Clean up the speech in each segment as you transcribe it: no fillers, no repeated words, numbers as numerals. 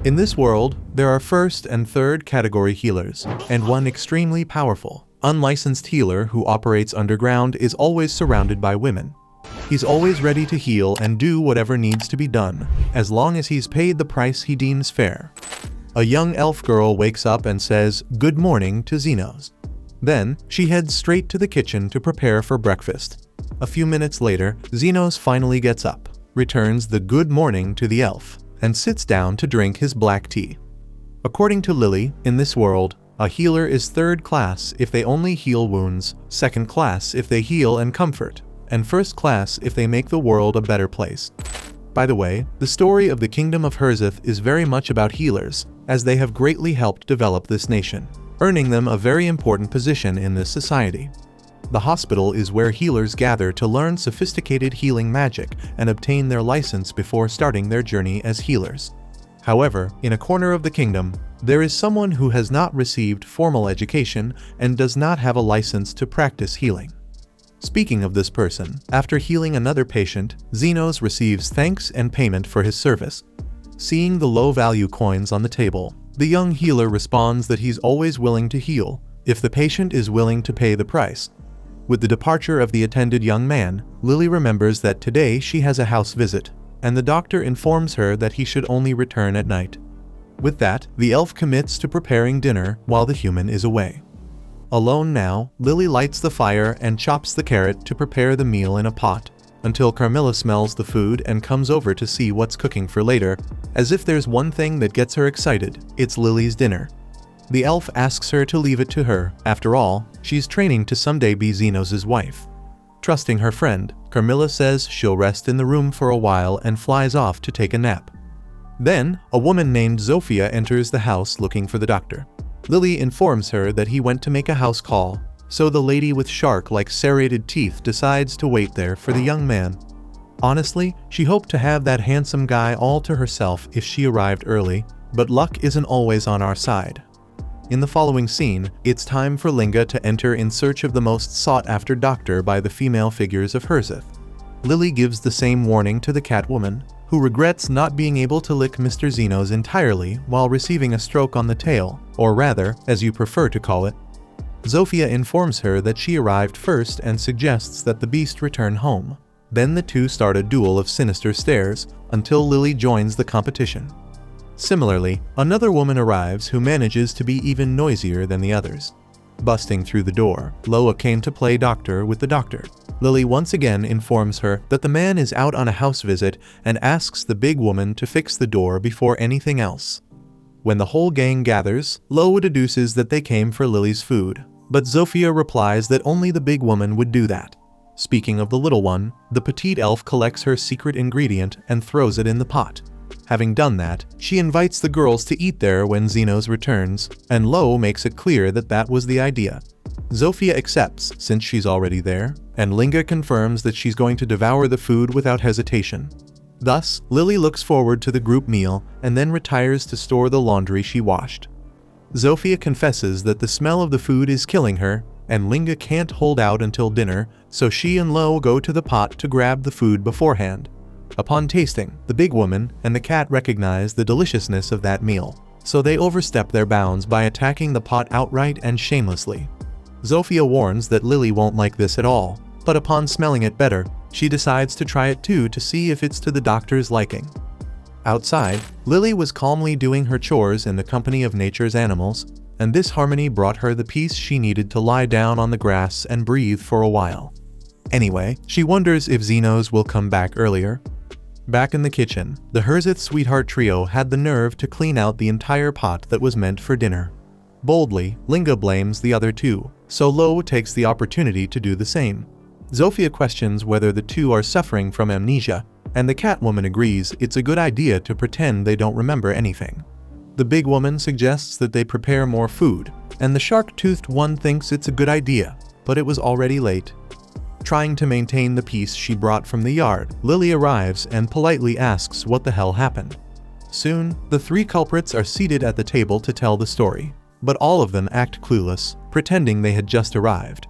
In this world, there are first and third category healers, and one extremely powerful, unlicensed healer who operates underground is always surrounded by women. He's always ready to heal and do whatever needs to be done, as long as he's paid the price he deems fair. A young elf girl wakes up and says, "Good morning" to Xenos. Then, she heads straight to the kitchen to prepare for breakfast. A few minutes later, Xenos finally gets up, returns the good morning to the elf, and sits down to drink his black tea. According to Lily, in this world, a healer is third class if they only heal wounds, second class if they heal and comfort, and first class if they make the world a better place. By the way, the story of the Kingdom of Herzith is very much about healers, as they have greatly helped develop this nation, earning them a very important position in this society. The hospital is where healers gather to learn sophisticated healing magic and obtain their license before starting their journey as healers. However, in a corner of the kingdom, there is someone who has not received formal education and does not have a license to practice healing. Speaking of this person, after healing another patient, Xenos receives thanks and payment for his service. Seeing the low-value coins on the table, the young healer responds that he's always willing to heal, if the patient is willing to pay the price. With the departure of the attended young man, Lily remembers that today she has a house visit, and the doctor informs her that he should only return at night. With that, the elf commits to preparing dinner while the human is away. Alone now, Lily lights the fire and chops the carrot to prepare the meal in a pot, until Carmilla smells the food and comes over to see what's cooking for later. As if there's one thing that gets her excited, it's Lily's dinner. The elf asks her to leave it to her. After all, she's training to someday be Xenos' wife. Trusting her friend, Carmilla says she'll rest in the room for a while and flies off to take a nap. Then, a woman named Zofia enters the house looking for the doctor. Lily informs her that he went to make a house call, so the lady with shark-like serrated teeth decides to wait there for the young man. Honestly, she hoped to have that handsome guy all to herself if she arrived early, but luck isn't always on our side. In the following scene, it's time for Linga to enter in search of the most sought-after doctor by the female figures of Herzith. Lily gives the same warning to the Catwoman, who regrets not being able to lick Mr. Xenos entirely while receiving a stroke on the tail, or rather, as you prefer to call it. Zofia informs her that she arrived first and suggests that the beast return home. Then the two start a duel of sinister stares, until Lily joins the competition. Similarly, another woman arrives who manages to be even noisier than the others. Busting through the door, Loa came to play doctor with the doctor. Lily once again informs her that the man is out on a house visit and asks the big woman to fix the door before anything else. When the whole gang gathers, Loa deduces that they came for Lily's food, but Zofia replies that only the big woman would do that. Speaking of the little one, the petite elf collects her secret ingredient and throws it in the pot. Having done that, she invites the girls to eat there when Xenos returns, and Lo makes it clear that that was the idea. Zofia accepts since she's already there, and Linga confirms that she's going to devour the food without hesitation. Thus, Lily looks forward to the group meal and then retires to store the laundry she washed. Zofia confesses that the smell of the food is killing her, and Linga can't hold out until dinner, so she and Lo go to the pot to grab the food beforehand. Upon tasting, the big woman and the cat recognize the deliciousness of that meal, so they overstep their bounds by attacking the pot outright and shamelessly. Zofia warns that Lily won't like this at all, but upon smelling it better, she decides to try it too to see if it's to the doctor's liking. Outside, Lily was calmly doing her chores in the company of nature's animals, and this harmony brought her the peace she needed to lie down on the grass and breathe for a while. Anyway, she wonders if Xenos will come back earlier. Back in the kitchen, the Herzith sweetheart trio had the nerve to clean out the entire pot that was meant for dinner. Boldly, Linga blames the other two, so Lo takes the opportunity to do the same. Zofia questions whether the two are suffering from amnesia, and the Catwoman agrees it's a good idea to pretend they don't remember anything. The big woman suggests that they prepare more food, and the shark-toothed one thinks it's a good idea, but it was already late. Trying to maintain the peace she brought from the yard, Lily arrives and politely asks what the hell happened. Soon, the three culprits are seated at the table to tell the story, but all of them act clueless, pretending they had just arrived.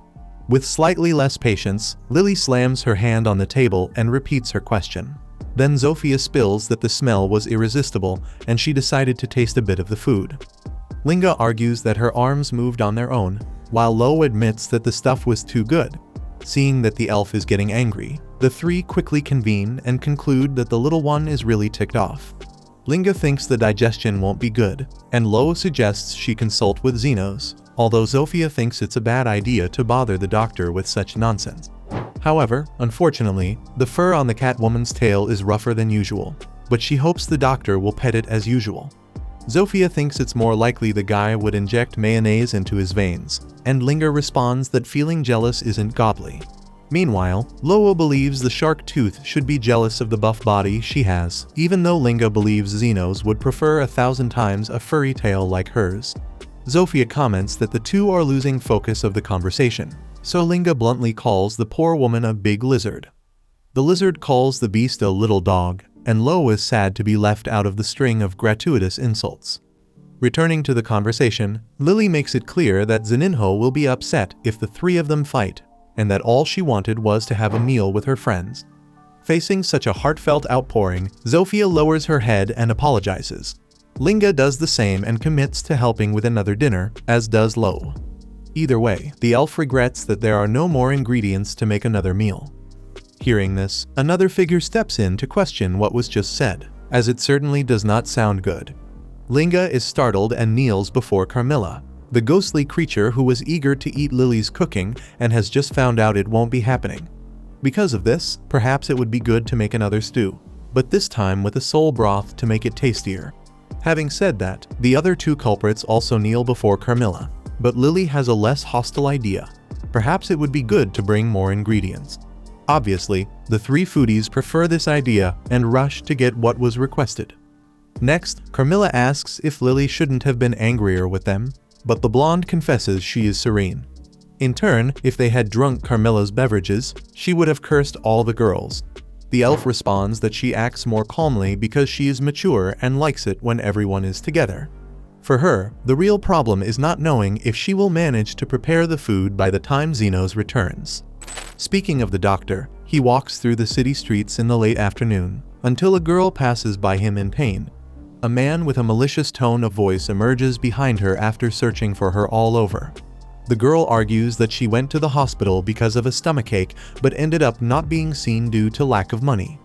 With slightly less patience, Lily slams her hand on the table and repeats her question. Then Zofia spills that the smell was irresistible and she decided to taste a bit of the food. Linga argues that her arms moved on their own, while Lo admits that the stuff was too good. Seeing that the elf is getting angry, the three quickly convene and conclude that the little one is really ticked off. Linga thinks the digestion won't be good, and Lo suggests she consult with Xenos, although Zofia thinks it's a bad idea to bother the doctor with such nonsense. However, unfortunately, the fur on the Catwoman's tail is rougher than usual, but she hopes the doctor will pet it as usual. Zofia thinks it's more likely the guy would inject mayonnaise into his veins, and Linga responds that feeling jealous isn't godly. Meanwhile, Lo believes the shark tooth should be jealous of the buff body she has, even though Linga believes Xenos would prefer 1,000 times a furry tail like hers. Zofia comments that the two are losing focus of the conversation, so Linga bluntly calls the poor woman a big lizard. The lizard calls the beast a little dog, and Lo is sad to be left out of the string of gratuitous insults. Returning to the conversation, Lily makes it clear that Zeninho will be upset if the three of them fight, and that all she wanted was to have a meal with her friends. Facing such a heartfelt outpouring, Zofia lowers her head and apologizes. Linga does the same and commits to helping with another dinner, as does Lo. Either way, the elf regrets that there are no more ingredients to make another meal. Hearing this, another figure steps in to question what was just said, as it certainly does not sound good. Linga is startled and kneels before Carmilla, the ghostly creature who was eager to eat Lily's cooking and has just found out it won't be happening. Because of this, perhaps it would be good to make another stew, but this time with a soul broth to make it tastier. Having said that, the other two culprits also kneel before Carmilla, but Lily has a less hostile idea. Perhaps it would be good to bring more ingredients. Obviously, the three foodies prefer this idea and rush to get what was requested. Next, Carmilla asks if Lily shouldn't have been angrier with them, but the blonde confesses she is serene. In turn, if they had drunk Carmilla's beverages, she would have cursed all the girls. The elf responds that she acts more calmly because she is mature and likes it when everyone is together. For her, the real problem is not knowing if she will manage to prepare the food by the time Xenos returns. Speaking of the doctor, he walks through the city streets in the late afternoon, until a girl passes by him in pain. A man with a malicious tone of voice emerges behind her after searching for her all over. The girl argues that she went to the hospital because of a stomachache but ended up not being seen due to lack of money.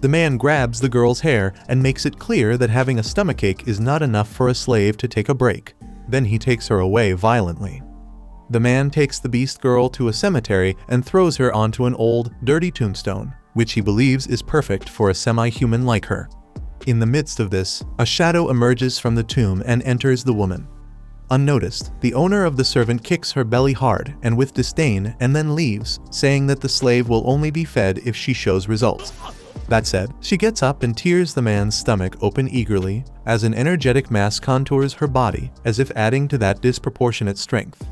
The man grabs the girl's hair and makes it clear that having a stomachache is not enough for a slave to take a break. Then he takes her away violently. The man takes the beast girl to a cemetery and throws her onto an old, dirty tombstone, which he believes is perfect for a semi-human like her. In the midst of this, a shadow emerges from the tomb and enters the woman. Unnoticed, the owner of the servant kicks her belly hard and with disdain and then leaves, saying that the slave will only be fed if she shows results. That said, she gets up and tears the man's stomach open eagerly, as an energetic mass contours her body, as if adding to that disproportionate strength.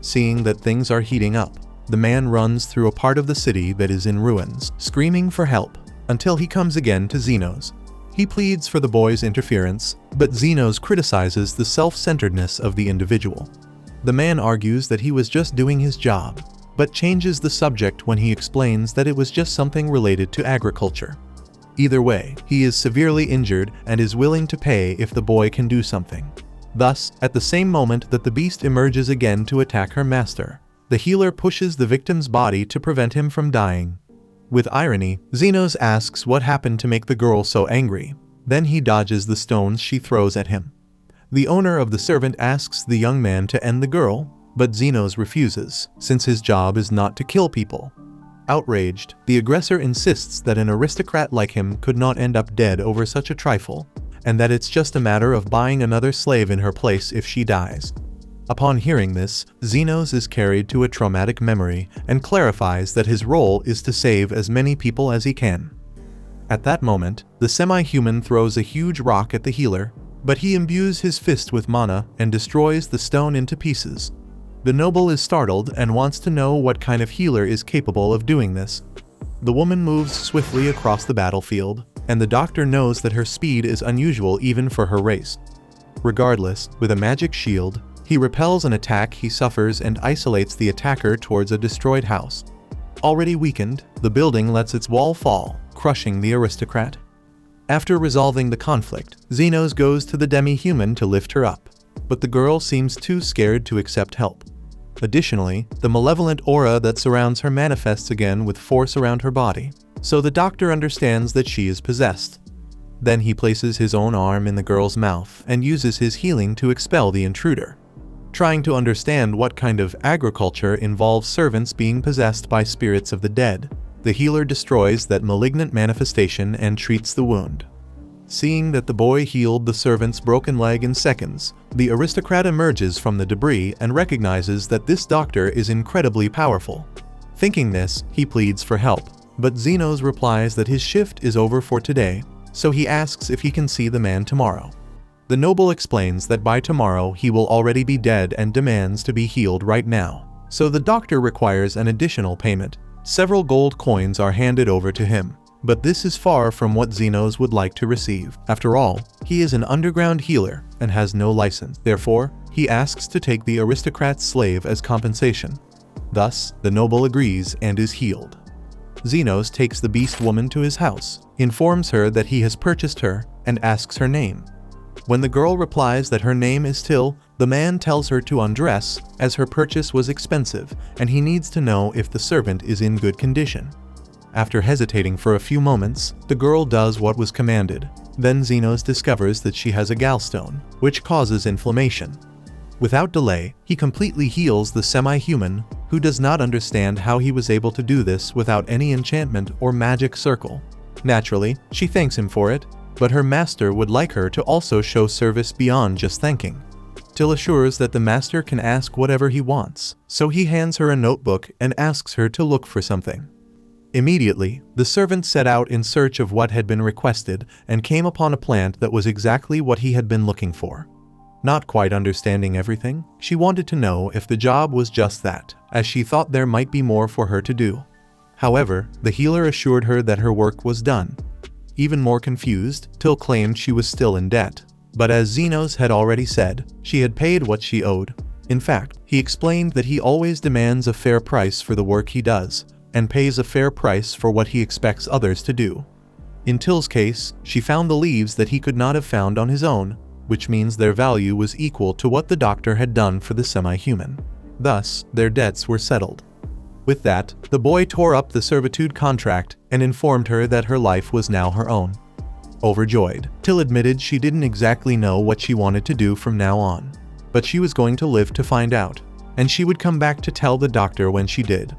Seeing that things are heating up, the man runs through a part of the city that is in ruins, screaming for help, until he comes again to Xenos. He pleads for the boy's interference, but Xenos criticizes the self-centeredness of the individual. The man argues that he was just doing his job, but changes the subject when he explains that it was just something related to agriculture. Either way, he is severely injured and is willing to pay if the boy can do something. Thus, at the same moment that the beast emerges again to attack her master, the healer pushes the victim's body to prevent him from dying. With irony, Xenos asks what happened to make the girl so angry. Then he dodges the stones she throws at him. The owner of the servant asks the young man to end the girl, but Xenos refuses, since his job is not to kill people. Outraged, the aggressor insists that an aristocrat like him could not end up dead over such a trifle, and that it's just a matter of buying another slave in her place if she dies. Upon hearing this, Xenos is carried to a traumatic memory and clarifies that his role is to save as many people as he can. At that moment, the semi-human throws a huge rock at the healer, but he imbues his fist with mana and destroys the stone into pieces. The noble is startled and wants to know what kind of healer is capable of doing this. The woman moves swiftly across the battlefield, and the doctor knows that her speed is unusual even for her race. Regardless, with a magic shield, he repels an attack he suffers and isolates the attacker towards a destroyed house. Already weakened, the building lets its wall fall, crushing the aristocrat. After resolving the conflict, Xenos goes to the demi-human to lift her up, but the girl seems too scared to accept help. Additionally, the malevolent aura that surrounds her manifests again with force around her body, so the doctor understands that she is possessed. Then he places his own arm in the girl's mouth and uses his healing to expel the intruder. Trying to understand what kind of agriculture involves servants being possessed by spirits of the dead, the healer destroys that malignant manifestation and treats the wound. Seeing that the boy healed the servant's broken leg in seconds, the aristocrat emerges from the debris and recognizes that this doctor is incredibly powerful. Thinking this, he pleads for help, but Xenos replies that his shift is over for today, so he asks if he can see the man tomorrow. The noble explains that by tomorrow he will already be dead and demands to be healed right now, so the doctor requires an additional payment. Several gold coins are handed over to him, but this is far from what Xenos would like to receive. After all, he is an underground healer and has no license. Therefore, he asks to take the aristocrat's slave as compensation. Thus, the noble agrees and is healed. Xenos takes the beast woman to his house, informs her that he has purchased her, and asks her name. When the girl replies that her name is Till, the man tells her to undress, as her purchase was expensive, and he needs to know if the servant is in good condition. After hesitating for a few moments, the girl does what was commanded. Then Xenos discovers that she has a gallstone, which causes inflammation. Without delay, he completely heals the semi-human, who does not understand how he was able to do this without any enchantment or magic circle. Naturally, she thanks him for it, but her master would like her to also show service beyond just thanking. Till assures that the master can ask whatever he wants, so he hands her a notebook and asks her to look for something. Immediately, the servant set out in search of what had been requested and came upon a plant that was exactly what he had been looking for. Not quite understanding everything, she wanted to know if the job was just that, as she thought there might be more for her to do. However, the healer assured her that her work was done. Even more confused, Till claimed she was still in debt. But as Xenos had already said, she had paid what she owed. In fact, he explained that he always demands a fair price for the work he does, and pays a fair price for what he expects others to do. In Till's case, she found the leaves that he could not have found on his own, which means their value was equal to what the doctor had done for the semi-human. Thus, their debts were settled. With that, the boy tore up the servitude contract and informed her that her life was now her own. Overjoyed, Till admitted she didn't exactly know what she wanted to do from now on, but she was going to live to find out, and she would come back to tell the doctor when she did.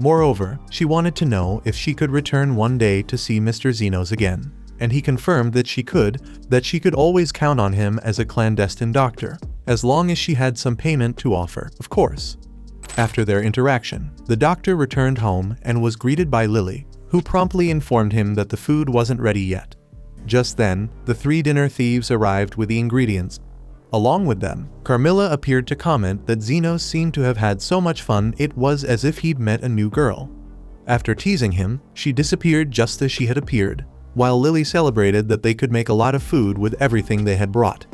Moreover, she wanted to know if she could return one day to see Mr. Xenos again, and he confirmed that she could always count on him as a clandestine doctor, as long as she had some payment to offer, of course. After their interaction, the doctor returned home and was greeted by Lily, who promptly informed him that the food wasn't ready yet. Just then, the three dinner thieves arrived with the ingredients. Along with them, Carmilla appeared to comment that Xenos seemed to have had so much fun it was as if he'd met a new girl. After teasing him, she disappeared just as she had appeared, while Lily celebrated that they could make a lot of food with everything they had brought.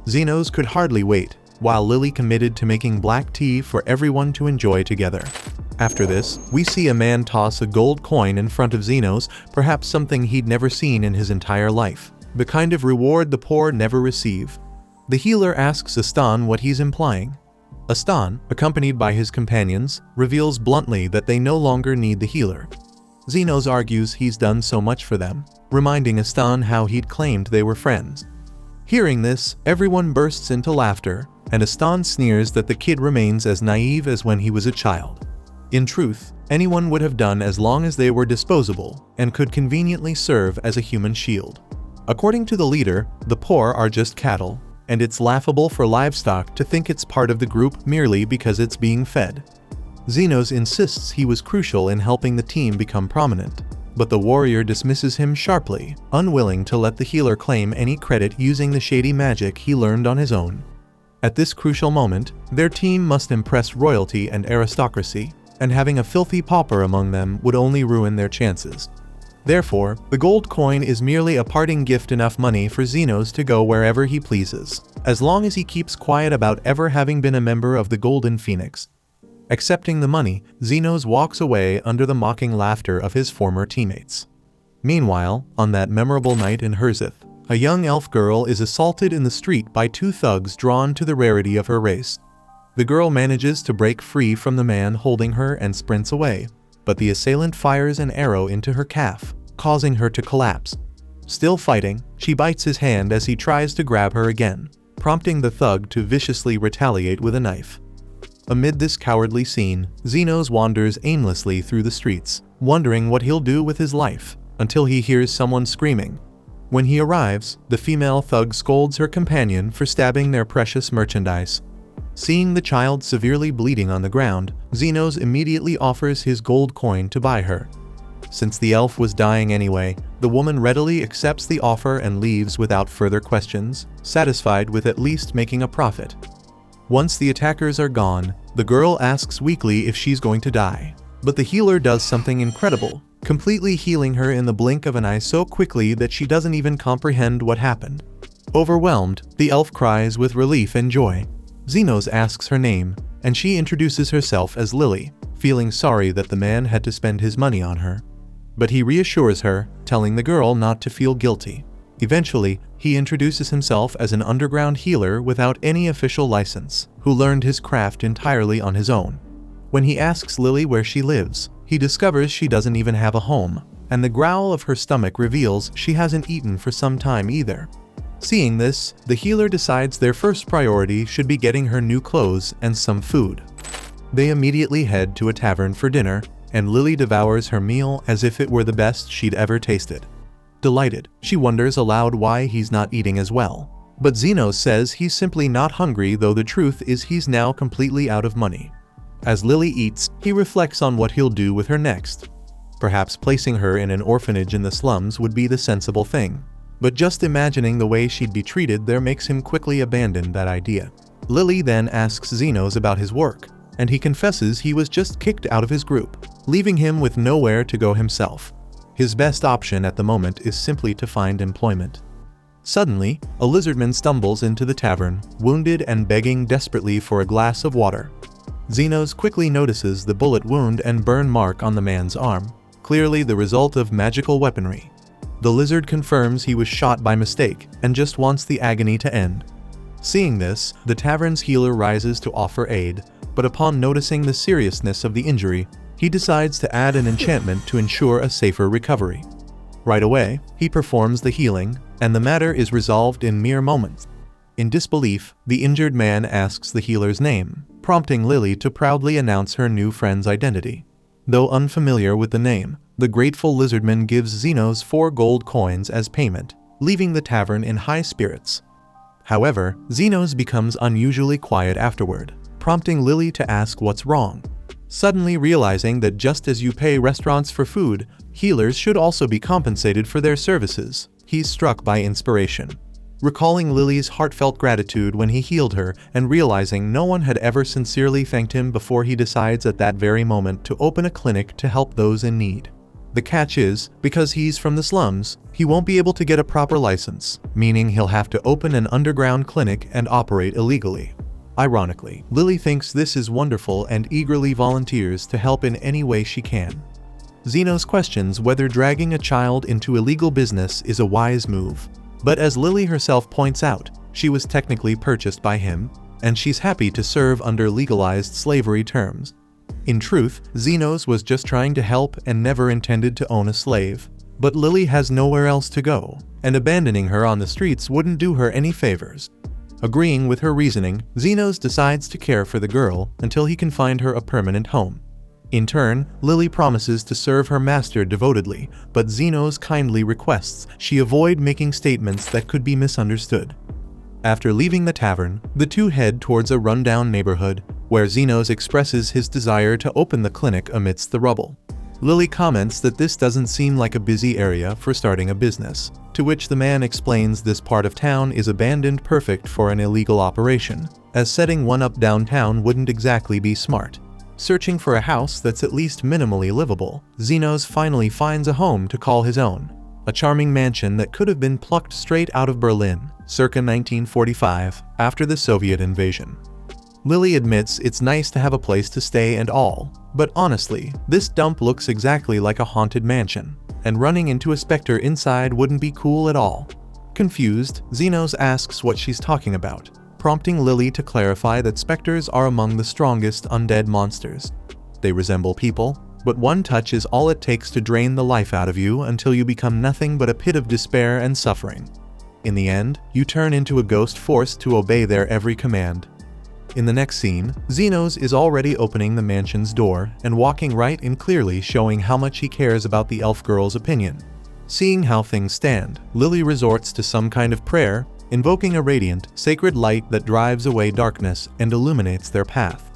Xenos could hardly wait, while Lily committed to making black tea for everyone to enjoy together. After this, we see a man toss a gold coin in front of Xenos, perhaps something he'd never seen in his entire life, the kind of reward the poor never receive. The healer asks Astan what he's implying. Astan, accompanied by his companions, reveals bluntly that they no longer need the healer. Xenos argues he's done so much for them, reminding Astan how he'd claimed they were friends. Hearing this, everyone bursts into laughter, and Astan sneers that the kid remains as naive as when he was a child. In truth, anyone would have done as long as they were disposable and could conveniently serve as a human shield. According to the leader, the poor are just cattle, and it's laughable for livestock to think it's part of the group merely because it's being fed. Xenos insists he was crucial in helping the team become prominent, but the warrior dismisses him sharply, unwilling to let the healer claim any credit using the shady magic he learned on his own. At this crucial moment, their team must impress royalty and aristocracy, and having a filthy pauper among them would only ruin their chances. Therefore, the gold coin is merely a parting gift, enough money for Xenos to go wherever he pleases, as long as he keeps quiet about ever having been a member of the Golden Phoenix. Accepting the money, Zenos walks away under the mocking laughter of his former teammates. Meanwhile, on that memorable night in Herzith, a young elf girl is assaulted in the street by two thugs drawn to the rarity of her race. The girl manages to break free from the man holding her and sprints away, but the assailant fires an arrow into her calf, causing her to collapse. Still fighting, she bites his hand as he tries to grab her again, prompting the thug to viciously retaliate with a knife. Amid this cowardly scene, Zenos wanders aimlessly through the streets, wondering what he'll do with his life, until he hears someone screaming. When he arrives, the female thug scolds her companion for stabbing their precious merchandise. Seeing the child severely bleeding on the ground, Zenos immediately offers his gold coin to buy her. Since the elf was dying anyway, the woman readily accepts the offer and leaves without further questions, satisfied with at least making a profit. Once the attackers are gone, the girl asks weakly if she's going to die. But the healer does something incredible, completely healing her in the blink of an eye so quickly that she doesn't even comprehend what happened. Overwhelmed, the elf cries with relief and joy. Zenos asks her name, and she introduces herself as Lily, feeling sorry that the man had to spend his money on her. But he reassures her, telling the girl not to feel guilty. Eventually, he introduces himself as an underground healer without any official license, who learned his craft entirely on his own. When he asks Lily where she lives, he discovers she doesn't even have a home, and the growl of her stomach reveals she hasn't eaten for some time either. Seeing this, the healer decides their first priority should be getting her new clothes and some food. They immediately head to a tavern for dinner, and Lily devours her meal as if it were the best she'd ever tasted. Delighted, she wonders aloud why he's not eating as well. But Zenos says he's simply not hungry, though the truth is he's now completely out of money. As Lily eats, he reflects on what he'll do with her next. Perhaps placing her in an orphanage in the slums would be the sensible thing. But just imagining the way she'd be treated there makes him quickly abandon that idea. Lily then asks Zenos about his work, and he confesses he was just kicked out of his group, leaving him with nowhere to go himself. His best option at the moment is simply to find employment. Suddenly, a lizardman stumbles into the tavern, wounded and begging desperately for a glass of water. Zenos quickly notices the bullet wound and burn mark on the man's arm, clearly the result of magical weaponry. The lizard confirms he was shot by mistake and just wants the agony to end. Seeing this, the tavern's healer rises to offer aid, but upon noticing the seriousness of the injury, he decides to add an enchantment to ensure a safer recovery. Right away, he performs the healing, and the matter is resolved in mere moments. In disbelief, the injured man asks the healer's name, prompting Lily to proudly announce her new friend's identity. Though unfamiliar with the name, the grateful lizardman gives Zenos 4 gold coins as payment, leaving the tavern in high spirits. However, Zenos becomes unusually quiet afterward, prompting Lily to ask what's wrong. Suddenly realizing that just as you pay restaurants for food, healers should also be compensated for their services, he's struck by inspiration. Recalling Lily's heartfelt gratitude when he healed her and realizing no one had ever sincerely thanked him before, he decides at that very moment to open a clinic to help those in need. The catch is, because he's from the slums, he won't be able to get a proper license, meaning he'll have to open an underground clinic and operate illegally. Ironically, Lily thinks this is wonderful and eagerly volunteers to help in any way she can. Zenos questions whether dragging a child into illegal business is a wise move. But as Lily herself points out, she was technically purchased by him, and she's happy to serve under legalized slavery terms. In truth, Zenos was just trying to help and never intended to own a slave. But Lily has nowhere else to go, and abandoning her on the streets wouldn't do her any favors. Agreeing with her reasoning, Zenos decides to care for the girl until he can find her a permanent home. In turn, Lily promises to serve her master devotedly, but Zenos kindly requests she avoid making statements that could be misunderstood. After leaving the tavern, the two head towards a rundown neighborhood, where Zenos expresses his desire to open the clinic amidst the rubble. Lily comments that this doesn't seem like a busy area for starting a business, to which the man explains this part of town is abandoned, perfect for an illegal operation, as setting one up downtown wouldn't exactly be smart. Searching for a house that's at least minimally livable, Zenos finally finds a home to call his own, a charming mansion that could have been plucked straight out of Berlin, circa 1945, after the Soviet invasion. Lily admits it's nice to have a place to stay and all, but honestly, this dump looks exactly like a haunted mansion, and running into a specter inside wouldn't be cool at all. Confused, Xenos asks what she's talking about, prompting Lily to clarify that specters are among the strongest undead monsters. They resemble people, but one touch is all it takes to drain the life out of you until you become nothing but a pit of despair and suffering. In the end, you turn into a ghost forced to obey their every command. In the next scene, Xenos is already opening the mansion's door and walking right in, clearly showing how much he cares about the elf girl's opinion. Seeing how things stand, Lily resorts to some kind of prayer, invoking a radiant, sacred light that drives away darkness and illuminates their path.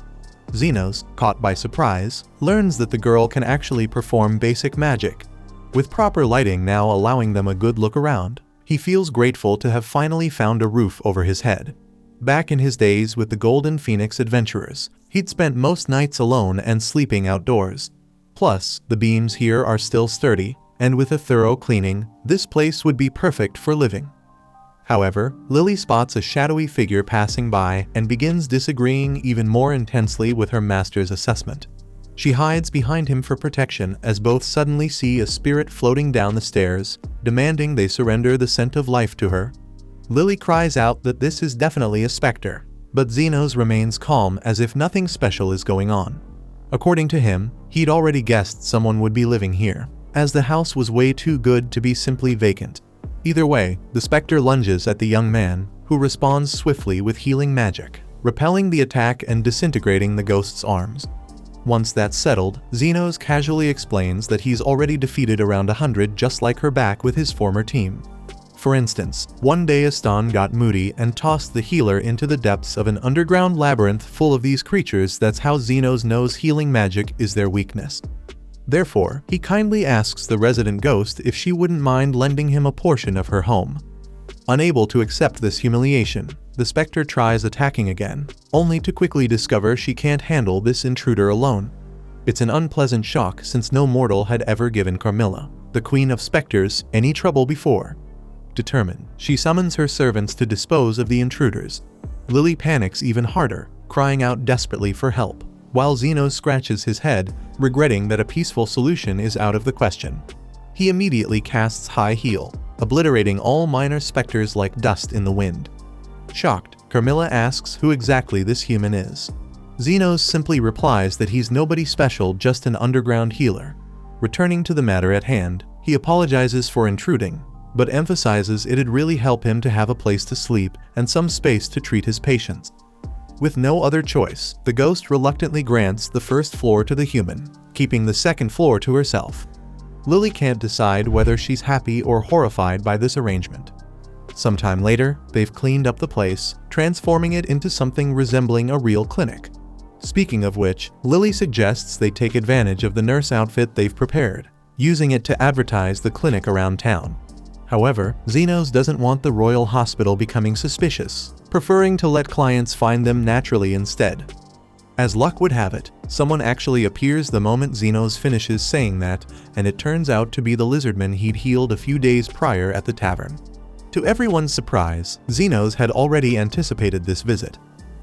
Xenos, caught by surprise, learns that the girl can actually perform basic magic. With proper lighting now allowing them a good look around, he feels grateful to have finally found a roof over his head. Back in his days with the Golden Phoenix adventurers, he'd spent most nights alone and sleeping outdoors. Plus, the beams here are still sturdy, and with a thorough cleaning, this place would be perfect for living. However, Lily spots a shadowy figure passing by and begins disagreeing even more intensely with her master's assessment. She hides behind him for protection as both suddenly see a spirit floating down the stairs, demanding they surrender the scent of life to her. Lily cries out that this is definitely a specter, but Xenos remains calm as if nothing special is going on. According to him, he'd already guessed someone would be living here, as the house was way too good to be simply vacant. Either way, the specter lunges at the young man, who responds swiftly with healing magic, repelling the attack and disintegrating the ghost's arms. Once that's settled, Xenos casually explains that he's already defeated around 100 just like her back with his former team. For instance, one day Aston got moody and tossed the healer into the depths of an underground labyrinth full of these creatures. That's how Xenos knows healing magic is their weakness. Therefore, he kindly asks the resident ghost if she wouldn't mind lending him a portion of her home. Unable to accept this humiliation, the specter tries attacking again, only to quickly discover she can't handle this intruder alone. It's an unpleasant shock since no mortal had ever given Carmilla, the queen of specters, any trouble before. Determined, she summons her servants to dispose of the intruders. Lily panics even harder, crying out desperately for help, while Xenos scratches his head, regretting that a peaceful solution is out of the question. He immediately casts High Heal, obliterating all minor specters like dust in the wind. Shocked, Carmilla asks who exactly this human is. Xenos simply replies that he's nobody special, just an underground healer. Returning to the matter at hand, he apologizes for intruding, but emphasizes it'd really help him to have a place to sleep and some space to treat his patients. With no other choice, the ghost reluctantly grants the first floor to the human, keeping the second floor to herself. Lily can't decide whether she's happy or horrified by this arrangement. Sometime later, they've cleaned up the place, transforming it into something resembling a real clinic. Speaking of which, Lily suggests they take advantage of the nurse outfit they've prepared, using it to advertise the clinic around town. However, Xenos doesn't want the royal hospital becoming suspicious, preferring to let clients find them naturally instead. As luck would have it, someone actually appears the moment Xenos finishes saying that, and it turns out to be the lizardman he'd healed a few days prior at the tavern. To everyone's surprise, Xenos had already anticipated this visit.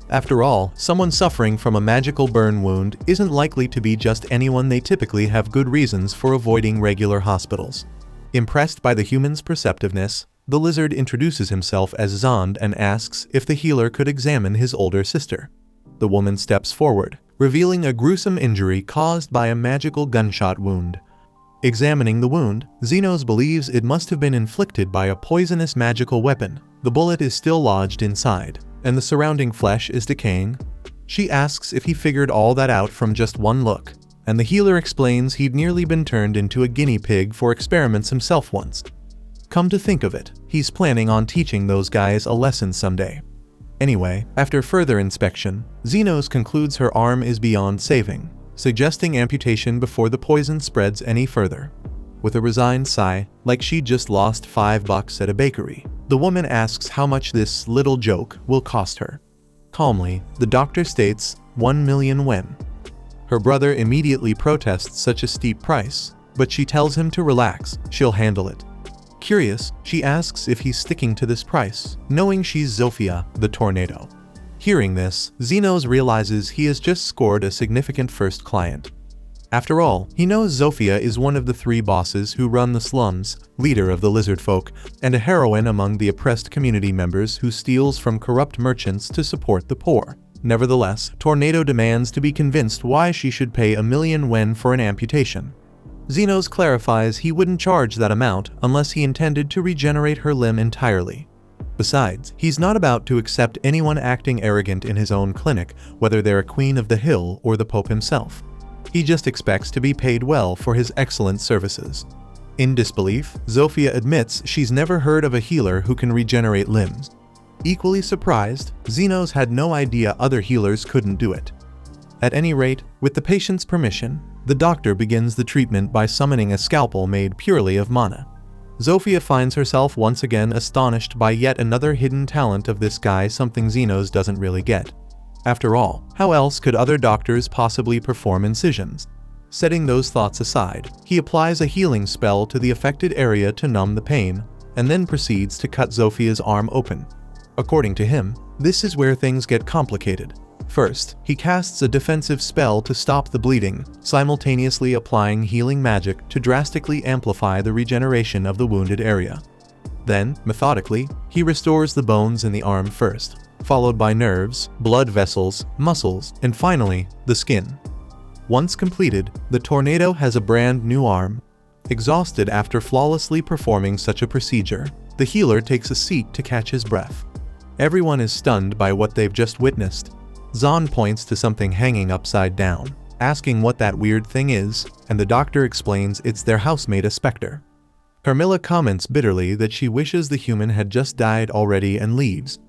After all, someone suffering from a magical burn wound isn't likely to be just anyone. They typically have good reasons for avoiding regular hospitals. Impressed by the human's perceptiveness, the lizard introduces himself as Zond and asks if the healer could examine his older sister. The woman steps forward, revealing a gruesome injury caused by a magical gunshot wound. Examining the wound, Xenos believes it must have been inflicted by a poisonous magical weapon. The bullet is still lodged inside, and the surrounding flesh is decaying. She asks if he figured all that out from just one look, and the healer explains he'd nearly been turned into a guinea pig for experiments himself once. Come to think of it, he's planning on teaching those guys a lesson someday. Anyway, after further inspection, Xenos concludes her arm is beyond saving, suggesting amputation before the poison spreads any further. With a resigned sigh, like she'd just lost $5 at a bakery, the woman asks how much this little joke will cost her. Calmly, the doctor states 1 million yen. Her brother immediately protests such a steep price, but she tells him to relax, she'll handle it. Curious, she asks if he's sticking to this price, knowing she's Zofia, the tornado. Hearing this, Xenos realizes he has just scored a significant first client. After all, he knows Zofia is one of the 3 bosses who run the slums, leader of the lizard folk, and a heroine among the oppressed community members who steals from corrupt merchants to support the poor. Nevertheless, Tornado demands to be convinced why she should pay 1,000,000 yen for an amputation. Xenos clarifies he wouldn't charge that amount unless he intended to regenerate her limb entirely. Besides, he's not about to accept anyone acting arrogant in his own clinic, whether they're a queen of the hill or the Pope himself. He just expects to be paid well for his excellent services. In disbelief, Zofia admits she's never heard of a healer who can regenerate limbs. Equally surprised, Xenos had no idea other healers couldn't do it. At any rate, with the patient's permission, the doctor begins the treatment by summoning a scalpel made purely of mana. Zofia finds herself once again astonished by yet another hidden talent of this guy, something Xenos doesn't really get. After all, how else could other doctors possibly perform incisions? Setting those thoughts aside, he applies a healing spell to the affected area to numb the pain, and then proceeds to cut Zofia's arm open. According to him, this is where things get complicated. First, he casts a defensive spell to stop the bleeding, simultaneously applying healing magic to drastically amplify the regeneration of the wounded area. Then, methodically, he restores the bones in the arm first, followed by nerves, blood vessels, muscles, and finally, the skin. Once completed, the Tornado has a brand new arm. Exhausted after flawlessly performing such a procedure, the healer takes a seat to catch his breath. Everyone is stunned by what they've just witnessed. Zahn points to something hanging upside down, asking what that weird thing is, and the doctor explains it's their housemate, a specter. Carmilla comments bitterly that she wishes the human had just died already and leaves.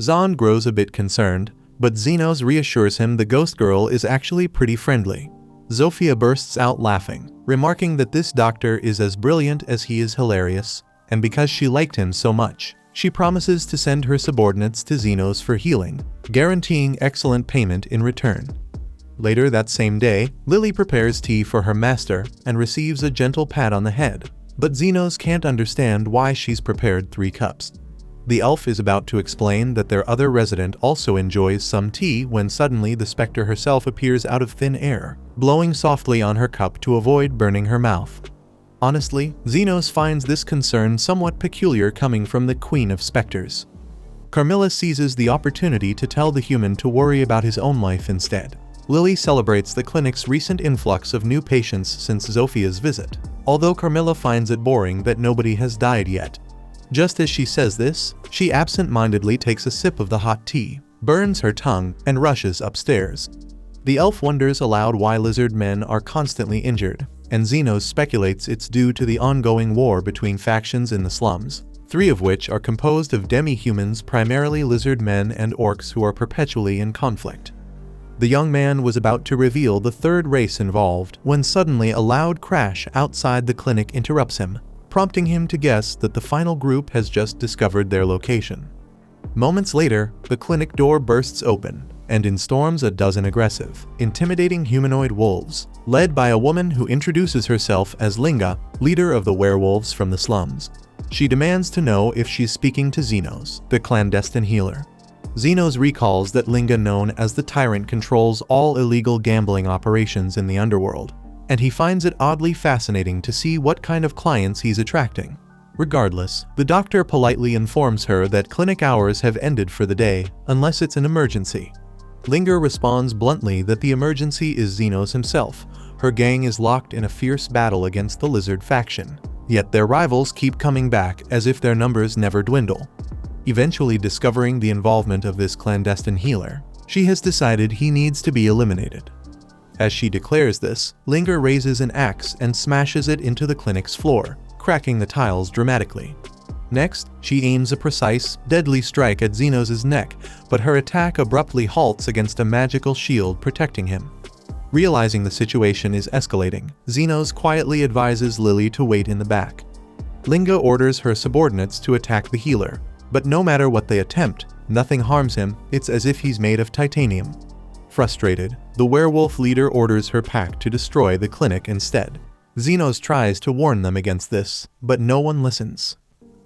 Zahn grows a bit concerned, but Xenos reassures him the ghost girl is actually pretty friendly. Zofia bursts out laughing, remarking that this doctor is as brilliant as he is hilarious, and because she liked him so much, she promises to send her subordinates to Xenos for healing, guaranteeing excellent payment in return. Later that same day, Lily prepares tea for her master and receives a gentle pat on the head, but Xenos can't understand why she's prepared 3 cups. The elf is about to explain that their other resident also enjoys some tea when suddenly the specter herself appears out of thin air, blowing softly on her cup to avoid burning her mouth. Honestly, Xenos finds this concern somewhat peculiar coming from the Queen of Specters. Carmilla seizes the opportunity to tell the human to worry about his own life instead. Lily celebrates the clinic's recent influx of new patients since Zofia's visit, although Carmilla finds it boring that nobody has died yet. Just as she says this, she absent-mindedly takes a sip of the hot tea, burns her tongue, and rushes upstairs. The elf wonders aloud why lizard men are constantly injured, and Xenos speculates it's due to the ongoing war between factions in the slums, 3 of which are composed of demi-humans, primarily lizard men and orcs who are perpetually in conflict. The young man was about to reveal the 3rd race involved when suddenly a loud crash outside the clinic interrupts him, prompting him to guess that the final group has just discovered their location. Moments later, the clinic door bursts open, and in storms a dozen aggressive, intimidating humanoid wolves, led by a woman who introduces herself as Linga, leader of the werewolves from the slums. She demands to know if she's speaking to Xenos, the clandestine healer. Xenos recalls that Linga, known as the Tyrant, controls all illegal gambling operations in the underworld, and he finds it oddly fascinating to see what kind of clients he's attracting. Regardless, the doctor politely informs her that clinic hours have ended for the day, unless it's an emergency. Linger responds bluntly that the emergency is Xenos himself. Her gang is locked in a fierce battle against the lizard faction, yet their rivals keep coming back as if their numbers never dwindle. Eventually discovering the involvement of this clandestine healer, she has decided he needs to be eliminated. As she declares this, Linger raises an axe and smashes it into the clinic's floor, cracking the tiles dramatically. Next, she aims a precise, deadly strike at Xenos' neck, but her attack abruptly halts against a magical shield protecting him. Realizing the situation is escalating, Xenos quietly advises Lily to wait in the back. Linga orders her subordinates to attack the healer, but no matter what they attempt, nothing harms him. It's as if he's made of titanium. Frustrated, the werewolf leader orders her pack to destroy the clinic instead. Xenos tries to warn them against this, but no one listens.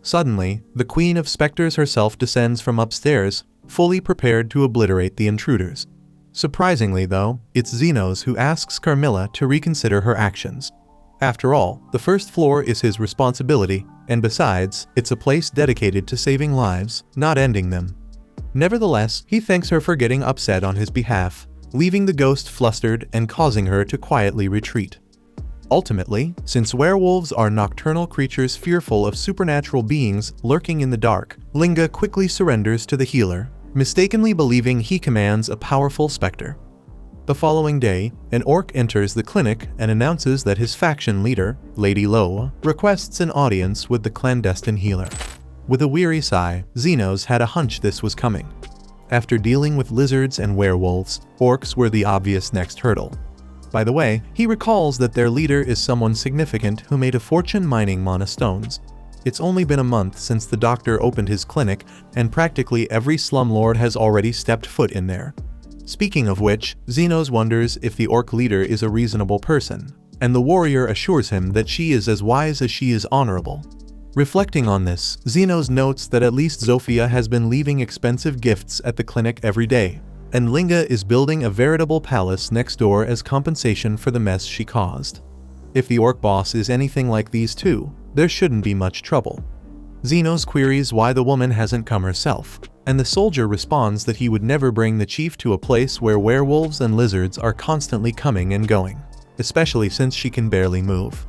Suddenly, the Queen of Specters herself descends from upstairs, fully prepared to obliterate the intruders. Surprisingly though, it's Zenos who asks Carmilla to reconsider her actions. After all, the first floor is his responsibility, and besides, it's a place dedicated to saving lives, not ending them. Nevertheless, he thanks her for getting upset on his behalf, leaving the ghost flustered and causing her to quietly retreat. Ultimately, since werewolves are nocturnal creatures fearful of supernatural beings lurking in the dark, Linga quickly surrenders to the healer, mistakenly believing he commands a powerful specter. The following day, an orc enters the clinic and announces that his faction leader, Lady Lo, requests an audience with the clandestine healer. With a weary sigh, Zenos had a hunch this was coming. After dealing with lizards and werewolves, orcs were the obvious next hurdle. By the way, he recalls that their leader is someone significant who made a fortune mining mana stones. It's only been a month since the doctor opened his clinic, and practically every slumlord has already stepped foot in there. Speaking of which, Zenos wonders if the orc leader is a reasonable person, and the warrior assures him that she is as wise as she is honorable. Reflecting on this, Zenos notes that at least Zofia has been leaving expensive gifts at the clinic every day, and Linga is building a veritable palace next door as compensation for the mess she caused. If the orc boss is anything like these two, there shouldn't be much trouble. Zenos queries why the woman hasn't come herself, and the soldier responds that he would never bring the chief to a place where werewolves and lizards are constantly coming and going, especially since she can barely move.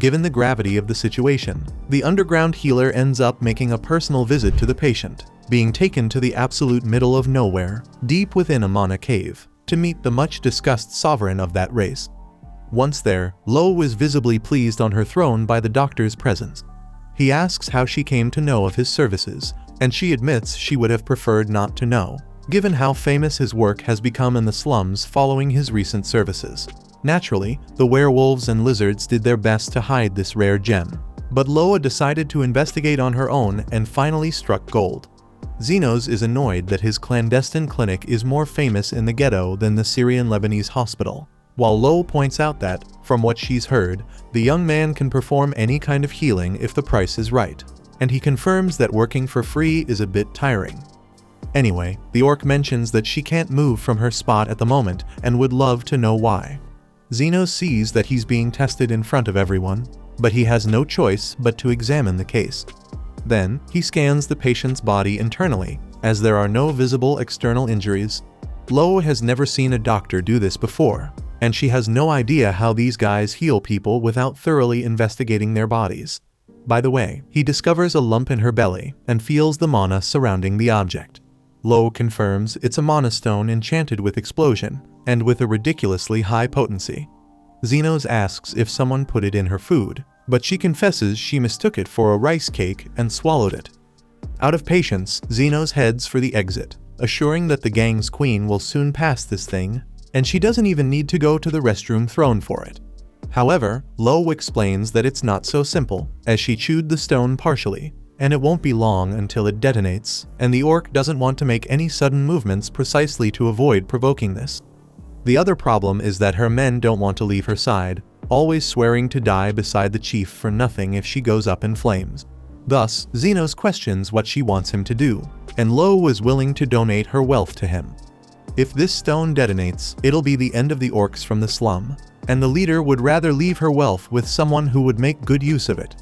Given the gravity of the situation, the underground healer ends up making a personal visit to the patient, being taken to the absolute middle of nowhere, deep within a mana cave, to meet the much-discussed sovereign of that race. Once there, Lo was visibly pleased on her throne by the doctor's presence. He asks how she came to know of his services, and she admits she would have preferred not to know, given how famous his work has become in the slums following his recent services. Naturally, the werewolves and lizards did their best to hide this rare gem, but Loa decided to investigate on her own and finally struck gold. Zenos is annoyed that his clandestine clinic is more famous in the ghetto than the Syrian-Lebanese hospital, while Lo points out that, from what she's heard, the young man can perform any kind of healing if the price is right, and he confirms that working for free is a bit tiring. Anyway, the orc mentions that she can't move from her spot at the moment and would love to know why. Zenos sees that he's being tested in front of everyone, but he has no choice but to examine the case. Then, he scans the patient's body internally, as there are no visible external injuries. Lo has never seen a doctor do this before, and she has no idea how these guys heal people without thoroughly investigating their bodies. By the way, he discovers a lump in her belly and feels the mana surrounding the object. Lo confirms it's a mana stone enchanted with explosion, and with a ridiculously high potency. Zenos asks if someone put it in her food, but she confesses she mistook it for a rice cake and swallowed it. Out of patience, Zenos heads for the exit, assuring that the gang's queen will soon pass this thing, and she doesn't even need to go to the restroom thrown for it. However, Lo explains that it's not so simple, as she chewed the stone partially, and it won't be long until it detonates, and the orc doesn't want to make any sudden movements precisely to avoid provoking this. The other problem is that her men don't want to leave her side, always swearing to die beside the chief for nothing if she goes up in flames. Thus, Zenos questions what she wants him to do, and Lo is willing to donate her wealth to him. If this stone detonates, it'll be the end of the orcs from the slum, and the leader would rather leave her wealth with someone who would make good use of it.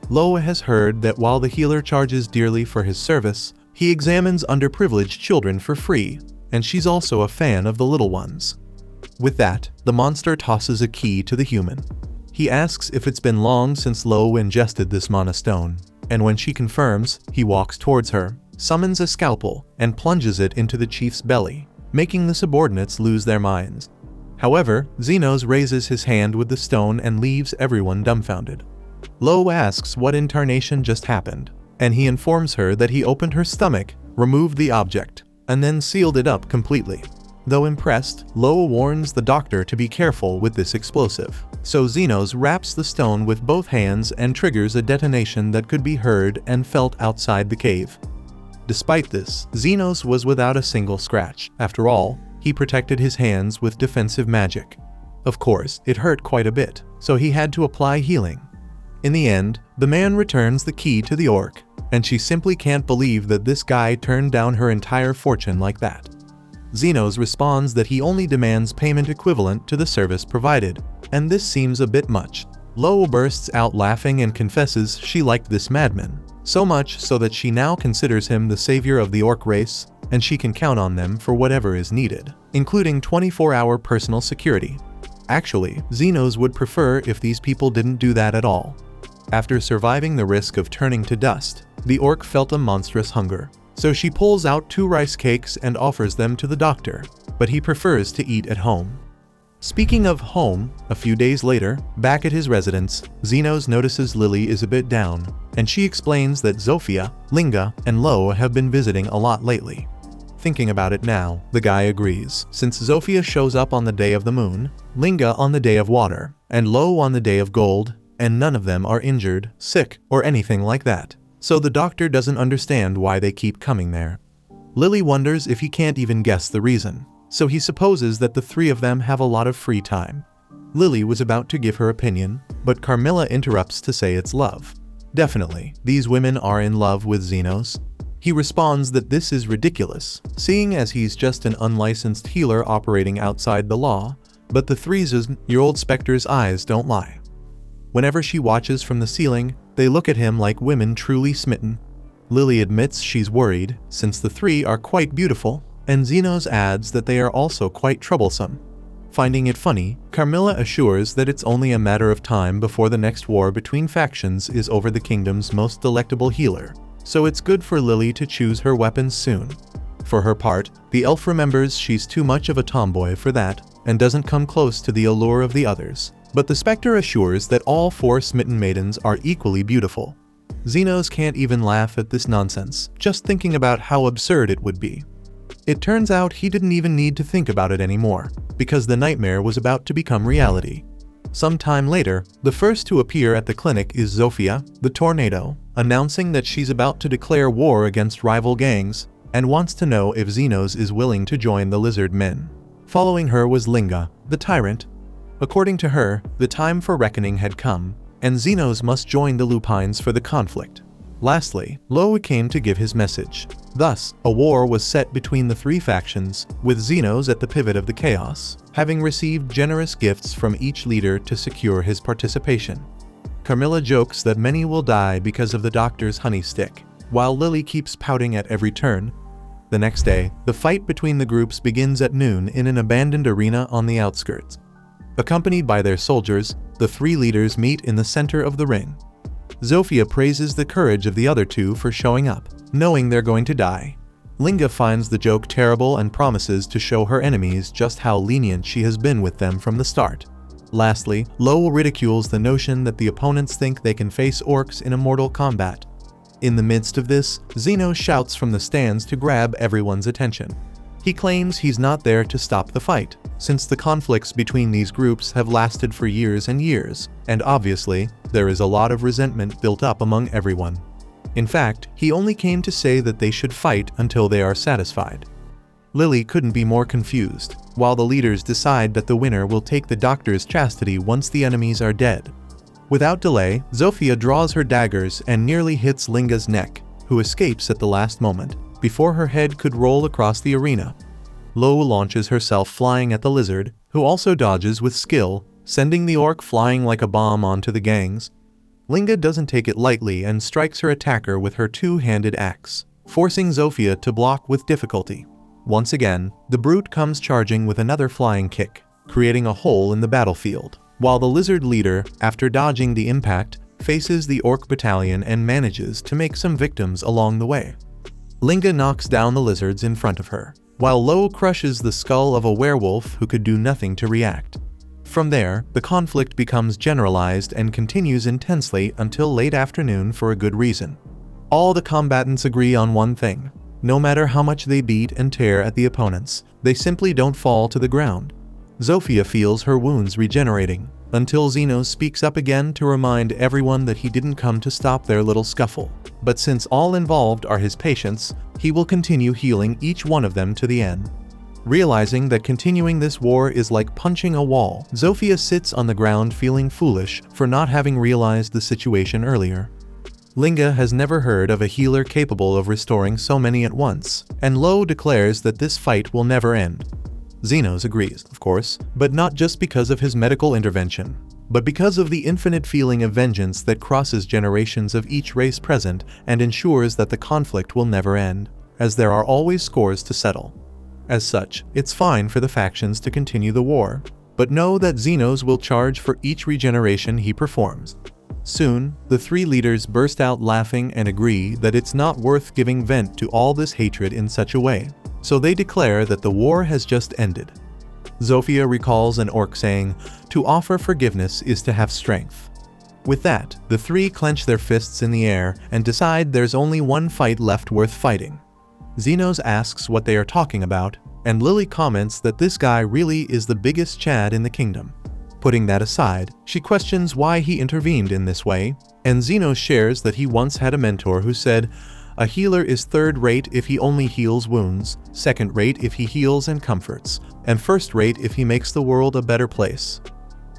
Lo has heard that while the healer charges dearly for his service, he examines underprivileged children for free, and she's also a fan of the little ones. With that, the monster tosses a key to the human. He asks if it's been long since Lo ingested this mana stone, and when she confirms, he walks towards her, summons a scalpel, and plunges it into the chief's belly, making the subordinates lose their minds. However, Zenos raises his hand with the stone and leaves everyone dumbfounded. Lo asks what in tarnation just happened, and he informs her that he opened her stomach, removed the object, and then sealed it up completely. Though impressed, Lo warns the doctor to be careful with this explosive, so Zenos wraps the stone with both hands and triggers a detonation that could be heard and felt outside the cave. Despite this, Zenos was without a single scratch. After all, he protected his hands with defensive magic. Of course, it hurt quite a bit, so he had to apply healing. In the end, the man returns the key to the orc, and she simply can't believe that this guy turned down her entire fortune like that. Zenos responds that he only demands payment equivalent to the service provided, and this seems a bit much. Lo bursts out laughing and confesses she liked this madman, so much so that she now considers him the savior of the orc race, and she can count on them for whatever is needed, including 24-hour personal security. Actually, Zenos would prefer if these people didn't do that at all. After surviving the risk of turning to dust, the orc felt a monstrous hunger, so she pulls out 2 rice cakes and offers them to the doctor, but he prefers to eat at home. Speaking of home, a few days later, back at his residence, Zenos notices Lily is a bit down, and she explains that Zofia, Linga, and Lo have been visiting a lot lately. Thinking about it now, the guy agrees, since Zofia shows up on the day of the moon, Linga on the day of water, and Lo on the day of gold, and none of them are injured, sick, or anything like that. So the doctor doesn't understand why they keep coming there. Lily wonders if he can't even guess the reason, so he supposes that the 3 of them have a lot of free time. Lily was about to give her opinion, but Carmilla interrupts to say it's love. Definitely, these women are in love with Zenos. He responds that this is ridiculous, seeing as he's just an unlicensed healer operating outside the law, but the 3-year-old Spectre's eyes don't lie. Whenever she watches from the ceiling, they look at him like women truly smitten. Lily admits she's worried, since the 3 are quite beautiful, and Zenos adds that they are also quite troublesome. Finding it funny, Carmilla assures that it's only a matter of time before the next war between factions is over the kingdom's most delectable healer, so it's good for Lily to choose her weapons soon. For her part, the elf remembers she's too much of a tomboy for that, and doesn't come close to the allure of the others. But the Spectre assures that all 4 smitten maidens are equally beautiful. Zenos can't even laugh at this nonsense, just thinking about how absurd it would be. It turns out he didn't even need to think about it anymore, because the nightmare was about to become reality. Sometime later, the first to appear at the clinic is Zofia, the tornado, announcing that she's about to declare war against rival gangs, and wants to know if Zenos is willing to join the lizard men. Following her was Linga, the tyrant. According to her, the time for reckoning had come, and Zenos must join the Lupines for the conflict. Lastly, Lo came to give his message. Thus, a war was set between the 3 factions, with Zenos at the pivot of the chaos, having received generous gifts from each leader to secure his participation. Carmilla jokes that many will die because of the doctor's honey stick, while Lily keeps pouting at every turn. The next day, the fight between the groups begins at noon in an abandoned arena on the outskirts. Accompanied by their soldiers, the 3 leaders meet in the center of the ring. Zofia praises the courage of the other 2 for showing up, knowing they're going to die. Linga finds the joke terrible and promises to show her enemies just how lenient she has been with them from the start. Lastly, Lo ridicules the notion that the opponents think they can face orcs in a mortal combat. In the midst of this, Zenos shouts from the stands to grab everyone's attention. He claims he's not there to stop the fight, since the conflicts between these groups have lasted for years and years, and obviously, there is a lot of resentment built up among everyone. In fact, he only came to say that they should fight until they are satisfied. Lily couldn't be more confused, while the leaders decide that the winner will take the doctor's chastity once the enemies are dead. Without delay, Zofia draws her daggers and nearly hits Linga's neck, who escapes at the last moment, before her head could roll across the arena. Lo launches herself flying at the lizard, who also dodges with skill, sending the orc flying like a bomb onto the gangs. Linga doesn't take it lightly and strikes her attacker with her 2-handed axe, forcing Zofia to block with difficulty. Once again, the brute comes charging with another flying kick, creating a hole in the battlefield, while the lizard leader, after dodging the impact, faces the orc battalion and manages to make some victims along the way. Linga knocks down the lizards in front of her, while Lo crushes the skull of a werewolf who could do nothing to react. From there, the conflict becomes generalized and continues intensely until late afternoon for a good reason. All the combatants agree on one thing: no matter how much they beat and tear at the opponents, they simply don't fall to the ground. Zofia feels her wounds regenerating, until Zenos speaks up again to remind everyone that he didn't come to stop their little scuffle. But since all involved are his patients, he will continue healing each one of them to the end. Realizing that continuing this war is like punching a wall, Zofia sits on the ground feeling foolish for not having realized the situation earlier. Linga has never heard of a healer capable of restoring so many at once, and Lo declares that this fight will never end. Zenos agrees, of course, but not just because of his medical intervention, but because of the infinite feeling of vengeance that crosses generations of each race present and ensures that the conflict will never end, as there are always scores to settle. As such, it's fine for the factions to continue the war, but know that Zenos will charge for each regeneration he performs. Soon, the three leaders burst out laughing and agree that it's not worth giving vent to all this hatred in such a way, so they declare that the war has just ended. Zofia recalls an orc saying, "To offer forgiveness is to have strength." With that, the three clench their fists in the air and decide there's only one fight left worth fighting. Zenos asks what they are talking about, and Lily comments that this guy really is the biggest Chad in the kingdom. Putting that aside, she questions why he intervened in this way, and Zenos shares that he once had a mentor who said, "A healer is third-rate if he only heals wounds, second-rate if he heals and comforts, and first-rate if he makes the world a better place."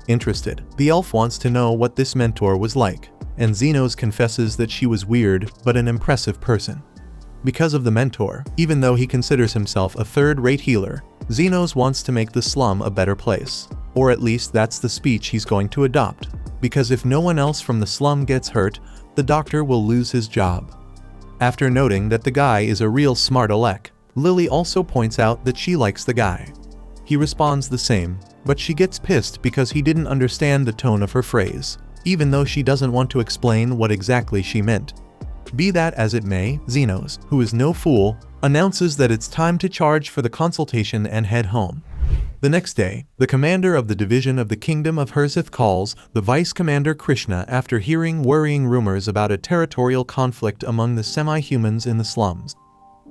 Interested, the elf wants to know what this mentor was like, and Zenos confesses that she was weird but an impressive person. Because of the mentor, even though he considers himself a third-rate healer, Zenos wants to make the slum a better place. Or at least that's the speech he's going to adopt, because if no one else from the slum gets hurt, the doctor will lose his job. After noting that the guy is a real smart aleck, Lily also points out that she likes the guy. He responds the same, but she gets pissed because he didn't understand the tone of her phrase, even though she doesn't want to explain what exactly she meant. Be that as it may, Zenos, who is no fool, announces that it's time to charge for the consultation and head home. The next day, the commander of the division of the Kingdom of Herzith calls the Vice Commander Krishna after hearing worrying rumors about a territorial conflict among the semi-humans in the slums.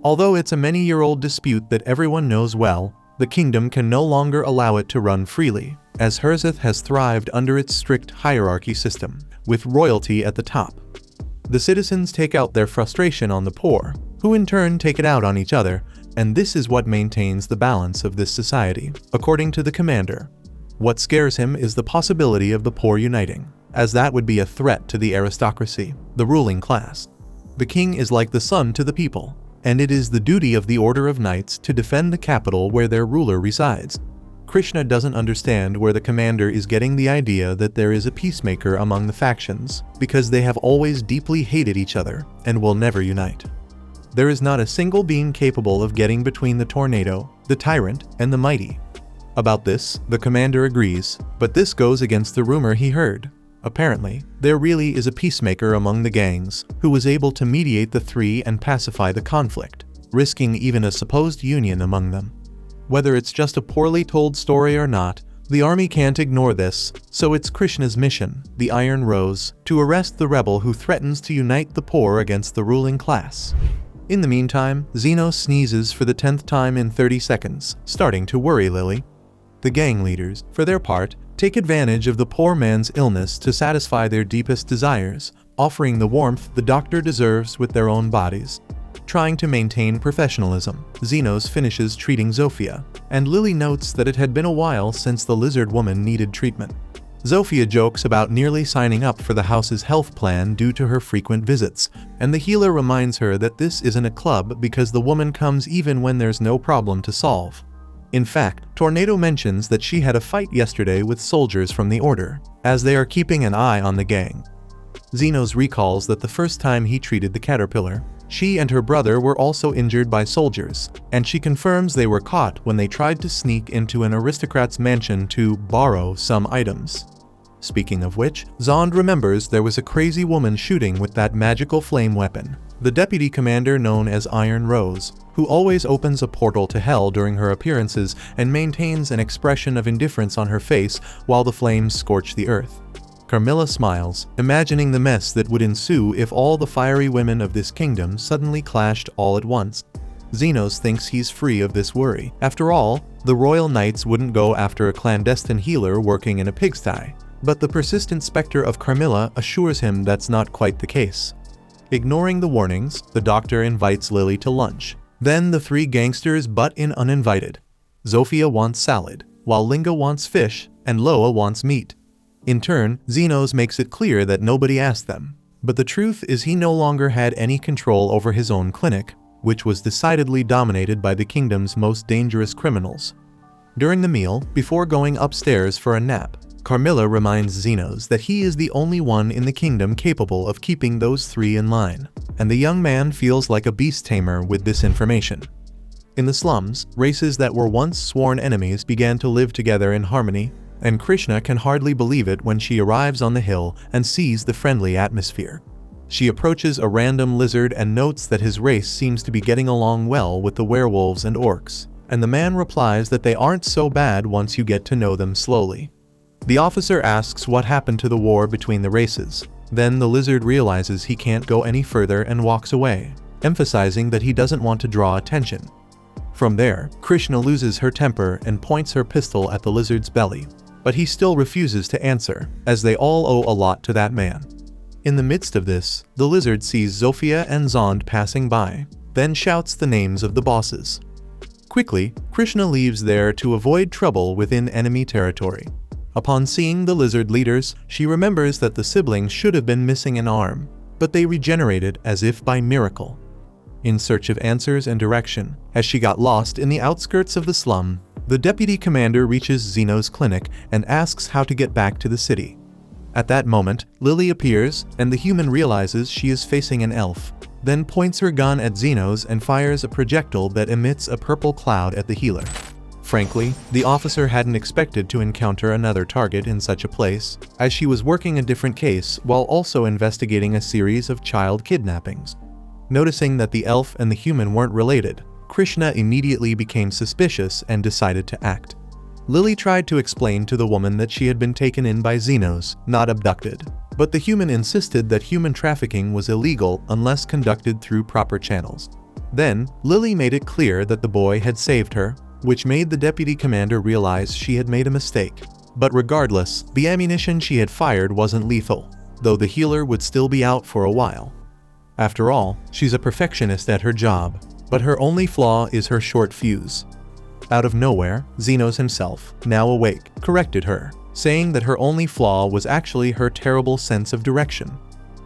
Although it's a many-year-old dispute that everyone knows well, the kingdom can no longer allow it to run freely, as Herzith has thrived under its strict hierarchy system, with royalty at the top. The citizens take out their frustration on the poor, who in turn take it out on each other, and this is what maintains the balance of this society, according to the commander. What scares him is the possibility of the poor uniting, as that would be a threat to the aristocracy, the ruling class. The king is like the sun to the people, and it is the duty of the Order of Knights to defend the capital where their ruler resides. Krishna doesn't understand where the commander is getting the idea that there is a peacemaker among the factions, because they have always deeply hated each other and will never unite. There is not a single being capable of getting between the tornado, the tyrant, and the mighty. About this, the commander agrees, but this goes against the rumor he heard. Apparently, there really is a peacemaker among the gangs, who was able to mediate the three and pacify the conflict, risking even a supposed union among them. Whether it's just a poorly told story or not, the army can't ignore this, so it's Krishna's mission, the Iron Rose, to arrest the rebel who threatens to unite the poor against the ruling class. In the meantime, Zenos sneezes for the 10th time in 30 seconds, starting to worry Lily. The gang leaders, for their part, take advantage of the poor man's illness to satisfy their deepest desires, offering the warmth the doctor deserves with their own bodies. Trying to maintain professionalism, Zenos finishes treating Zofia, and Lily notes that it had been a while since the lizard woman needed treatment. Zofia jokes about nearly signing up for the house's health plan due to her frequent visits, and the healer reminds her that this isn't a club because the woman comes even when there's no problem to solve. In fact, Tornado mentions that she had a fight yesterday with soldiers from the Order, as they are keeping an eye on the gang. Zenos recalls that the first time he treated the caterpillar, she and her brother were also injured by soldiers, and she confirms they were caught when they tried to sneak into an aristocrat's mansion to borrow some items. Speaking of which, Zond remembers there was a crazy woman shooting with that magical flame weapon, the deputy commander known as Iron Rose, who always opens a portal to hell during her appearances and maintains an expression of indifference on her face while the flames scorch the earth. Carmilla smiles, imagining the mess that would ensue if all the fiery women of this kingdom suddenly clashed all at once. Zenos thinks he's free of this worry. After all, the royal knights wouldn't go after a clandestine healer working in a pigsty. But the persistent specter of Carmilla assures him that's not quite the case. Ignoring the warnings, the doctor invites Lily to lunch. Then the three gangsters butt in uninvited. Zofia wants salad, while Linga wants fish, and Loa wants meat. In turn, Zenos makes it clear that nobody asked them. But the truth is he no longer had any control over his own clinic, which was decidedly dominated by the kingdom's most dangerous criminals. During the meal, before going upstairs for a nap, Carmilla reminds Zenos that he is the only one in the kingdom capable of keeping those three in line, and the young man feels like a beast tamer with this information. In the slums, races that were once sworn enemies began to live together in harmony, and Krishna can hardly believe it when she arrives on the hill and sees the friendly atmosphere. She approaches a random lizard and notes that his race seems to be getting along well with the werewolves and orcs, and the man replies that they aren't so bad once you get to know them slowly. The officer asks what happened to the war between the races. Then the lizard realizes he can't go any further and walks away, emphasizing that he doesn't want to draw attention. From there, Krishna loses her temper and points her pistol at the lizard's belly, but he still refuses to answer, as they all owe a lot to that man. In the midst of this, the lizard sees Zofia and Zond passing by, then shouts the names of the bosses. Quickly, Krishna leaves there to avoid trouble within enemy territory. Upon seeing the lizard leaders, she remembers that the siblings should have been missing an arm, but they regenerated as if by miracle. In search of answers and direction, as she got lost in the outskirts of the slum, the deputy commander reaches Zeno's clinic and asks how to get back to the city. At that moment, Lily appears, and the human realizes she is facing an elf, then points her gun at Zeno's and fires a projectile that emits a purple cloud at the healer. Frankly, the officer hadn't expected to encounter another target in such a place, as she was working a different case while also investigating a series of child kidnappings. Noticing that the elf and the human weren't related, Krishna immediately became suspicious and decided to act. Lily tried to explain to the woman that she had been taken in by Xenos, not abducted, but the human insisted that human trafficking was illegal unless conducted through proper channels. Then, Lily made it clear that the boy had saved her, which made the deputy commander realize she had made a mistake. But regardless, the ammunition she had fired wasn't lethal, though the healer would still be out for a while. After all, she's a perfectionist at her job, but her only flaw is her short fuse. Out of nowhere, Xenos himself, now awake, corrected her, saying that her only flaw was actually her terrible sense of direction.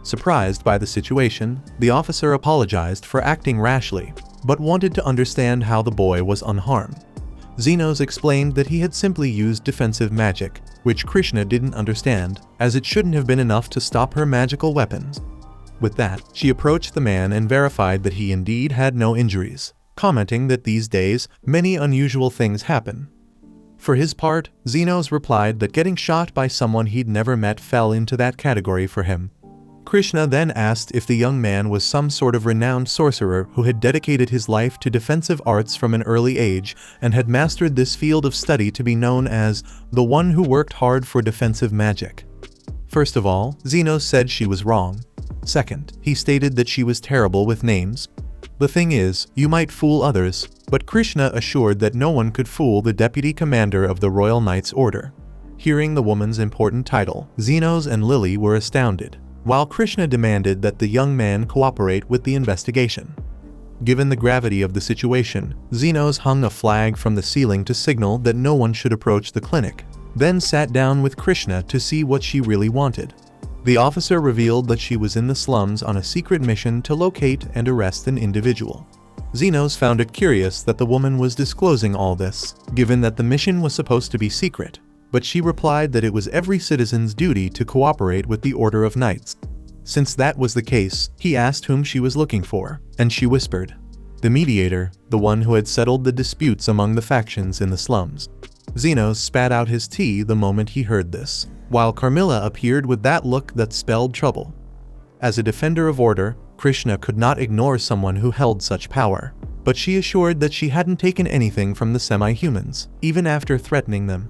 Surprised by the situation, the officer apologized for acting rashly, but wanted to understand how the boy was unharmed. Xenos explained that he had simply used defensive magic, which Krishna didn't understand, as it shouldn't have been enough to stop her magical weapons. With that, she approached the man and verified that he indeed had no injuries, commenting that these days, many unusual things happen. For his part, Xenos replied that getting shot by someone he'd never met fell into that category for him. Krishna then asked if the young man was some sort of renowned sorcerer who had dedicated his life to defensive arts from an early age and had mastered this field of study to be known as the one who worked hard for defensive magic. First of all, Xenos said she was wrong. Second, he stated that she was terrible with names. The thing is, you might fool others, but Krishna assured that no one could fool the deputy commander of the Royal Knights Order. Hearing the woman's important title, Xenos and Lily were astounded, while Krishna demanded that the young man cooperate with the investigation. Given the gravity of the situation, Xenos hung a flag from the ceiling to signal that no one should approach the clinic, then sat down with Krishna to see what she really wanted. The officer revealed that she was in the slums on a secret mission to locate and arrest an individual. Xenos found it curious that the woman was disclosing all this, given that the mission was supposed to be secret, but she replied that it was every citizen's duty to cooperate with the Order of Knights. Since that was the case, he asked whom she was looking for, and she whispered, "The mediator, the one who had settled the disputes among the factions in the slums." Xenos spat out his tea the moment he heard this, while Carmilla appeared with that look that spelled trouble. As a defender of order, Krishna could not ignore someone who held such power, but she assured that she hadn't taken anything from the semi-humans, even after threatening them.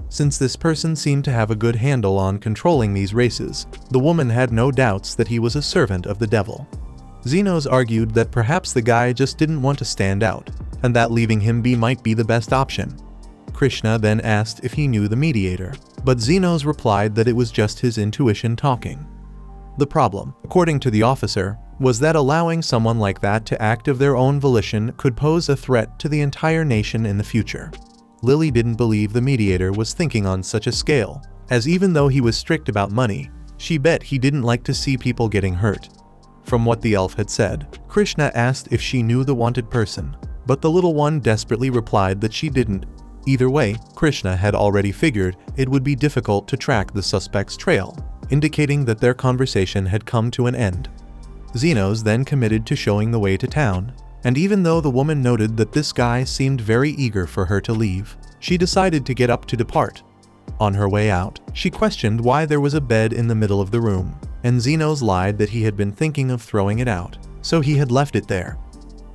Since this person seemed to have a good handle on controlling these races, the woman had no doubts that he was a servant of the devil. Xenos argued that perhaps the guy just didn't want to stand out, and that leaving him be might be the best option. Krishna then asked if he knew the mediator, but Xenos replied that it was just his intuition talking. The problem, according to the officer, was that allowing someone like that to act of their own volition could pose a threat to the entire nation in the future. Lily didn't believe the mediator was thinking on such a scale, as even though he was strict about money, She bet he didn't like to see people getting hurt. From what the elf had said, Krishna asked if she knew the wanted person, but the little one desperately replied that she didn't. Either way, Krishna had already figured it would be difficult to track the suspect's trail, indicating that their conversation had come to an end. Zenos then committed to showing the way to town, and even though the woman noted that this guy seemed very eager for her to leave, she decided to get up to depart. On her way out, she questioned why there was a bed in the middle of the room, and Zenos lied that he had been thinking of throwing it out, so he had left it there.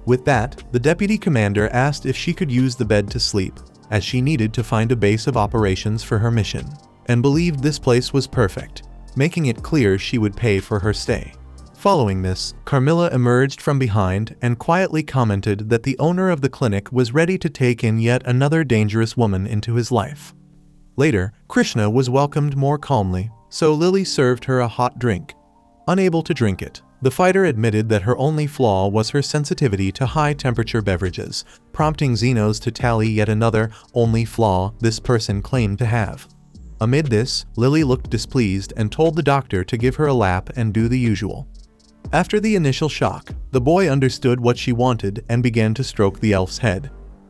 With that, the deputy commander asked if she could use the bed to sleep, as she needed to find a base of operations for her mission, and believed this place was perfect, making it clear she would pay for her stay. Following this, Carmilla emerged from behind and quietly commented that the owner of the clinic was ready to take in yet another dangerous woman into his life. Later, Krishna was welcomed more calmly, so Lily served her a hot drink. Unable to drink it, the fighter admitted that her only flaw was her sensitivity to high-temperature beverages, prompting Zenos to tally yet another only flaw this person claimed to have. Amid this, Lily looked displeased and told the doctor to give her a lap and do the usual. After the initial shock, the boy understood what she wanted and began to stroke the elf's head.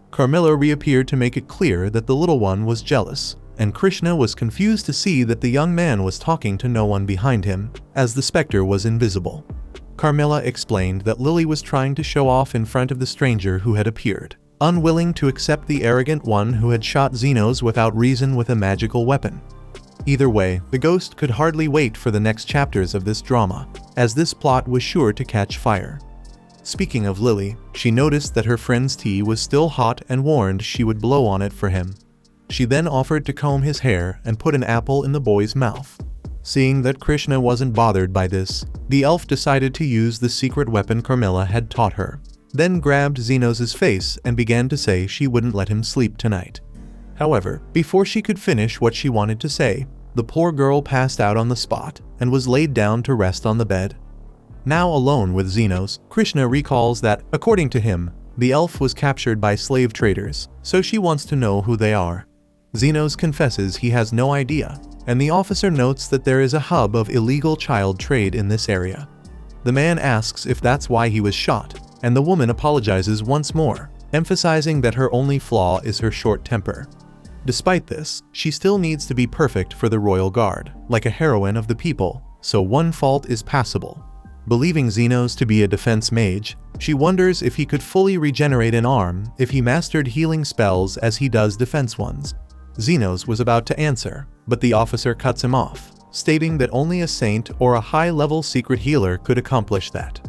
Carmilla reappeared to make it clear that the little one was jealous, and Krishna was confused to see that the young man was talking to no one behind him, as the specter was invisible. Carmilla explained that Lily was trying to show off in front of the stranger who had appeared, unwilling to accept the arrogant one who had shot Zenos without reason with a magical weapon. Either way, the ghost could hardly wait for the next chapters of this drama, as this plot was sure to catch fire. Speaking of Lily, she noticed that her friend's tea was still hot and warned she would blow on it for him. She then offered to comb his hair and put an apple in the boy's mouth. Seeing that Krishna wasn't bothered by this, the elf decided to use the secret weapon Carmilla had taught her, then grabbed Zenos' face and began to say she wouldn't let him sleep tonight. However, before she could finish what she wanted to say, the poor girl passed out on the spot and was laid down to rest on the bed. Now alone with Zenos, Krishna recalls that, according to him, the elf was captured by slave traders, so she wants to know who they are. Zenos confesses he has no idea, and the officer notes that there is a hub of illegal child trade in this area. The man asks if that's why he was shot, and the woman apologizes once more, emphasizing that her only flaw is her short temper. Despite this, she still needs to be perfect for the royal guard, like a heroine of the people, so one fault is passable. Believing Zenos to be a defense mage, she wonders if he could fully regenerate an arm if he mastered healing spells as he does defense ones. Zenos was about to answer, but the officer cuts him off, stating that only a saint or a high-level secret healer could accomplish that.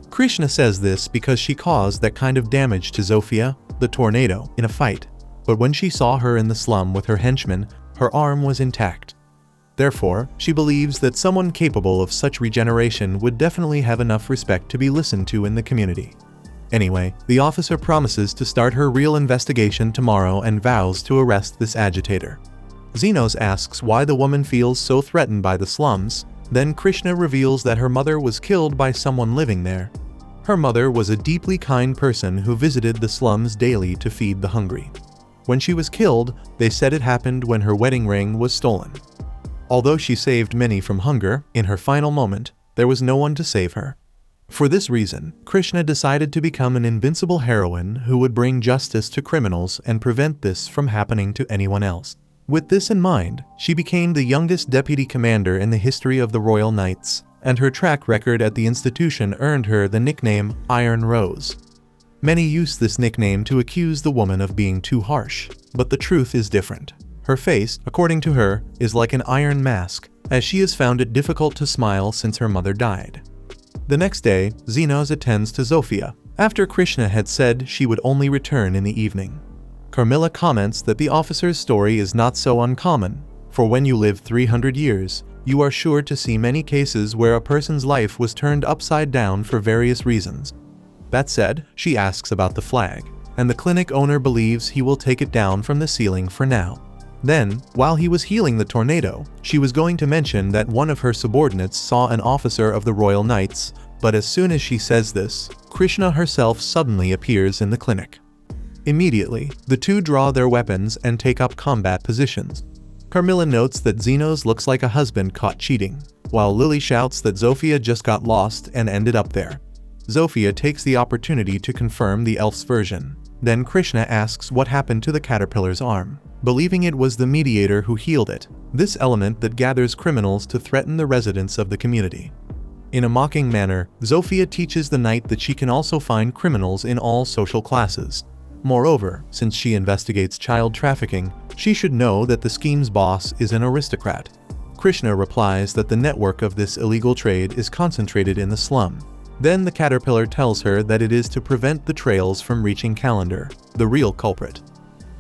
Krishna says this because she caused that kind of damage to Zofia, the tornado, in a fight, but when she saw her in the slum with her henchmen, her arm was intact. Therefore, she believes that someone capable of such regeneration would definitely have enough respect to be listened to in the community. Anyway, the officer promises to start her real investigation tomorrow and vows to arrest this agitator. Zenos asks why the woman feels so threatened by the slums, then Krishna reveals that her mother was killed by someone living there. Her mother was a deeply kind person who visited the slums daily to feed the hungry. When she was killed, they said it happened when her wedding ring was stolen. Although she saved many from hunger, in her final moment, there was no one to save her. For this reason, Krishna decided to become an invincible heroine who would bring justice to criminals and prevent this from happening to anyone else. With this in mind, she became the youngest deputy commander in the history of the Royal Knights, and her track record at the institution earned her the nickname Iron Rose. Many use this nickname to accuse the woman of being too harsh, but the truth is different. Her face, according to her, is like an iron mask, as she has found it difficult to smile since her mother died. The next day, Zenos attends to Zofia, after Krishna had said she would only return in the evening. Carmilla comments that the officer's story is not so uncommon, for when you live 300 years, you are sure to see many cases where a person's life was turned upside down for various reasons. That said, she asks about the flag, and the clinic owner believes he will take it down from the ceiling for now. Then, while he was healing the tornado, she was going to mention that one of her subordinates saw an officer of the Royal Knights, but as soon as she says this, Krishna herself suddenly appears in the clinic. Immediately, the two draw their weapons and take up combat positions. Carmilla notes that Zenos looks like a husband caught cheating, while Lily shouts that Zofia just got lost and ended up there. Zofia takes the opportunity to confirm the elf's version. Then Krishna asks what happened to the caterpillar's arm, believing it was the mediator who healed it, this element that gathers criminals to threaten the residents of the community. In a mocking manner, Zofia teaches the knight that she can also find criminals in all social classes. Moreover, since she investigates child trafficking, she should know that the scheme's boss is an aristocrat. Krishna replies that the network of this illegal trade is concentrated in the slum. Then the caterpillar tells her that it is to prevent the trails from reaching Calendar, the real culprit.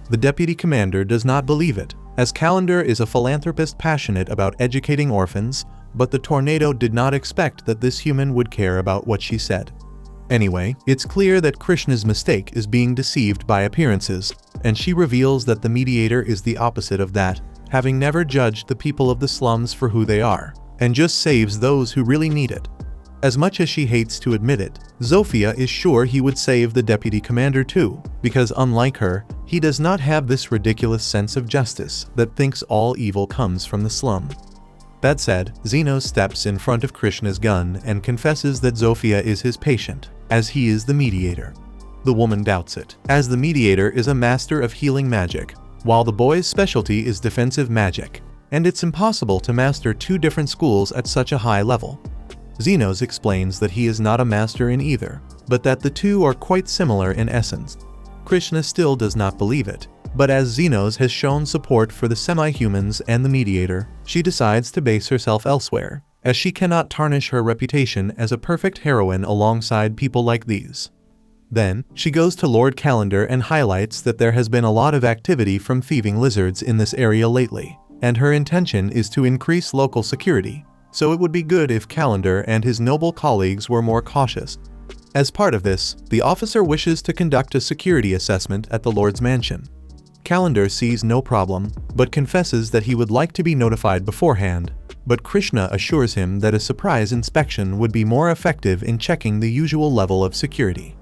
The deputy commander does not believe it, as Calendar is a philanthropist passionate about educating orphans, but the tornado did not expect that this human would care about what she said. Anyway, it's clear that Krishna's mistake is being deceived by appearances, and she reveals that the mediator is the opposite of that, having never judged the people of the slums for who they are, and just saves those who really need it. As much as she hates to admit it, Zofia is sure he would save the deputy commander too, because unlike her, he does not have this ridiculous sense of justice that thinks all evil comes from the slum. That said, Zeno steps in front of Krishna's gun and confesses that Zofia is his patient, as he is the mediator. The woman doubts it, as the mediator is a master of healing magic, while the boy's specialty is defensive magic, and it's impossible to master two different schools at such a high level. Zenos explains that he is not a master in either, but that the two are quite similar in essence. Krishna still does not believe it, but as Zenos has shown support for the semi-humans and the mediator, she decides to base herself elsewhere, as she cannot tarnish her reputation as a perfect heroine alongside people like these. Then, she goes to Lord Calendar and highlights that there has been a lot of activity from thieving lizards in this area lately, and her intention is to increase local security. So it would be good if Calendar and his noble colleagues were more cautious. As part of this, the officer wishes to conduct a security assessment at the Lord's mansion. Calendar sees no problem, but confesses that he would like to be notified beforehand, but Krishna assures him that a surprise inspection would be more effective in checking the usual level of security.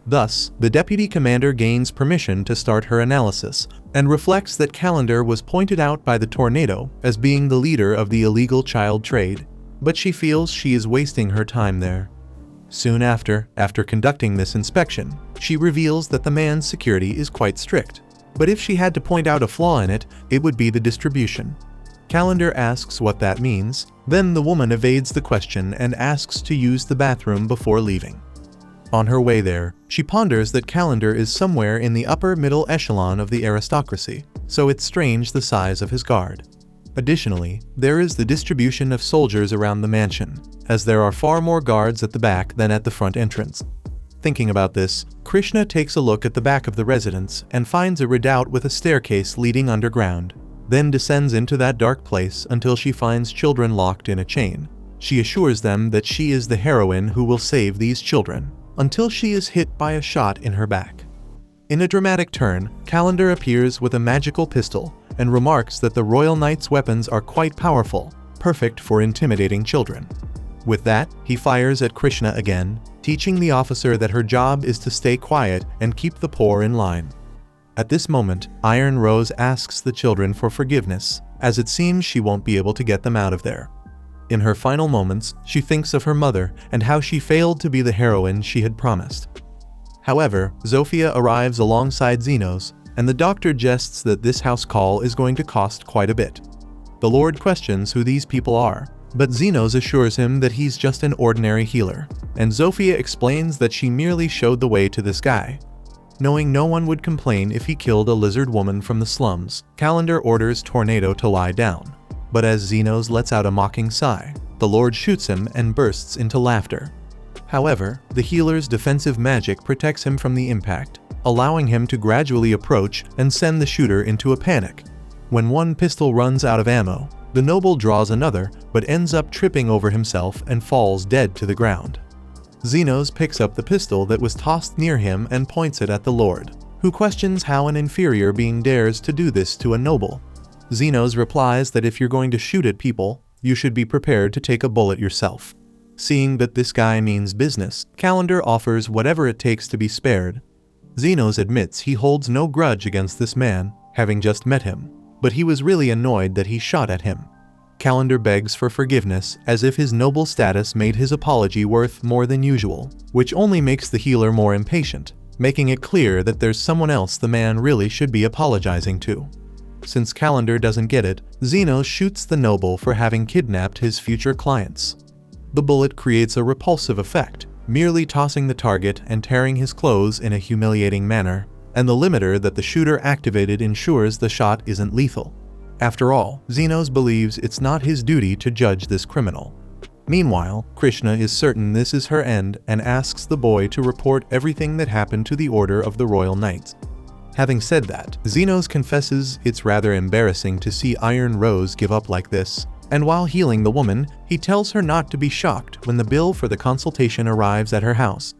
Thus, the deputy commander gains permission to start her analysis, and reflects that Calendar was pointed out by the tornado as being the leader of the illegal child trade, but she feels she is wasting her time there. Soon after conducting this inspection, she reveals that the man's security is quite strict, but if she had to point out a flaw in it, it would be the distribution. Calendar asks what that means, then the woman evades the question and asks to use the bathroom before leaving. On her way there, she ponders that Calendar is somewhere in the upper middle echelon of the aristocracy, so it's strange the size of his guard. Additionally, there is the distribution of soldiers around the mansion, as there are far more guards at the back than at the front entrance. Thinking about this, Krishna takes a look at the back of the residence and finds a redoubt with a staircase leading underground, then descends into that dark place until she finds children locked in a chain. She assures them that she is the heroine who will save these children, until she is hit by a shot in her back. In a dramatic turn, Calendar appears with a magical pistol and remarks that the Royal Knight's weapons are quite powerful, perfect for intimidating children. With that, he fires at Krishna again, teaching the officer that her job is to stay quiet and keep the poor in line. At this moment, Iron Rose asks the children for forgiveness, as it seems she won't be able to get them out of there. In her final moments, she thinks of her mother and how she failed to be the heroine she had promised. However, Zofia arrives alongside Zenos, and the doctor jests that this house call is going to cost quite a bit. The Lord questions who these people are, but Zenos assures him that he's just an ordinary healer, and Zofia explains that she merely showed the way to this guy. Knowing no one would complain if he killed a lizard woman from the slums, Calendar orders Tornado to lie down. But as Zenos lets out a mocking sigh, the Lord shoots him and bursts into laughter. However, the healer's defensive magic protects him from the impact, allowing him to gradually approach and send the shooter into a panic. When one pistol runs out of ammo, the noble draws another but ends up tripping over himself and falls dead to the ground. Zenos picks up the pistol that was tossed near him and points it at the Lord, who questions how an inferior being dares to do this to a noble. Zenos replies that if you're going to shoot at people, you should be prepared to take a bullet yourself. Seeing that this guy means business, Calendar offers whatever it takes to be spared. Zenos admits he holds no grudge against this man, having just met him, but he was really annoyed that he shot at him. Calendar begs for forgiveness as if his noble status made his apology worth more than usual, which only makes the healer more impatient, making it clear that there's someone else the man really should be apologizing to. Since Calendar doesn't get it, Zenos shoots the noble for having kidnapped his future clients. The bullet creates a repulsive effect, merely tossing the target and tearing his clothes in a humiliating manner, and the limiter that the shooter activated ensures the shot isn't lethal. After all, Zenos believes it's not his duty to judge this criminal. Meanwhile, Krishna is certain this is her end and asks the boy to report everything that happened to the Order of the Royal Knights. Having said that, Zenos confesses it's rather embarrassing to see Iron Rose give up like this, and while healing the woman, he tells her not to be shocked when the bill for the consultation arrives at her house.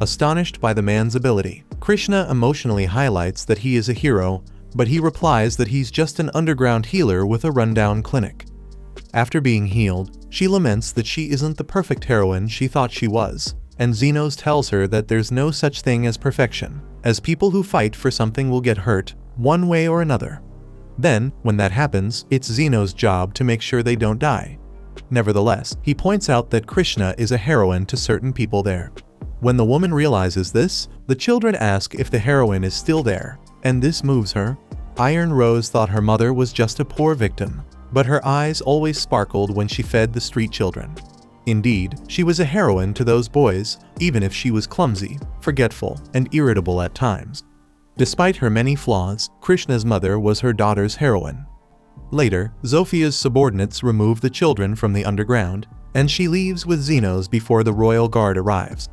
Astonished by the man's ability, Krishna emotionally highlights that he is a hero, but he replies that he's just an underground healer with a rundown clinic. After being healed, she laments that she isn't the perfect heroine she thought she was, and Zenos tells her that there's no such thing as perfection, as people who fight for something will get hurt, one way or another. Then, when that happens, it's Zenos' job to make sure they don't die. Nevertheless, he points out that Krishna is a heroine to certain people there. When the woman realizes this, the children ask if the heroine is still there, and this moves her. Iron Rose thought her mother was just a poor victim, but her eyes always sparkled when she fed the street children. Indeed, she was a heroine to those boys, even if she was clumsy, forgetful, and irritable at times. Despite her many flaws, Krishna's mother was her daughter's heroine. Later, Zophia's subordinates remove the children from the underground, and she leaves with Zenos before the royal guard arrives.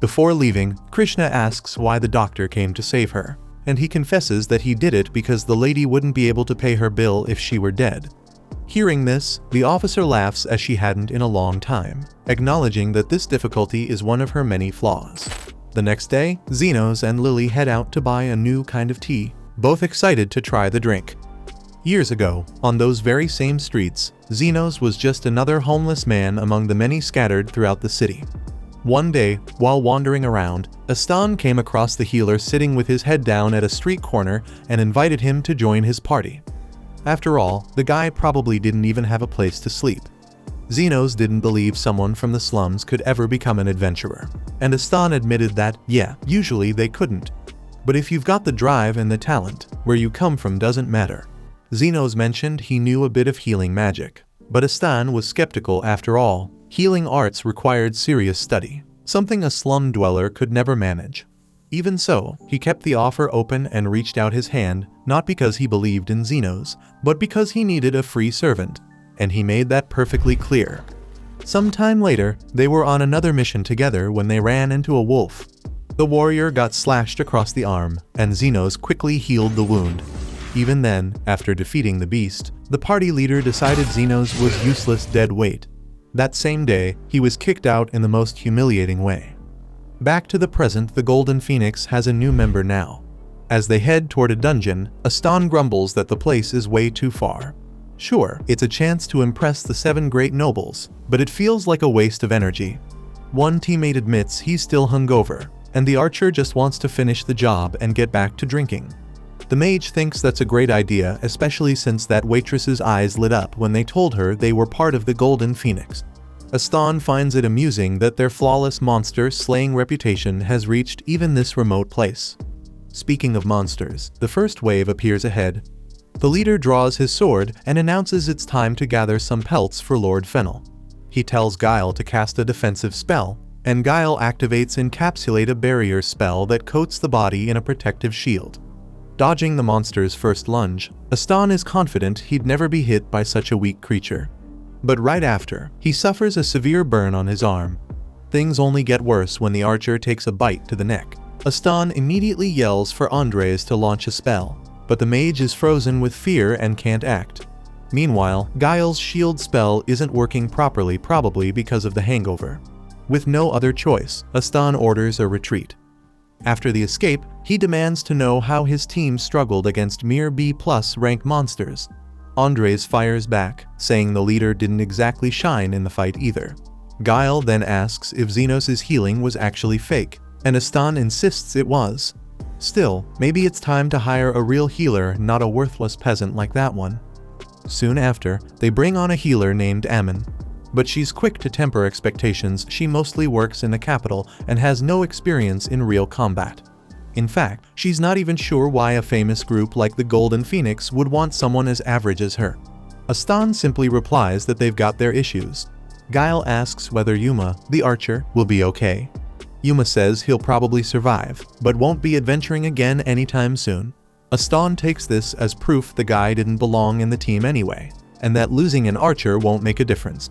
Before leaving, Krishna asks why the doctor came to save her, and he confesses that he did it because the lady wouldn't be able to pay her bill if she were dead. Hearing this, the officer laughs as she hadn't in a long time, acknowledging that this difficulty is one of her many flaws. The next day, Zenos and Lily head out to buy a new kind of tea, both excited to try the drink. Years ago, on those very same streets, Zenos was just another homeless man among the many scattered throughout the city. One day, while wandering around, Astan came across the healer sitting with his head down at a street corner and invited him to join his party. After all, the guy probably didn't even have a place to sleep. Zenos didn't believe someone from the slums could ever become an adventurer, and Astan admitted that, yeah, usually they couldn't. But if you've got the drive and the talent, where you come from doesn't matter. Zenos mentioned he knew a bit of healing magic, but Astan was skeptical after all. Healing arts required serious study, something a slum dweller could never manage. Even so, he kept the offer open and reached out his hand, not because he believed in Zenos, but because he needed a free servant, and he made that perfectly clear. Some time later, they were on another mission together when they ran into a wolf. The warrior got slashed across the arm, and Zenos quickly healed the wound. Even then, after defeating the beast, the party leader decided Zenos was useless dead weight. That same day, he was kicked out in the most humiliating way. Back to the present, the Golden Phoenix has a new member now. As they head toward a dungeon, Astan grumbles that the place is way too far. Sure, it's a chance to impress the 7 great nobles, but it feels like a waste of energy. One teammate admits he's still hungover, and the archer just wants to finish the job and get back to drinking. The mage thinks that's a great idea, especially since that waitress's eyes lit up when they told her they were part of the Golden Phoenix. Astan finds it amusing that their flawless monster-slaying reputation has reached even this remote place. Speaking of monsters, the first wave appears ahead. The leader draws his sword and announces it's time to gather some pelts for Lord Fennel. He tells Guile to cast a defensive spell, and Guile activates Encapsulate, a barrier spell that coats the body in a protective shield. Dodging the monster's first lunge, Astan is confident he'd never be hit by such a weak creature. But right after, he suffers a severe burn on his arm. Things only get worse when the archer takes a bite to the neck. Astan immediately yells for Andres to launch a spell, but the mage is frozen with fear and can't act. Meanwhile, Guile's shield spell isn't working properly, probably because of the hangover. With no other choice, Astan orders a retreat. After the escape, he demands to know how his team struggled against mere B+ rank monsters. Andres fires back, saying the leader didn't exactly shine in the fight either. Guile then asks if Zenos' healing was actually fake, and Astan insists it was. Still, maybe it's time to hire a real healer, not a worthless peasant like that one. Soon after, they bring on a healer named Amin. But she's quick to temper expectations. She mostly works in the capital and has no experience in real combat. In fact, she's not even sure why a famous group like the Golden Phoenix would want someone as average as her. Astan simply replies that they've got their issues. Guile asks whether Yuma, the archer, will be okay. Yuma says he'll probably survive, but won't be adventuring again anytime soon. Astan takes this as proof the guy didn't belong in the team anyway, and that losing an archer won't make a difference.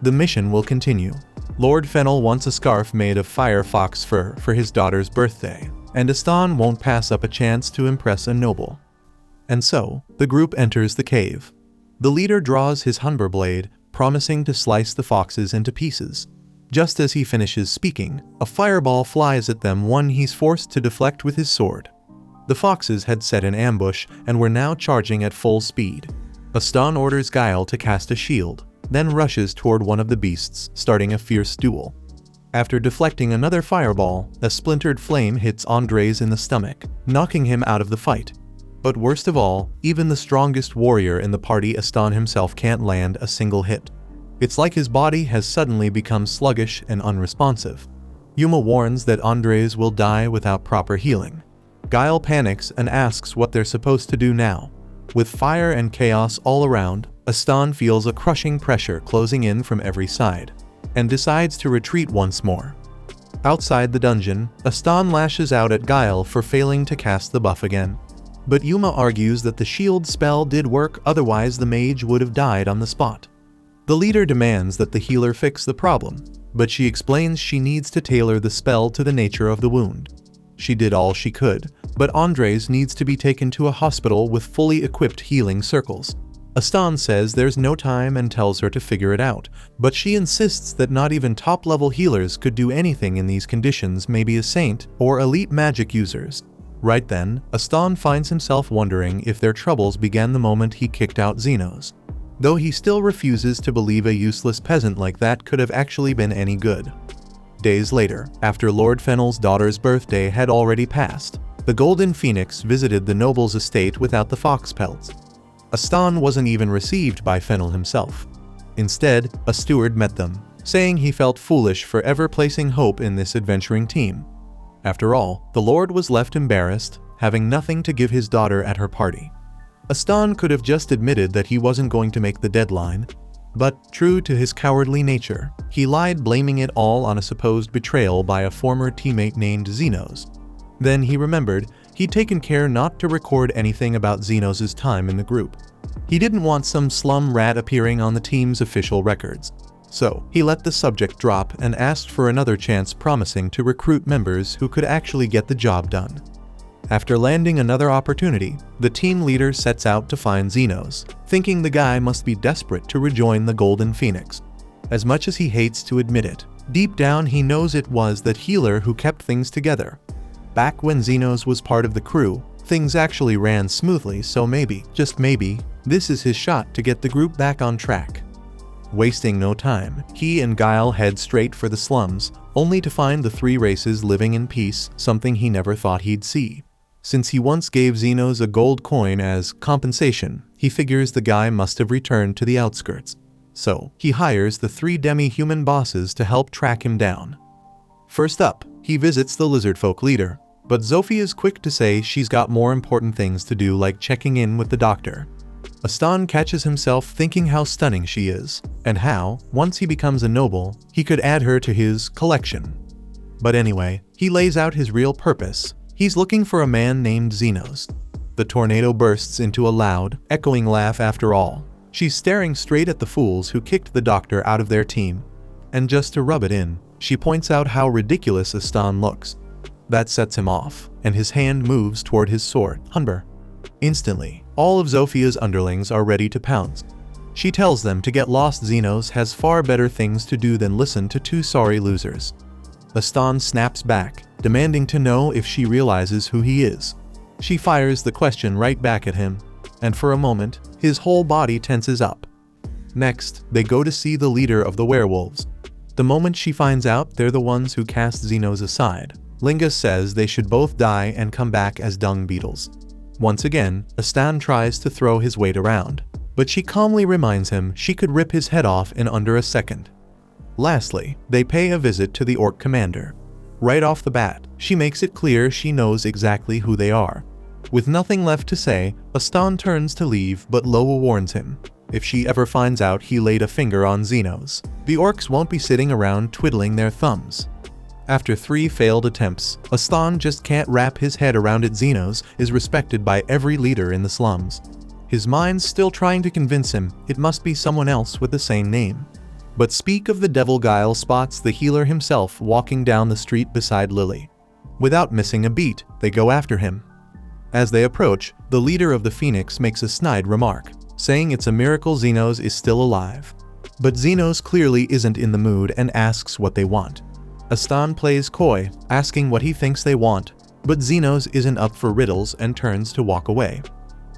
The mission will continue. Lord Fennel wants a scarf made of fire fox fur for his daughter's birthday, and Astan won't pass up a chance to impress a noble. And so, the group enters the cave. The leader draws his Hunber blade, promising to slice the foxes into pieces. Just as he finishes speaking, a fireball flies at them, one he's forced to deflect with his sword. The foxes had set an ambush and were now charging at full speed. Astan orders Guile to cast a shield, then rushes toward one of the beasts, starting a fierce duel. After deflecting another fireball, a splintered flame hits Andres in the stomach, knocking him out of the fight. But worst of all, even the strongest warrior in the party, Astan himself, can't land a single hit. It's like his body has suddenly become sluggish and unresponsive. Yuma warns that Andres will die without proper healing. Guile panics and asks what they're supposed to do now. With fire and chaos all around, Astan feels a crushing pressure closing in from every side, and decides to retreat once more. Outside the dungeon, Astan lashes out at Guile for failing to cast the buff again. But Yuma argues that the shield spell did work, otherwise the mage would have died on the spot. The leader demands that the healer fix the problem, but she explains she needs to tailor the spell to the nature of the wound. She did all she could, but Andres needs to be taken to a hospital with fully equipped healing circles. Astan says there's no time and tells her to figure it out, but she insists that not even top-level healers could do anything in these conditions, maybe a saint or elite magic users. Right then, Astan finds himself wondering if their troubles began the moment he kicked out Xenos. Though he still refuses to believe a useless peasant like that could have actually been any good. Days later, after Lord Fennel's daughter's birthday had already passed, the Golden Phoenix visited the noble's estate without the fox pelts. Astan wasn't even received by Fennel himself. Instead, a steward met them, saying he felt foolish for ever placing hope in this adventuring team. After all, the Lord was left embarrassed, having nothing to give his daughter at her party. Astan could have just admitted that he wasn't going to make the deadline, but, true to his cowardly nature, he lied, blaming it all on a supposed betrayal by a former teammate named Xenos. Then he remembered he'd taken care not to record anything about Xenos' time in the group. He didn't want some slum rat appearing on the team's official records. So, he let the subject drop and asked for another chance, promising to recruit members who could actually get the job done. After landing another opportunity, the team leader sets out to find Xenos, thinking the guy must be desperate to rejoin the Golden Phoenix. As much as he hates to admit it, deep down he knows it was that healer who kept things together. Back when Xenos was part of the crew, things actually ran smoothly, so maybe, just maybe, this is his shot to get the group back on track. Wasting no time, he and Guile head straight for the slums, only to find the three races living in peace, something he never thought he'd see. Since he once gave Xenos a gold coin as compensation, he figures the guy must have returned to the outskirts. So, he hires the three demi-human bosses to help track him down. First up, he visits the lizardfolk leader, but Zofia is quick to say she's got more important things to do, like checking in with the doctor. Astan catches himself thinking how stunning she is, and how, once he becomes a noble, he could add her to his collection. But anyway, he lays out his real purpose. He's looking for a man named Xenos. The tornado bursts into a loud, echoing laugh after all. She's staring straight at the fools who kicked the doctor out of their team. And just to rub it in, she points out how ridiculous Astan looks. That sets him off, and his hand moves toward his sword, Hunber. Instantly, all of Zofia's underlings are ready to pounce. She tells them to get lost. Xenos has far better things to do than listen to two sorry losers. Astan snaps back, demanding to know if she realizes who he is. She fires the question right back at him, and for a moment, his whole body tenses up. Next, they go to see the leader of the werewolves. The moment she finds out they're the ones who cast Xenos aside, Linga says they should both die and come back as dung beetles. Once again, Astan tries to throw his weight around. but she calmly reminds him she could rip his head off in under a second. Lastly, they pay a visit to the orc commander. Right off the bat, she makes it clear she knows exactly who they are. With nothing left to say, Astan turns to leave, but Loa warns him. If she ever finds out he laid a finger on Xenos, the orcs won't be sitting around twiddling their thumbs. After 3 failed attempts, Astan just can't wrap his head around it. Xenos is respected by every leader in the slums. His mind's still trying to convince him it must be someone else with the same name. But speak of the devil, Guile spots the healer himself walking down the street beside Lily. Without missing a beat, they go after him. As they approach, the leader of the Phoenix makes a snide remark, saying it's a miracle Xenos is still alive. But Xenos clearly isn't in the mood and asks what they want. Astan plays coy, asking what he thinks they want, but Xenos isn't up for riddles and turns to walk away.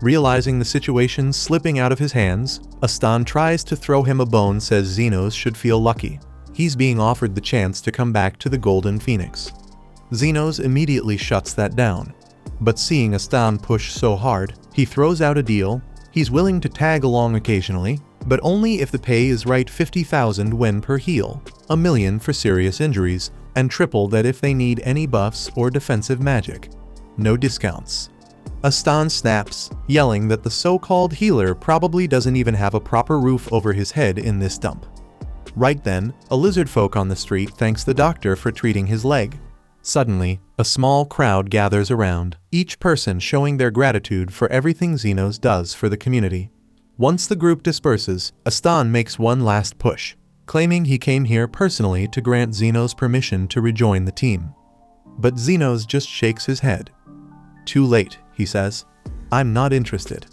Realizing the situation's slipping out of his hands, Astan tries to throw him a bone, says Xenos should feel lucky. He's being offered the chance to come back to the Golden Phoenix. Xenos immediately shuts that down. But seeing Astan push so hard, he throws out a deal. He's willing to tag along occasionally, but only if the pay is right. 50,000 Wen per heal, 1 million for serious injuries, and triple that if they need any buffs or defensive magic. No discounts. Astan snaps, yelling that the so-called healer probably doesn't even have a proper roof over his head in this dump. Right then, a lizard folk on the street thanks the doctor for treating his leg. Suddenly, a small crowd gathers around, each person showing their gratitude for everything Xenos does for the community. Once the group disperses, Astan makes one last push, claiming he came here personally to grant Xenos permission to rejoin the team. But Xenos just shakes his head. Too late, he says. I'm not interested.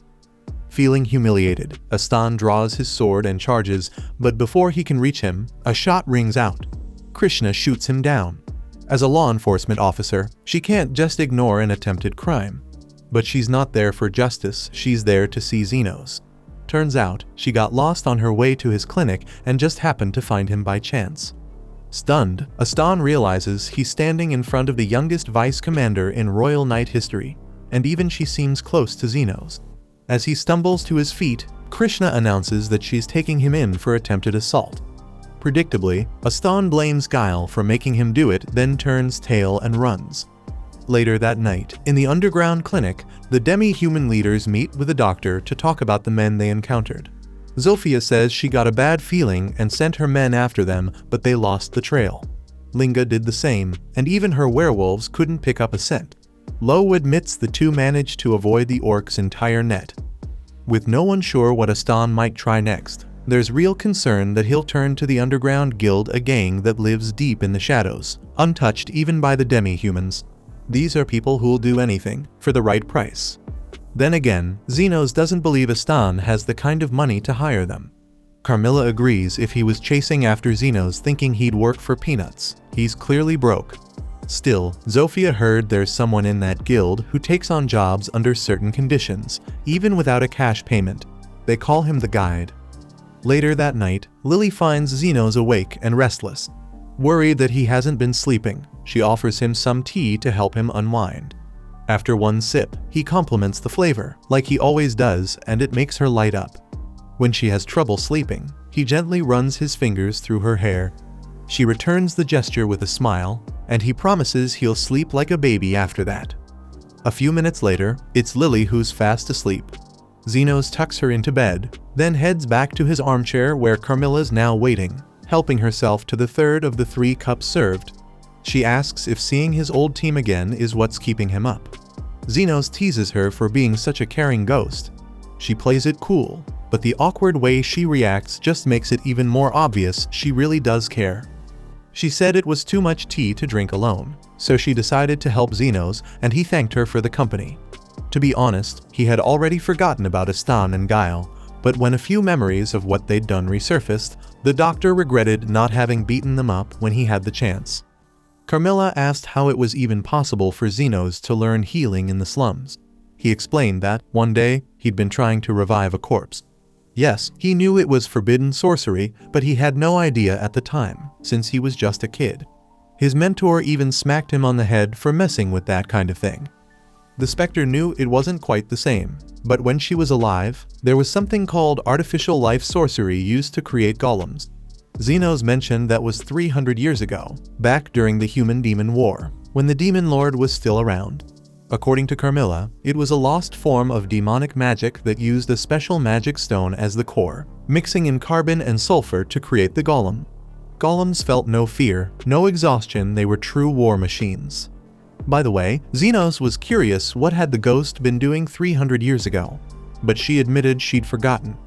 Feeling humiliated, Astan draws his sword and charges, but before he can reach him, a shot rings out. Krishna shoots him down. As a law enforcement officer, she can't just ignore an attempted crime. But she's not there for justice, she's there to see Xenos. Turns out, she got lost on her way to his clinic and just happened to find him by chance. Stunned, Astan realizes he's standing in front of the youngest vice commander in Royal Knight history, and even she seems close to Xenos. As he stumbles to his feet, Krishna announces that she's taking him in for attempted assault. Predictably, Astan blames Guile for making him do it, then turns tail and runs. Later that night, in the underground clinic, the demi-human leaders meet with the doctor to talk about the men they encountered. Zofia says she got a bad feeling and sent her men after them, but they lost the trail. Linga did the same, and even her werewolves couldn't pick up a scent. Lo admits the two managed to avoid the orcs' entire net. With no one sure what Astan might try next, there's real concern that he'll turn to the underground guild, a gang that lives deep in the shadows, untouched even by the demi-humans. These are people who'll do anything, for the right price. Then again, Xenos doesn't believe Astan has the kind of money to hire them. Carmilla agrees if he was chasing after Xenos thinking he'd work for peanuts. He's clearly broke. Still, Zofia heard there's someone in that guild who takes on jobs under certain conditions, even without a cash payment. They call him the Guide. Later that night, Lily finds Xenos awake and restless. Worried that he hasn't been sleeping, she offers him some tea to help him unwind. After one sip, he compliments the flavor, like he always does, and it makes her light up. When she has trouble sleeping, he gently runs his fingers through her hair. She returns the gesture with a smile, and he promises he'll sleep like a baby after that. A few minutes later, it's Lily who's fast asleep. Xenos tucks her into bed, then heads back to his armchair where Carmilla's now waiting, helping herself to the third of the 3 cups served. She asks if seeing his old team again is what's keeping him up. Xenos teases her for being such a caring ghost. She plays it cool, but the awkward way she reacts just makes it even more obvious she really does care. She said it was too much tea to drink alone, so she decided to help Xenos, and he thanked her for the company. To be honest, he had already forgotten about Astan and Guile, but when a few memories of what they'd done resurfaced, the doctor regretted not having beaten them up when he had the chance. Carmilla asked how it was even possible for Xenos to learn healing in the slums. He explained that, one day, he'd been trying to revive a corpse. Yes, he knew it was forbidden sorcery, but he had no idea at the time, since he was just a kid. His mentor even smacked him on the head for messing with that kind of thing. The specter knew it wasn't quite the same, but when she was alive, there was something called artificial life sorcery used to create golems. Xenos mentioned that was 300 years ago, back during the Human-Demon War, when the Demon Lord was still around. According to Carmilla, it was a lost form of demonic magic that used a special magic stone as the core, mixing in carbon and sulfur to create the golem. Golems felt no fear, no exhaustion, they were true war machines. By the way, Xenos was curious what had the ghost been doing 300 years ago, but she admitted she'd forgotten.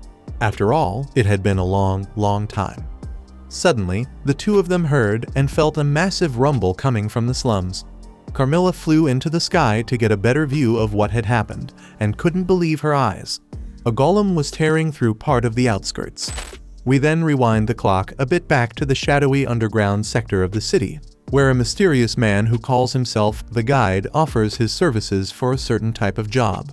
After all, it had been a long, long time. Suddenly, the two of them heard and felt a massive rumble coming from the slums. Carmilla flew into the sky to get a better view of what had happened, and couldn't believe her eyes. A golem was tearing through part of the outskirts. We then rewind the clock a bit back to the shadowy underground sector of the city, where a mysterious man who calls himself the Guide offers his services for a certain type of job.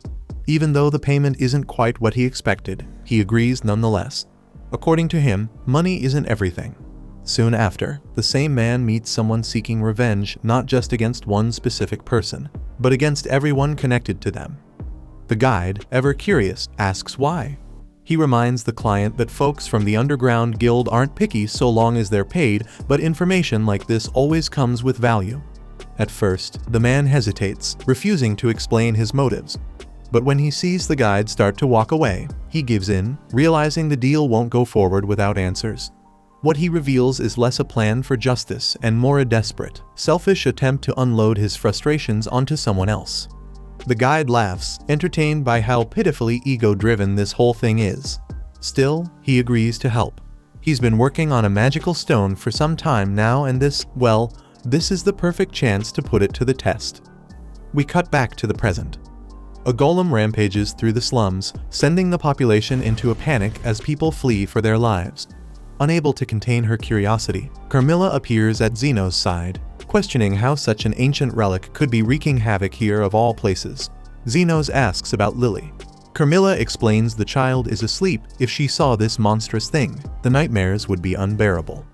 Even though the payment isn't quite what he expected, he agrees nonetheless. According to him, money isn't everything. Soon after, the same man meets someone seeking revenge not just against one specific person, but against everyone connected to them. The Guide, ever curious, asks why. He reminds the client that folks from the underground guild aren't picky so long as they're paid, but information like this always comes with value. At first, the man hesitates, refusing to explain his motives. But when he sees the Guide start to walk away, he gives in, realizing the deal won't go forward without answers. What he reveals is less a plan for justice and more a desperate, selfish attempt to unload his frustrations onto someone else. The Guide laughs, entertained by how pitifully ego-driven this whole thing is. Still, he agrees to help. He's been working on a magical stone for some time now, and this is the perfect chance to put it to the test. We cut back to the present. A golem rampages through the slums, sending the population into a panic as people flee for their lives. Unable to contain her curiosity, Carmilla appears at Xenos' side, questioning how such an ancient relic could be wreaking havoc here of all places. Xenos asks about Lily. Carmilla explains the child is asleep. If she saw this monstrous thing, the nightmares would be unbearable.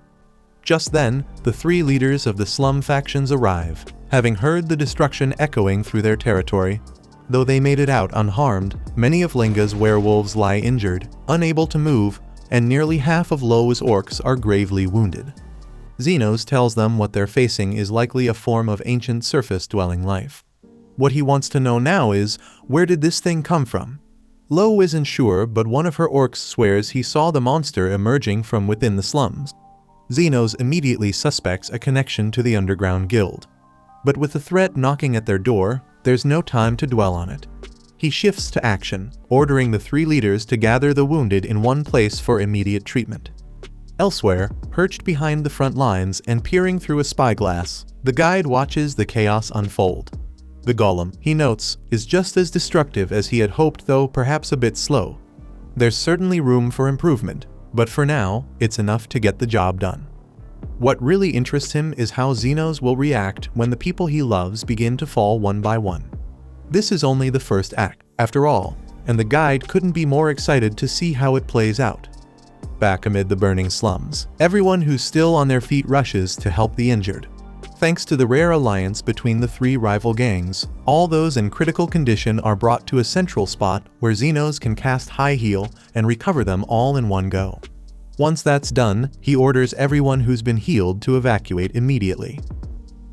Just then, the three leaders of the slum factions arrive, having heard the destruction echoing through their territory. Though they made it out unharmed, many of Linga's werewolves lie injured, unable to move, and nearly half of Loa's orcs are gravely wounded. Xenos tells them what they're facing is likely a form of ancient surface-dwelling life. What he wants to know now is, where did this thing come from? Lo isn't sure, but one of her orcs swears he saw the monster emerging from within the slums. Xenos immediately suspects a connection to the underground guild. But with the threat knocking at their door, there's no time to dwell on it. He shifts to action, ordering the three leaders to gather the wounded in one place for immediate treatment. Elsewhere, perched behind the front lines and peering through a spyglass, the Guide watches the chaos unfold. The golem, he notes, is just as destructive as he had hoped, though perhaps a bit slow. There's certainly room for improvement, but for now, it's enough to get the job done. What really interests him is how Xenos will react when the people he loves begin to fall one by one. This is only the first act, after all, and the Guide couldn't be more excited to see how it plays out. Back amid the burning slums, everyone who's still on their feet rushes to help the injured. Thanks to the rare alliance between the three rival gangs, all those in critical condition are brought to a central spot where Xenos can cast High Heal and recover them all in one go. Once that's done, he orders everyone who's been healed to evacuate immediately.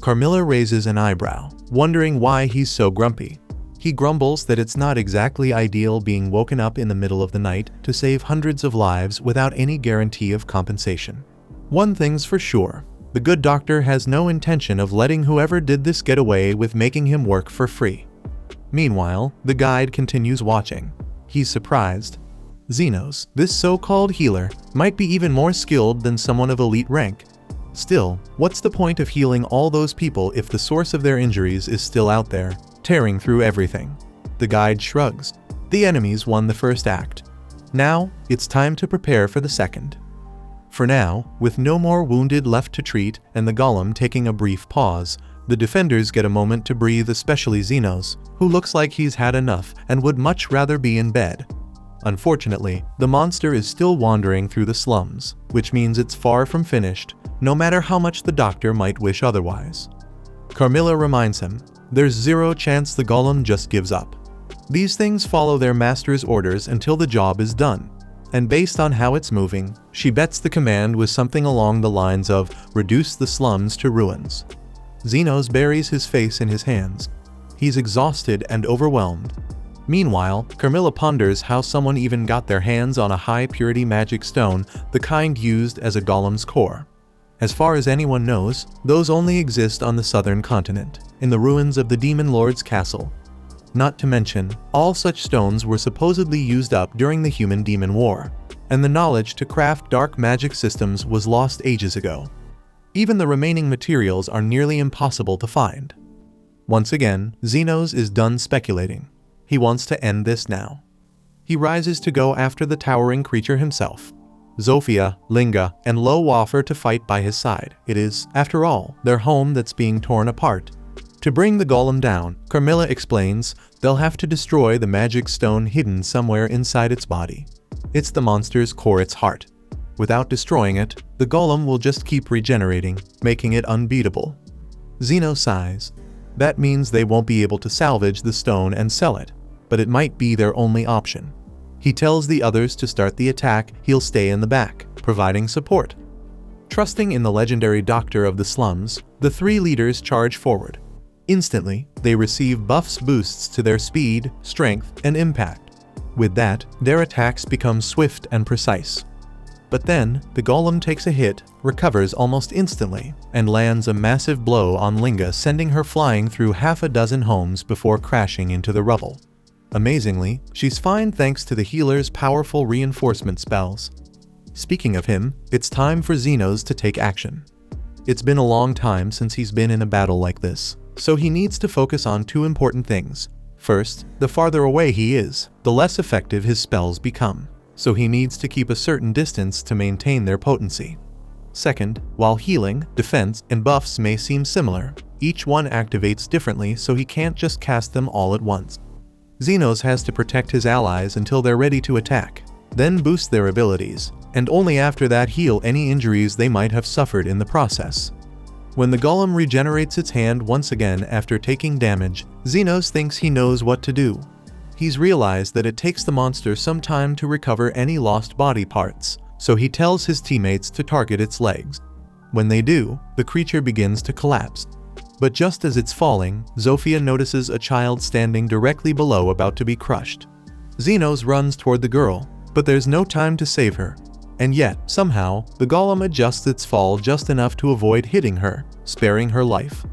Carmilla raises an eyebrow, wondering why he's so grumpy. He grumbles that it's not exactly ideal being woken up in the middle of the night to save hundreds of lives without any guarantee of compensation. One thing's for sure, the good doctor has no intention of letting whoever did this get away with making him work for free. Meanwhile, the Guide continues watching. He's surprised. Xenos, this so-called healer, might be even more skilled than someone of elite rank. Still, what's the point of healing all those people if the source of their injuries is still out there, tearing through everything? The Guide shrugs. The enemies won the first act. Now, it's time to prepare for the second. For now, with no more wounded left to treat and the golem taking a brief pause, the defenders get a moment to breathe, especially Xenos, who looks like he's had enough and would much rather be in bed. Unfortunately, the monster is still wandering through the slums, which means it's far from finished, no matter how much the doctor might wish otherwise. Carmilla reminds him, there's zero chance the golem just gives up. These things follow their master's orders until the job is done. And based on how it's moving, she bets the command was something along the lines of reduce the slums to ruins. Xenos buries his face in his hands. He's exhausted and overwhelmed. Meanwhile, Carmilla ponders how someone even got their hands on a high-purity magic stone, the kind used as a golem's core. As far as anyone knows, those only exist on the southern continent, in the ruins of the Demon Lord's castle. Not to mention, all such stones were supposedly used up during the Human-Demon War, and the knowledge to craft dark magic systems was lost ages ago. Even the remaining materials are nearly impossible to find. Once again, Xenos is done speculating. He wants to end this now. He rises to go after the towering creature himself. Zofia, Linga, and Lo offer to fight by his side. It is, after all, their home that's being torn apart. To bring the golem down, Carmilla explains, they'll have to destroy the magic stone hidden somewhere inside its body. It's the monster's core, its heart. Without destroying it, the golem will just keep regenerating, making it unbeatable. Xeno sighs. That means they won't be able to salvage the stone and sell it, but it might be their only option. He tells the others to start the attack, he'll stay in the back, providing support. Trusting in the legendary doctor of the slums, the three leaders charge forward. Instantly, they receive buffs boosts to their speed, strength, and impact. With that, their attacks become swift and precise. But then, the golem takes a hit, recovers almost instantly, and lands a massive blow on Linga, sending her flying through half a dozen homes before crashing into the rubble. Amazingly, she's fine thanks to the healer's powerful reinforcement spells. Speaking of him, it's time for Xenos to take action. It's been a long time since he's been in a battle like this, so he needs to focus on two important things. First, the farther away he is, the less effective his spells become, so he needs to keep a certain distance to maintain their potency. Second, while healing, defense, and buffs may seem similar, each one activates differently, so he can't just cast them all at once. Xenos has to protect his allies until they're ready to attack, then boost their abilities, and only after that heal any injuries they might have suffered in the process. When the golem regenerates its hand once again after taking damage, Xenos thinks he knows what to do. He's realized that it takes the monster some time to recover any lost body parts, so he tells his teammates to target its legs. When they do, the creature begins to collapse. But just as it's falling, Zofia notices a child standing directly below about to be crushed. Xenos runs toward the girl, but there's no time to save her. And yet, somehow, the golem adjusts its fall just enough to avoid hitting her, sparing her life.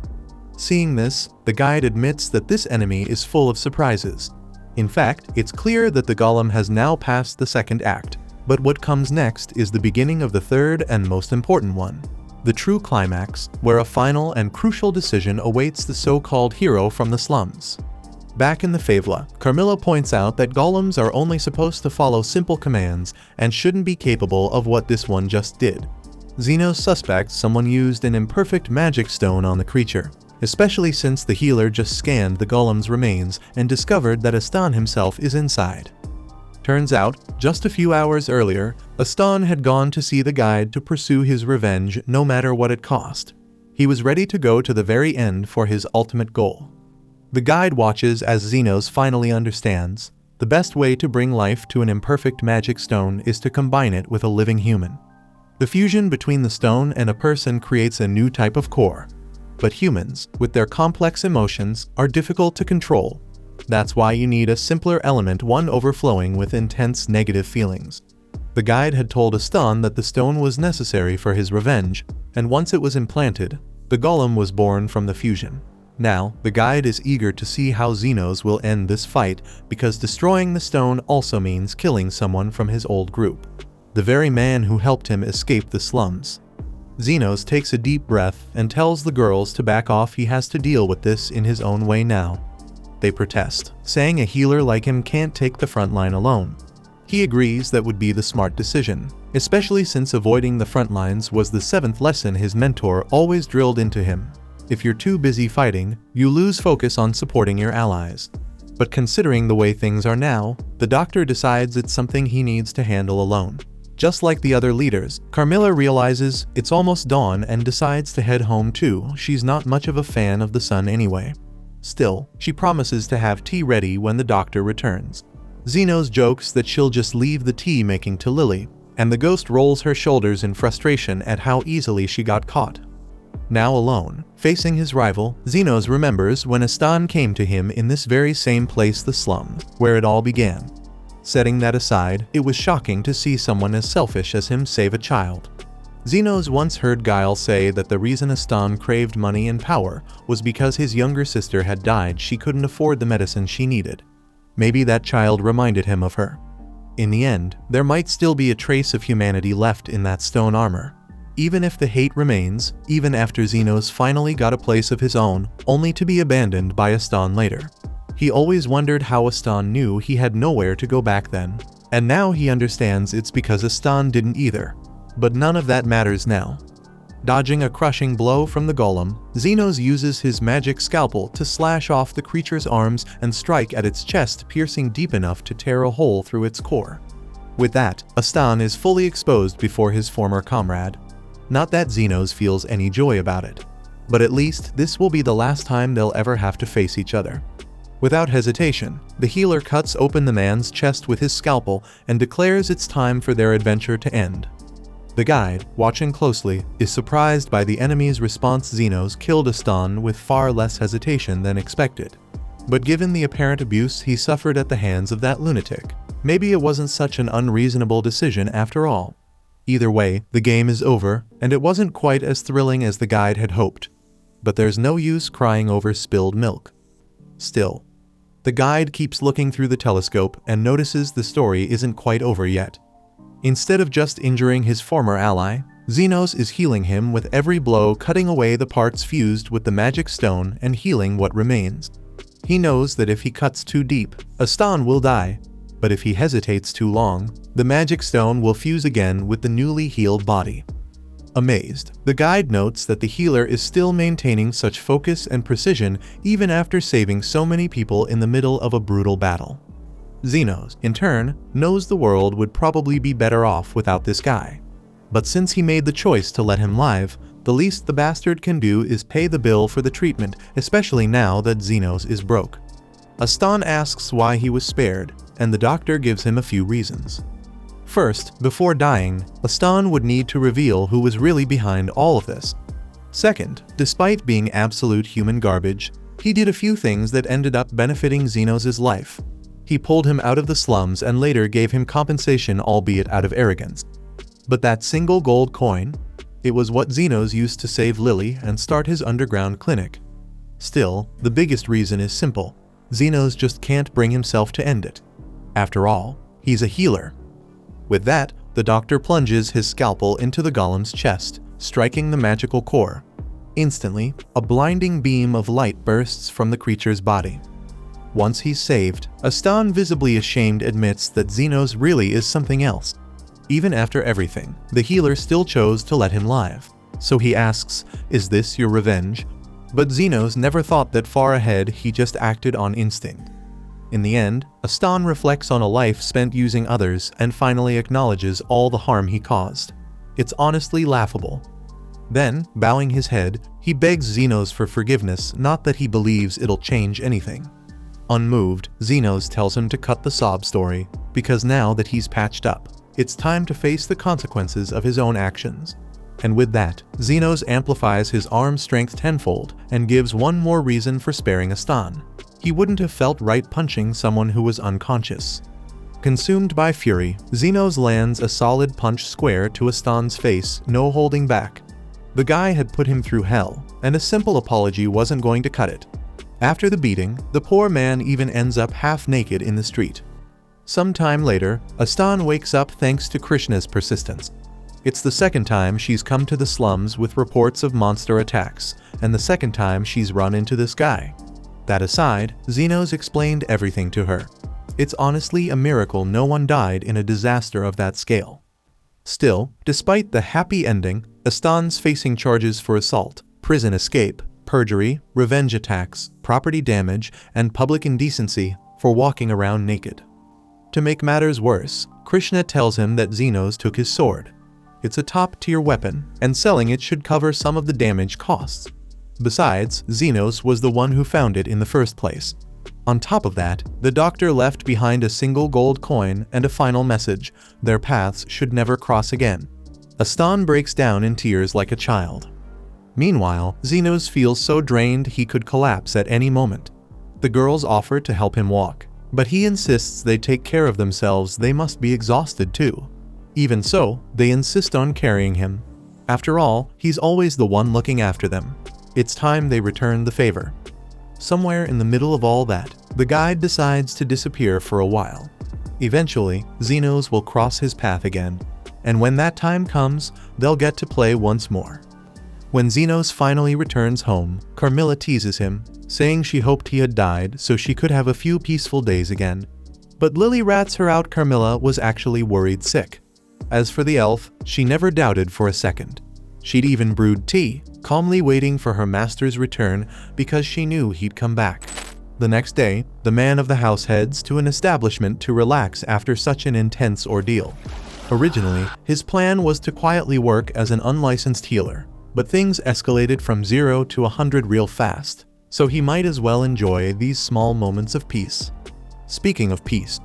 Seeing this, the guide admits that this enemy is full of surprises. In fact, it's clear that the golem has now passed the second act, but what comes next is the beginning of the third and most important one. The true climax, where a final and crucial decision awaits the so-called hero from the slums. Back in the favela, Carmilla points out that golems are only supposed to follow simple commands and shouldn't be capable of what this one just did. Xenos suspects someone used an imperfect magic stone on the creature, especially since the healer just scanned the golem's remains and discovered that Astan himself is inside. Turns out, just a few hours earlier, Astan had gone to see the guide to pursue his revenge no matter what it cost. He was ready to go to the very end for his ultimate goal. The guide watches as Xenos finally understands, the best way to bring life to an imperfect magic stone is to combine it with a living human. The fusion between the stone and a person creates a new type of core. But humans, with their complex emotions, are difficult to control. That's why you need a simpler element, one overflowing with intense negative feelings. The guide had told Astan that the stone was necessary for his revenge, and once it was implanted, the golem was born from the fusion. Now, the guide is eager to see how Xenos will end this fight, because destroying the stone also means killing someone from his old group. The very man who helped him escape the slums. Xenos takes a deep breath and tells the girls to back off. He has to deal with this in his own way now. They protest, saying a healer like him can't take the front line alone. He agrees that would be the smart decision, especially since avoiding the front lines was the 7th lesson his mentor always drilled into him. If you're too busy fighting, you lose focus on supporting your allies. But considering the way things are now, the doctor decides it's something he needs to handle alone. Just like the other leaders, Carmilla realizes it's almost dawn and decides to head home too. She's not much of a fan of the sun anyway. Still, she promises to have tea ready when the doctor returns. Zenos jokes that she'll just leave the tea making to Lily, and the ghost rolls her shoulders in frustration at how easily she got caught. Now alone, facing his rival, Zenos remembers when Astan came to him in this very same place, the slums, where it all began. Setting that aside, it was shocking to see someone as selfish as him save a child. Zenos once heard Guile say that the reason Astan craved money and power was because his younger sister had died. She couldn't afford the medicine she needed. Maybe that child reminded him of her. In the end, there might still be a trace of humanity left in that stone armor. Even if the hate remains, even after Zenos finally got a place of his own, only to be abandoned by Astan later. He always wondered how Astan knew he had nowhere to go back then, and now he understands it's because Astan didn't either. But none of that matters now. Dodging a crushing blow from the golem, Zenos uses his magic scalpel to slash off the creature's arms and strike at its chest, piercing deep enough to tear a hole through its core. With that, Astan is fully exposed before his former comrade. Not that Zenos feels any joy about it, but at least this will be the last time they'll ever have to face each other. Without hesitation, the healer cuts open the man's chest with his scalpel and declares it's time for their adventure to end. The guide, watching closely, is surprised by the enemy's response. Zenos killed Astan with far less hesitation than expected. But given the apparent abuse he suffered at the hands of that lunatic, maybe it wasn't such an unreasonable decision after all. Either way, the game is over, and it wasn't quite as thrilling as the guide had hoped. But there's no use crying over spilled milk. Still, the guide keeps looking through the telescope and notices the story isn't quite over yet. Instead of just injuring his former ally, Zenos is healing him with every blow, cutting away the parts fused with the magic stone and healing what remains. He knows that if he cuts too deep, Astan will die, but if he hesitates too long, the magic stone will fuse again with the newly healed body. Amazed, the guide notes that the healer is still maintaining such focus and precision even after saving so many people in the middle of a brutal battle. Zenos, in turn, knows the world would probably be better off without this guy. But since he made the choice to let him live, the least the bastard can do is pay the bill for the treatment, especially now that Zenos is broke. Astan asks why he was spared, and the doctor gives him a few reasons. First, before dying, Astan would need to reveal who was really behind all of this. Second, despite being absolute human garbage, he did a few things that ended up benefiting Zenos' life. He pulled him out of the slums and later gave him compensation, albeit out of arrogance. But that single gold coin? It was what Zenos used to save Lily and start his underground clinic. Still, the biggest reason is simple. Zenos just can't bring himself to end it. After all, he's a healer. With that, the doctor plunges his scalpel into the golem's chest, striking the magical core. Instantly, a blinding beam of light bursts from the creature's body. Once he's saved, Astan, visibly ashamed, admits that Zenos really is something else. Even after everything, the healer still chose to let him live. So he asks, "Is this your revenge?" But Zenos never thought that far ahead, he just acted on instinct. In the end, Astan reflects on a life spent using others and finally acknowledges all the harm he caused. It's honestly laughable. Then, bowing his head, he begs Zenos for forgiveness, not that he believes it'll change anything. Unmoved, Zenos tells him to cut the sob story, because now that he's patched up, it's time to face the consequences of his own actions. And with that, Zenos amplifies his arm strength tenfold and gives one more reason for sparing Astan. He wouldn't have felt right punching someone who was unconscious. Consumed by fury, Zenos lands a solid punch square to Astan's face, no holding back. The guy had put him through hell, and a simple apology wasn't going to cut it. After the beating, the poor man even ends up half naked in the street. Some time later, Astan wakes up thanks to Krishna's persistence. It's the second time she's come to the slums with reports of monster attacks, and the second time she's run into this guy. That aside, Zenos explained everything to her. It's honestly a miracle no one died in a disaster of that scale. Still, despite the happy ending, Astan's facing charges for assault, prison escape, perjury, revenge attacks, property damage, and public indecency for walking around naked. To make matters worse, Krishna tells him that Zenos took his sword. It's a top-tier weapon, and selling it should cover some of the damage costs. Besides, Xenos was the one who found it in the first place. On top of that, the doctor left behind a single gold coin and a final message: their paths should never cross again. Aston breaks down in tears like a child. Meanwhile, Xenos feels so drained he could collapse at any moment. The girls offer to help him walk, but he insists they take care of themselves. They must be exhausted too. Even so, they insist on carrying him. After all, he's always the one looking after them. It's time they return the favor. Somewhere in the middle of all that, the guide decides to disappear for a while. Eventually, Xenos will cross his path again, and when that time comes, they'll get to play once more. When Xenos finally returns home, Carmilla teases him, saying she hoped he had died so she could have a few peaceful days again. But Lily rats her out. Carmilla was actually worried sick. As for the elf, she never doubted for a second. She'd even brewed tea, calmly waiting for her master's return because she knew he'd come back. The next day, the man of the house heads to an establishment to relax after such an intense ordeal. Originally, his plan was to quietly work as an unlicensed healer, but things escalated from 0 to 100 real fast, so he might as well enjoy these small moments of peace. Speaking of peace,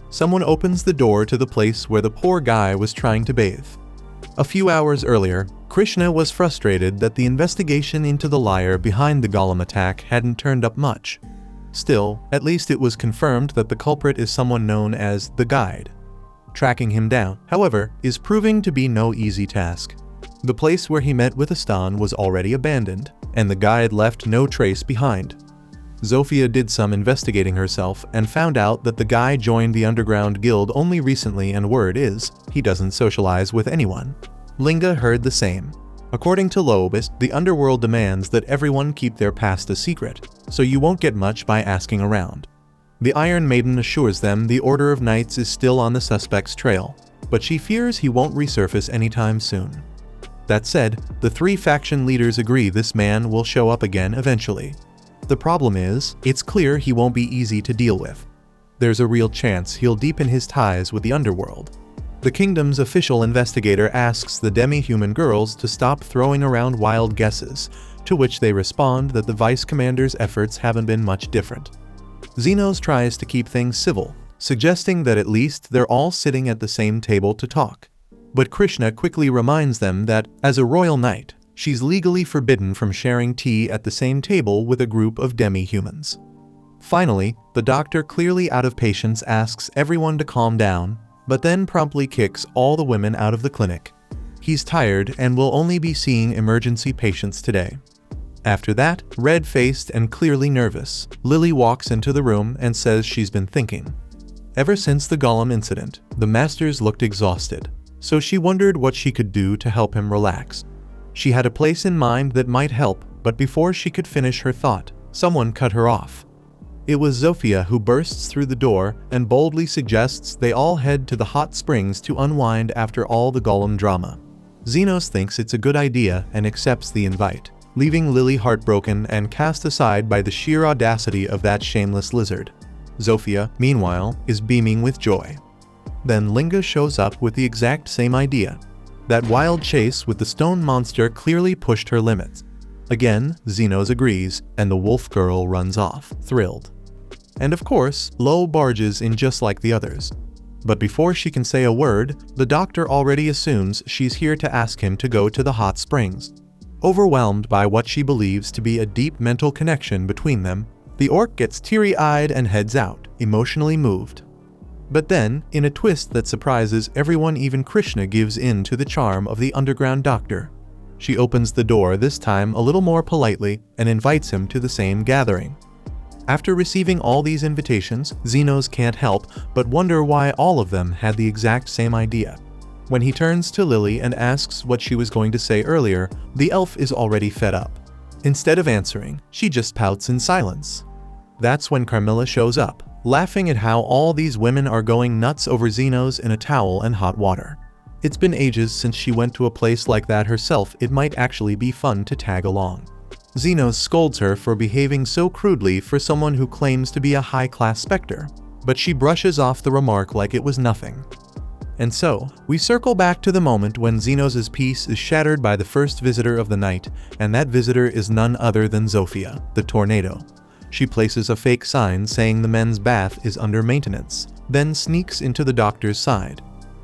someone opens the door to the place where the poor guy was trying to bathe. A few hours earlier, Krishna was frustrated that the investigation into the liar behind the golem attack hadn't turned up much. Still, at least it was confirmed that the culprit is someone known as the Guide. Tracking him down, however, is proving to be no easy task. The place where he met with Aston was already abandoned, and the Guide left no trace behind. Zofia did some investigating herself and found out that the guy joined the underground guild only recently, and word is, he doesn't socialize with anyone. Linga heard the same. According to Lobist, the underworld demands that everyone keep their past a secret, so you won't get much by asking around. The Iron Maiden assures them the Order of Knights is still on the suspect's trail, but she fears he won't resurface anytime soon. That said, the three faction leaders agree this man will show up again eventually. The problem is, it's clear he won't be easy to deal with. There's a real chance he'll deepen his ties with the underworld. The kingdom's official investigator asks the demi-human girls to stop throwing around wild guesses, to which they respond that the vice commander's efforts haven't been much different. Xenos tries to keep things civil, suggesting that at least they're all sitting at the same table to talk. But Krishna quickly reminds them that, as a royal knight, she's legally forbidden from sharing tea at the same table with a group of demi-humans. Finally, the doctor, clearly out of patience, asks everyone to calm down, but then promptly kicks all the women out of the clinic. He's tired and will only be seeing emergency patients today. After that, red-faced and clearly nervous, Lily walks into the room and says she's been thinking. Ever since the golem incident, the masters looked exhausted, so she wondered what she could do to help him relax. She had a place in mind that might help, but before she could finish her thought, someone cut her off. It was Zofia, who bursts through the door and boldly suggests they all head to the hot springs to unwind after all the golem drama. Xenos thinks it's a good idea and accepts the invite, leaving Lily heartbroken and cast aside by the sheer audacity of that shameless lizard. Zofia, meanwhile, is beaming with joy. Then Linga shows up with the exact same idea. That wild chase with the stone monster clearly pushed her limits. Again, Xenos agrees, and the wolf girl runs off, thrilled. And of course, Lo barges in just like the others. But before she can say a word, the doctor already assumes she's here to ask him to go to the hot springs. Overwhelmed by what she believes to be a deep mental connection between them, the orc gets teary-eyed and heads out, emotionally moved. But then, in a twist that surprises everyone, even Krishna gives in to the charm of the underground doctor. She opens the door, this time a little more politely, and invites him to the same gathering. After receiving all these invitations, Xenos can't help but wonder why all of them had the exact same idea. When he turns to Lily and asks what she was going to say earlier, the elf is already fed up. Instead of answering, she just pouts in silence. That's when Carmilla shows up, laughing at how all these women are going nuts over Xenos in a towel and hot water. It's been ages since she went to a place like that herself. It might actually be fun to tag along. Xenos scolds her for behaving so crudely for someone who claims to be a high-class specter, but she brushes off the remark like it was nothing. And so, we circle back to the moment when Zenos' peace is shattered by the first visitor of the night, and that visitor is none other than Zofia, the tornado. She places a fake sign saying the men's bath is under maintenance, then sneaks into the doctor's side.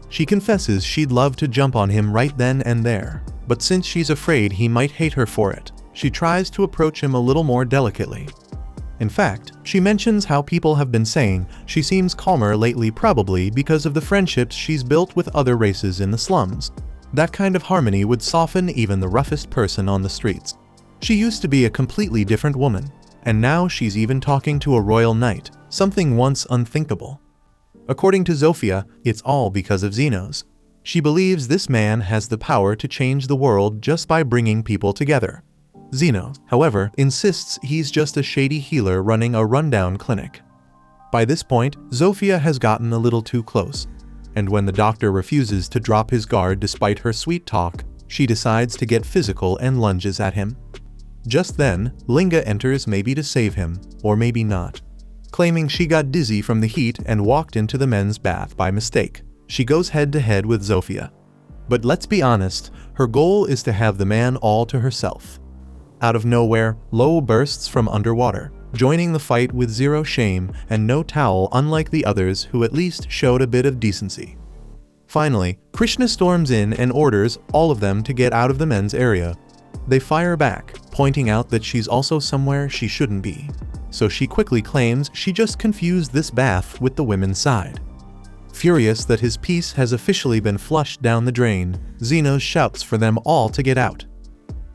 She confesses she'd love to jump on him right then and there, but since she's afraid he might hate her for it, she tries to approach him a little more delicately. In fact, she mentions how people have been saying she seems calmer lately, probably because of the friendships she's built with other races in the slums. That kind of harmony would soften even the roughest person on the streets. She used to be a completely different woman, and now she's even talking to a royal knight, something once unthinkable. According to Zofia, it's all because of Zenos. She believes this man has the power to change the world just by bringing people together. Zenos, however, insists he's just a shady healer running a rundown clinic. By this point, Zofia has gotten a little too close, and when the doctor refuses to drop his guard despite her sweet talk, she decides to get physical and lunges at him. Just then, Linga enters, maybe to save him, or maybe not. Claiming she got dizzy from the heat and walked into the men's bath by mistake, she goes head-to-head with Zofia. But let's be honest, her goal is to have the man all to herself. Out of nowhere, Lo bursts from underwater, joining the fight with zero shame and no towel, unlike the others who at least showed a bit of decency. Finally, Krishna storms in and orders all of them to get out of the men's area. They fire back, pointing out that she's also somewhere she shouldn't be. So she quickly claims she just confused this bath with the women's side. Furious that his piece has officially been flushed down the drain, Zenos shouts for them all to get out.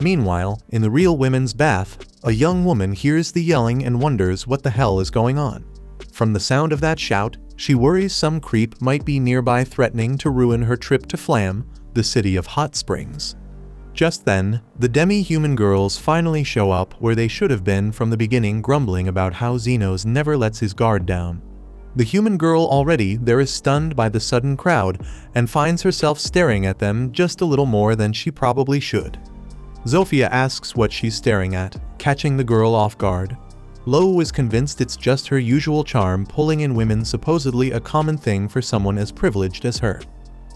Meanwhile, in the real women's bath, a young woman hears the yelling and wonders what the hell is going on. From the sound of that shout, she worries some creep might be nearby threatening to ruin her trip to Flam, the city of hot springs. Just then, the demi-human girls finally show up where they should have been from the beginning, grumbling about how Zenos never lets his guard down. The human girl already there is stunned by the sudden crowd and finds herself staring at them just a little more than she probably should. Zofia asks what she's staring at, catching the girl off guard. Lo is convinced it's just her usual charm pulling in women, supposedly a common thing for someone as privileged as her.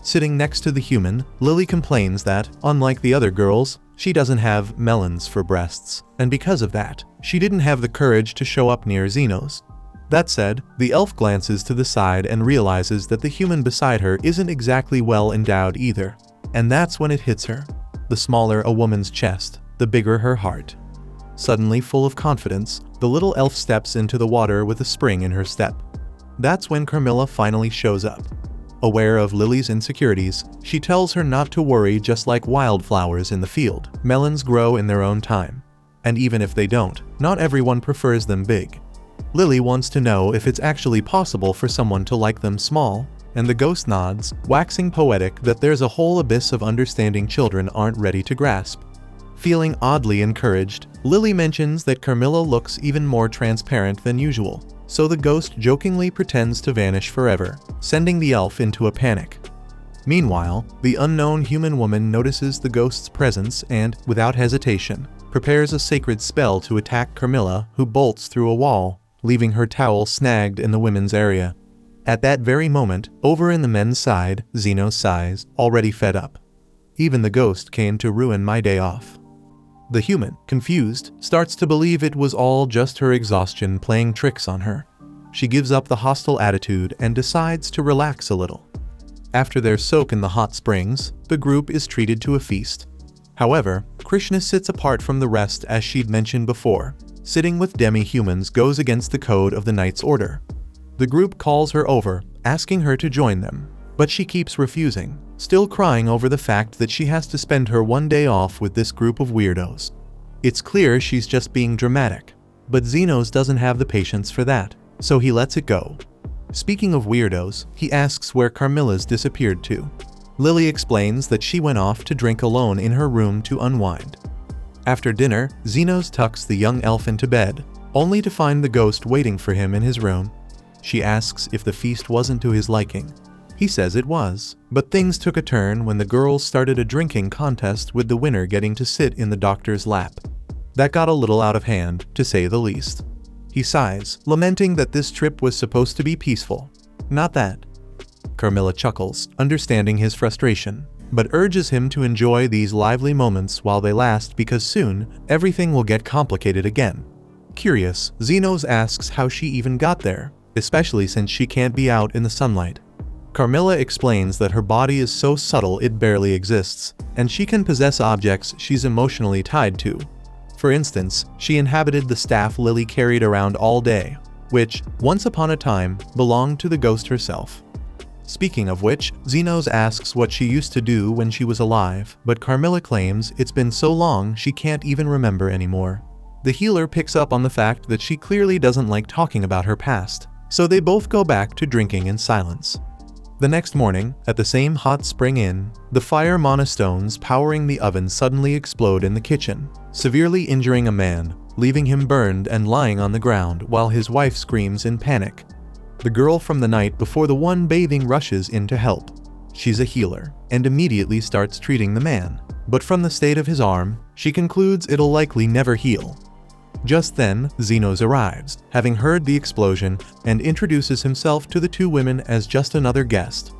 Sitting next to the human, Lily complains that, unlike the other girls, she doesn't have melons for breasts, and because of that, she didn't have the courage to show up near Zenos. That said, the elf glances to the side and realizes that the human beside her isn't exactly well endowed either, and that's when it hits her. The smaller a woman's chest, the bigger her heart. Suddenly full of confidence, the little elf steps into the water with a spring in her step. That's when Carmilla finally shows up. Aware of Lily's insecurities, she tells her not to worry. Just like wildflowers in the field, melons grow in their own time. And even if they don't, not everyone prefers them big. Lily wants to know if it's actually possible for someone to like them small, and the ghost nods, waxing poetic that there's a whole abyss of understanding children aren't ready to grasp. Feeling oddly encouraged, Lily mentions that Carmilla looks even more transparent than usual, so the ghost jokingly pretends to vanish forever, sending the elf into a panic. Meanwhile, the unknown human woman notices the ghost's presence and, without hesitation, prepares a sacred spell to attack Carmilla, who bolts through a wall, leaving her towel snagged in the women's area. At that very moment, over in the men's side, Zenos sighs, already fed up. Even the ghost came to ruin my day off. The human, confused, starts to believe it was all just her exhaustion playing tricks on her. She gives up the hostile attitude and decides to relax a little. After their soak in the hot springs, the group is treated to a feast. However, Krishna sits apart from the rest, as she'd mentioned before. Sitting with demi-humans goes against the code of the Knight's Order. The group calls her over, asking her to join them, but she keeps refusing, still crying over the fact that she has to spend her one day off with this group of weirdos. It's clear she's just being dramatic, but Zenos doesn't have the patience for that, so he lets it go. Speaking of weirdos, he asks where Carmilla's disappeared to. Lily explains that she went off to drink alone in her room to unwind. After dinner, Zenos tucks the young elf into bed, only to find the ghost waiting for him in his room. She asks if the feast wasn't to his liking. He says it was, but things took a turn when the girls started a drinking contest, with the winner getting to sit in the doctor's lap. That got a little out of hand, to say the least. He sighs, lamenting that this trip was supposed to be peaceful. Not that. Carmilla chuckles, understanding his frustration, but urges him to enjoy these lively moments while they last because soon, everything will get complicated again. Curious, Zenos asks how she even got there, especially since she can't be out in the sunlight. Carmilla explains that her body is so subtle it barely exists, and she can possess objects she's emotionally tied to. For instance, she inhabited the staff Lily carried around all day, which, once upon a time, belonged to the ghost herself. Speaking of which, Zenos asks what she used to do when she was alive, but Carmilla claims it's been so long she can't even remember anymore. The healer picks up on the fact that she clearly doesn't like talking about her past, so they both go back to drinking in silence. The next morning, at the same hot spring inn, the fire monostones powering the oven suddenly explode in the kitchen, severely injuring a man, leaving him burned and lying on the ground while his wife screams in panic. The girl from the night before the one bathing rushes in to help. She's a healer, and immediately starts treating the man, but from the state of his arm, she concludes it'll likely never heal. Just then, Zenos arrives, having heard the explosion, and introduces himself to the two women as just another guest.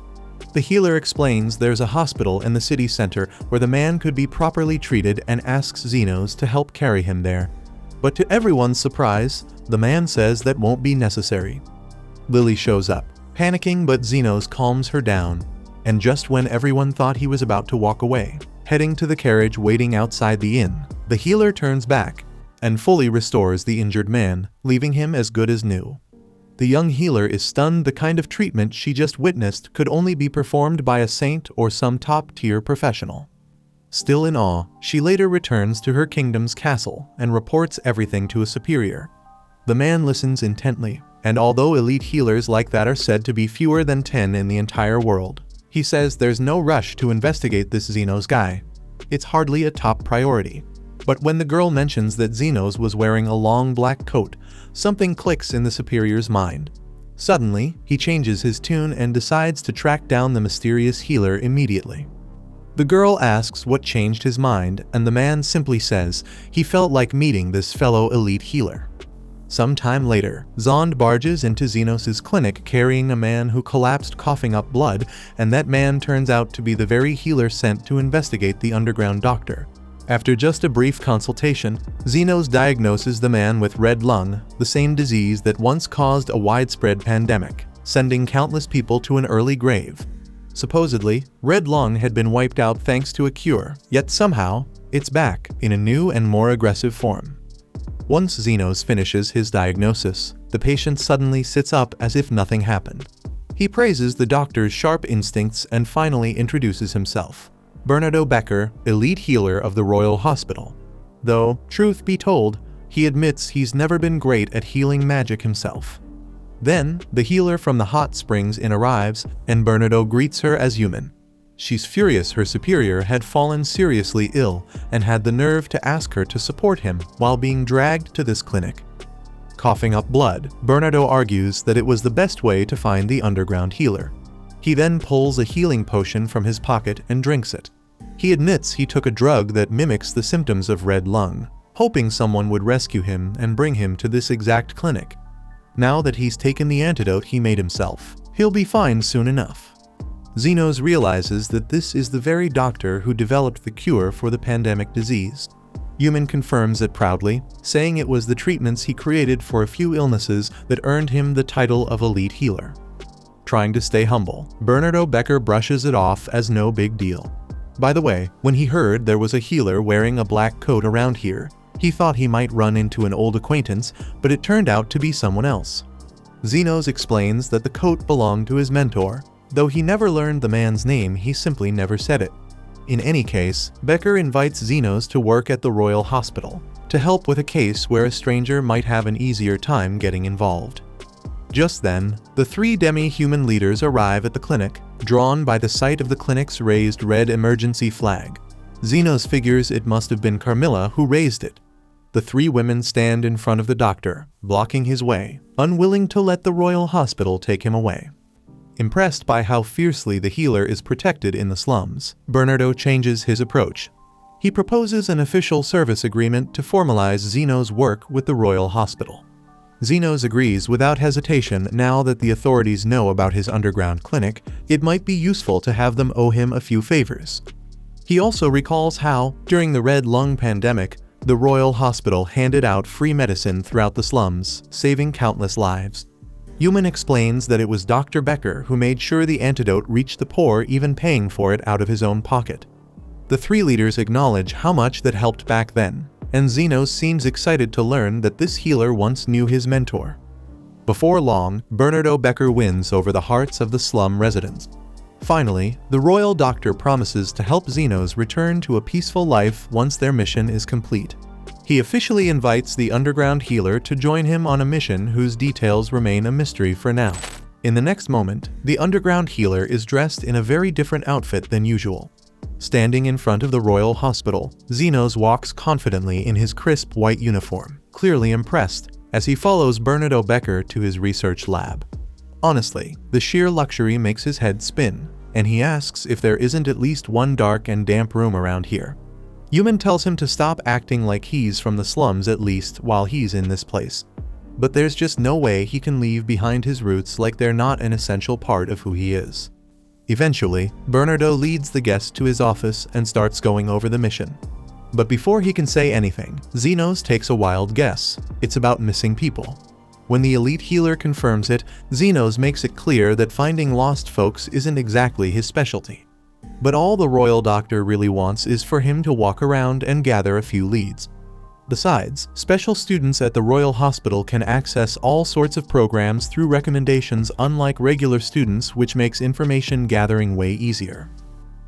The healer explains there's a hospital in the city center where the man could be properly treated and asks Zenos to help carry him there. But to everyone's surprise, the man says that won't be necessary. Lily shows up, panicking, but Zenos calms her down, and just when everyone thought he was about to walk away, heading to the carriage waiting outside the inn, the healer turns back and fully restores the injured man, leaving him as good as new. The young healer is stunned. The kind of treatment she just witnessed could only be performed by a saint or some top-tier professional. Still in awe, she later returns to her kingdom's castle and reports everything to a superior. The man listens intently, and although elite healers like that are said to be fewer than 10 in the entire world, he says there's no rush to investigate this Zenos guy. It's hardly a top priority. But when the girl mentions that Zenos was wearing a long black coat, something clicks in the superior's mind. Suddenly, he changes his tune and decides to track down the mysterious healer immediately. The girl asks what changed his mind, and the man simply says he felt like meeting this fellow elite healer. Some time later, Zond barges into Zenos' clinic carrying a man who collapsed coughing up blood, and that man turns out to be the very healer sent to investigate the underground doctor. After just a brief consultation, Zenos diagnoses the man with red lung, the same disease that once caused a widespread pandemic, sending countless people to an early grave. Supposedly, red lung had been wiped out thanks to a cure, yet somehow, it's back in a new and more aggressive form. Once Zenos finishes his diagnosis, the patient suddenly sits up as if nothing happened. He praises the doctor's sharp instincts and finally introduces himself. Bernardo Becker, elite healer of the Royal Hospital. Though, truth be told, he admits he's never been great at healing magic himself. Then, the healer from the hot springs inn arrives, and Bernardo greets her as human. She's furious her superior had fallen seriously ill and had the nerve to ask her to support him while being dragged to this clinic. Coughing up blood, Bernardo argues that it was the best way to find the underground healer. He then pulls a healing potion from his pocket and drinks it. He admits he took a drug that mimics the symptoms of red lung, hoping someone would rescue him and bring him to this exact clinic. Now that he's taken the antidote he made himself, he'll be fine soon enough. Zenos realizes that this is the very doctor who developed the cure for the pandemic disease. Human confirms it proudly, saying it was the treatments he created for a few illnesses that earned him the title of elite healer. Trying to stay humble, Bernardo Becker brushes it off as no big deal. By the way, when he heard there was a healer wearing a black coat around here, he thought he might run into an old acquaintance, but it turned out to be someone else. Zenos explains that the coat belonged to his mentor. Though he never learned the man's name, he simply never said it. In any case, Becker invites Zenos to work at the Royal Hospital, to help with a case where a stranger might have an easier time getting involved. Just then, the three demi-human leaders arrive at the clinic, drawn by the sight of the clinic's raised red emergency flag. Zenos figures it must have been Carmilla who raised it. The three women stand in front of the doctor, blocking his way, unwilling to let the Royal Hospital take him away. Impressed by how fiercely the healer is protected in the slums, Bernardo changes his approach. He proposes an official service agreement to formalize Zenos' work with the Royal Hospital. Zenos agrees without hesitation. Now that the authorities know about his underground clinic, it might be useful to have them owe him a few favors. He also recalls how, during the Red Lung pandemic, the Royal Hospital handed out free medicine throughout the slums, saving countless lives. Yuman explains that it was Dr. Becker who made sure the antidote reached the poor, even paying for it out of his own pocket. The three leaders acknowledge how much that helped back then, and Zenos seems excited to learn that this healer once knew his mentor. Before long, Bernardo Becker wins over the hearts of the slum residents. Finally, the royal doctor promises to help Zenos return to a peaceful life once their mission is complete. He officially invites the underground healer to join him on a mission whose details remain a mystery for now. In the next moment, the underground healer is dressed in a very different outfit than usual. Standing in front of the royal hospital, Zenos walks confidently in his crisp white uniform, clearly impressed, as he follows Bernardo Becker to his research lab. Honestly, the sheer luxury makes his head spin, and he asks if there isn't at least one dark and damp room around here. Yuman tells him to stop acting like he's from the slums, at least while he's in this place. But there's just no way he can leave behind his roots like they're not an essential part of who he is. Eventually, Bernardo leads the guest to his office and starts going over the mission. But before he can say anything, Zenos takes a wild guess. It's about missing people. When the elite healer confirms it, Zenos makes it clear that finding lost folks isn't exactly his specialty. But all the royal doctor really wants is for him to walk around and gather a few leads. Besides, special students at the Royal Hospital can access all sorts of programs through recommendations, unlike regular students, which makes information gathering way easier.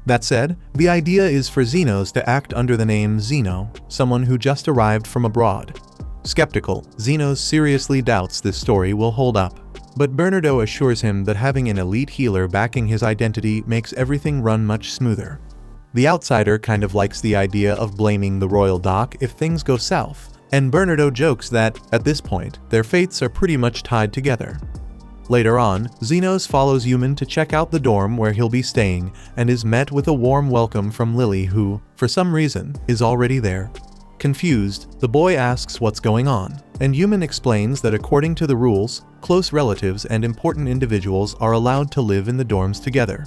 That said, the idea is for Zenos to act under the name Zeno, someone who just arrived from abroad. Skeptical, Zenos seriously doubts this story will hold up, but Bernardo assures him that having an elite healer backing his identity makes everything run much smoother. The outsider kind of likes the idea of blaming the royal doc if things go south, and Bernardo jokes that, at this point, their fates are pretty much tied together. Later on, Zenos follows Yuman to check out the dorm where he'll be staying and is met with a warm welcome from Lily, who, for some reason, is already there. Confused, the boy asks what's going on, and Yuman explains that according to the rules, close relatives and important individuals are allowed to live in the dorms together.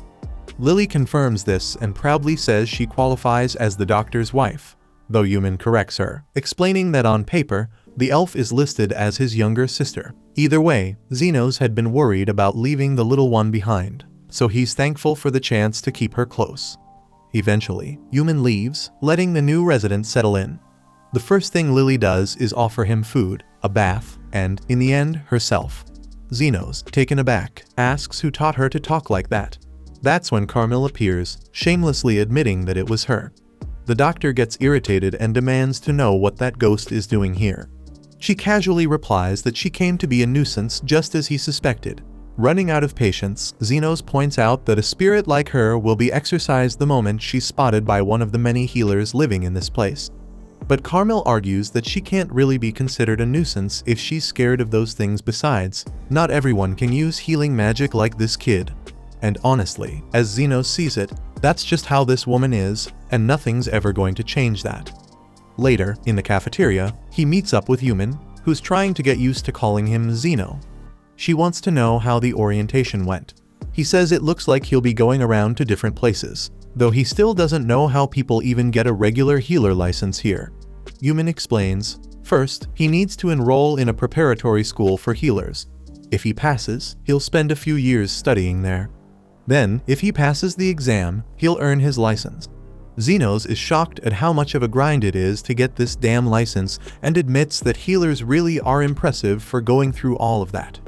Lily confirms this and proudly says she qualifies as the doctor's wife, though Yuman corrects her, explaining that on paper, the elf is listed as his younger sister. Either way, Zenos had been worried about leaving the little one behind, so he's thankful for the chance to keep her close. Eventually, Yuman leaves, letting the new resident settle in. The first thing Lily does is offer him food, a bath, and, in the end, herself. Zenos, taken aback, asks who taught her to talk like that. That's when Carmel appears, shamelessly admitting that it was her. The doctor gets irritated and demands to know what that ghost is doing here. She casually replies that she came to be a nuisance, just as he suspected. Running out of patience, Zenos points out that a spirit like her will be exorcised the moment she's spotted by one of the many healers living in this place. But Carmel argues that she can't really be considered a nuisance if she's scared of those things. Besides, not everyone can use healing magic like this kid. And honestly, as Zenos sees it, that's just how this woman is, and nothing's ever going to change that. Later, in the cafeteria, he meets up with Yuman, who's trying to get used to calling him Zeno. She wants to know how the orientation went. He says it looks like he'll be going around to different places, though he still doesn't know how people even get a regular healer license here. Yuman explains, first, he needs to enroll in a preparatory school for healers. If he passes, he'll spend a few years studying there. Then, if he passes the exam, he'll earn his license. Zenos is shocked at how much of a grind it is to get this damn license and admits that healers really are impressive for going through all of that.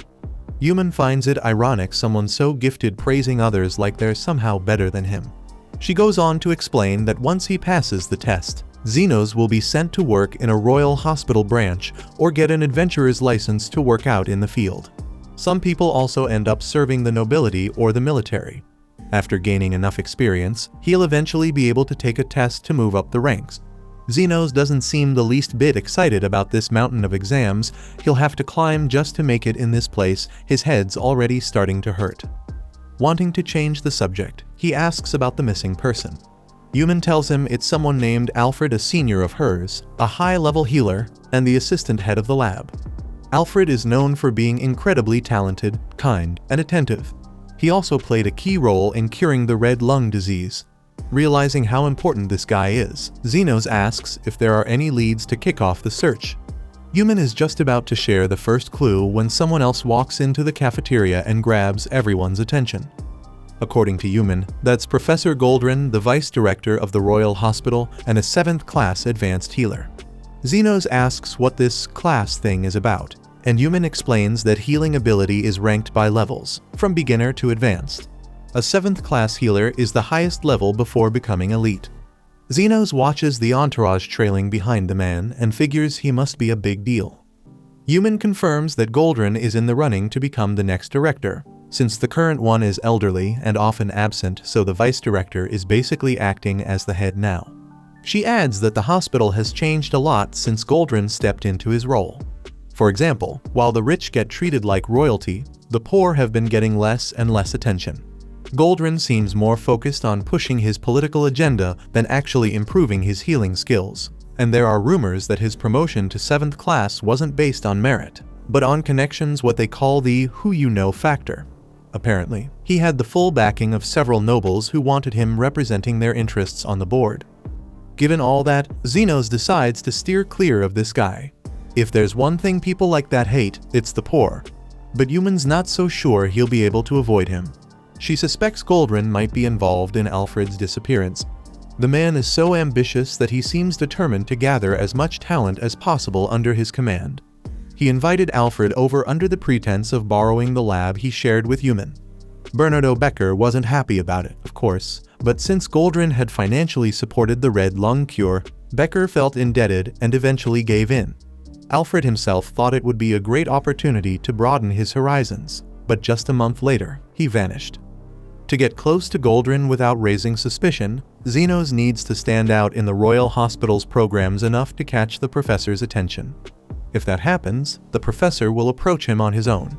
Yuman finds it ironic someone so gifted praising others like they're somehow better than him. She goes on to explain that once he passes the test, Zenos will be sent to work in a royal hospital branch or get an adventurer's license to work out in the field. Some people also end up serving the nobility or the military. After gaining enough experience, he'll eventually be able to take a test to move up the ranks. Zenos doesn't seem the least bit excited about this mountain of exams he'll have to climb just to make it in this place. His head's already starting to hurt. Wanting to change the subject, he asks about the missing person. Yuman tells him it's someone named Alfred, a senior of hers, a high-level healer, and the assistant head of the lab. Alfred is known for being incredibly talented, kind, and attentive. He also played a key role in curing the red lung disease. Realizing how important this guy is, Zenos asks if there are any leads to kick off the search. Yuman is just about to share the first clue when someone else walks into the cafeteria and grabs everyone's attention. According to Yuman, that's Professor Goldrin, the vice director of the Royal Hospital and a 7th class advanced healer. Zenos asks what this class thing is about, and Yuman explains that healing ability is ranked by levels, from beginner to advanced. A 7th class healer is the highest level before becoming elite. Zenos watches the entourage trailing behind the man and figures he must be a big deal. Yuman confirms that Goldrin is in the running to become the next director, since the current one is elderly and often absent, so the vice director is basically acting as the head now. She adds that the hospital has changed a lot since Goldrin stepped into his role. For example, while the rich get treated like royalty, the poor have been getting less and less attention. Goldrin seems more focused on pushing his political agenda than actually improving his healing skills, and there are rumors that his promotion to 7th class wasn't based on merit, but on connections, what they call the who-you-know factor. Apparently, he had the full backing of several nobles who wanted him representing their interests on the board. Given all that, Zenos decides to steer clear of this guy. If there's one thing people like that hate, it's the poor. But Yuman's not so sure he'll be able to avoid him. She suspects Goldrin might be involved in Alfred's disappearance. The man is so ambitious that he seems determined to gather as much talent as possible under his command. He invited Alfred over under the pretense of borrowing the lab he shared with Yuman. Bernardo Becker wasn't happy about it, of course, but since Goldrin had financially supported the red lung cure, Becker felt indebted and eventually gave in. Alfred himself thought it would be a great opportunity to broaden his horizons, but just a month later, he vanished. To get close to Goldrin without raising suspicion, Zenos needs to stand out in the Royal Hospital's programs enough to catch the professor's attention. If that happens, the professor will approach him on his own.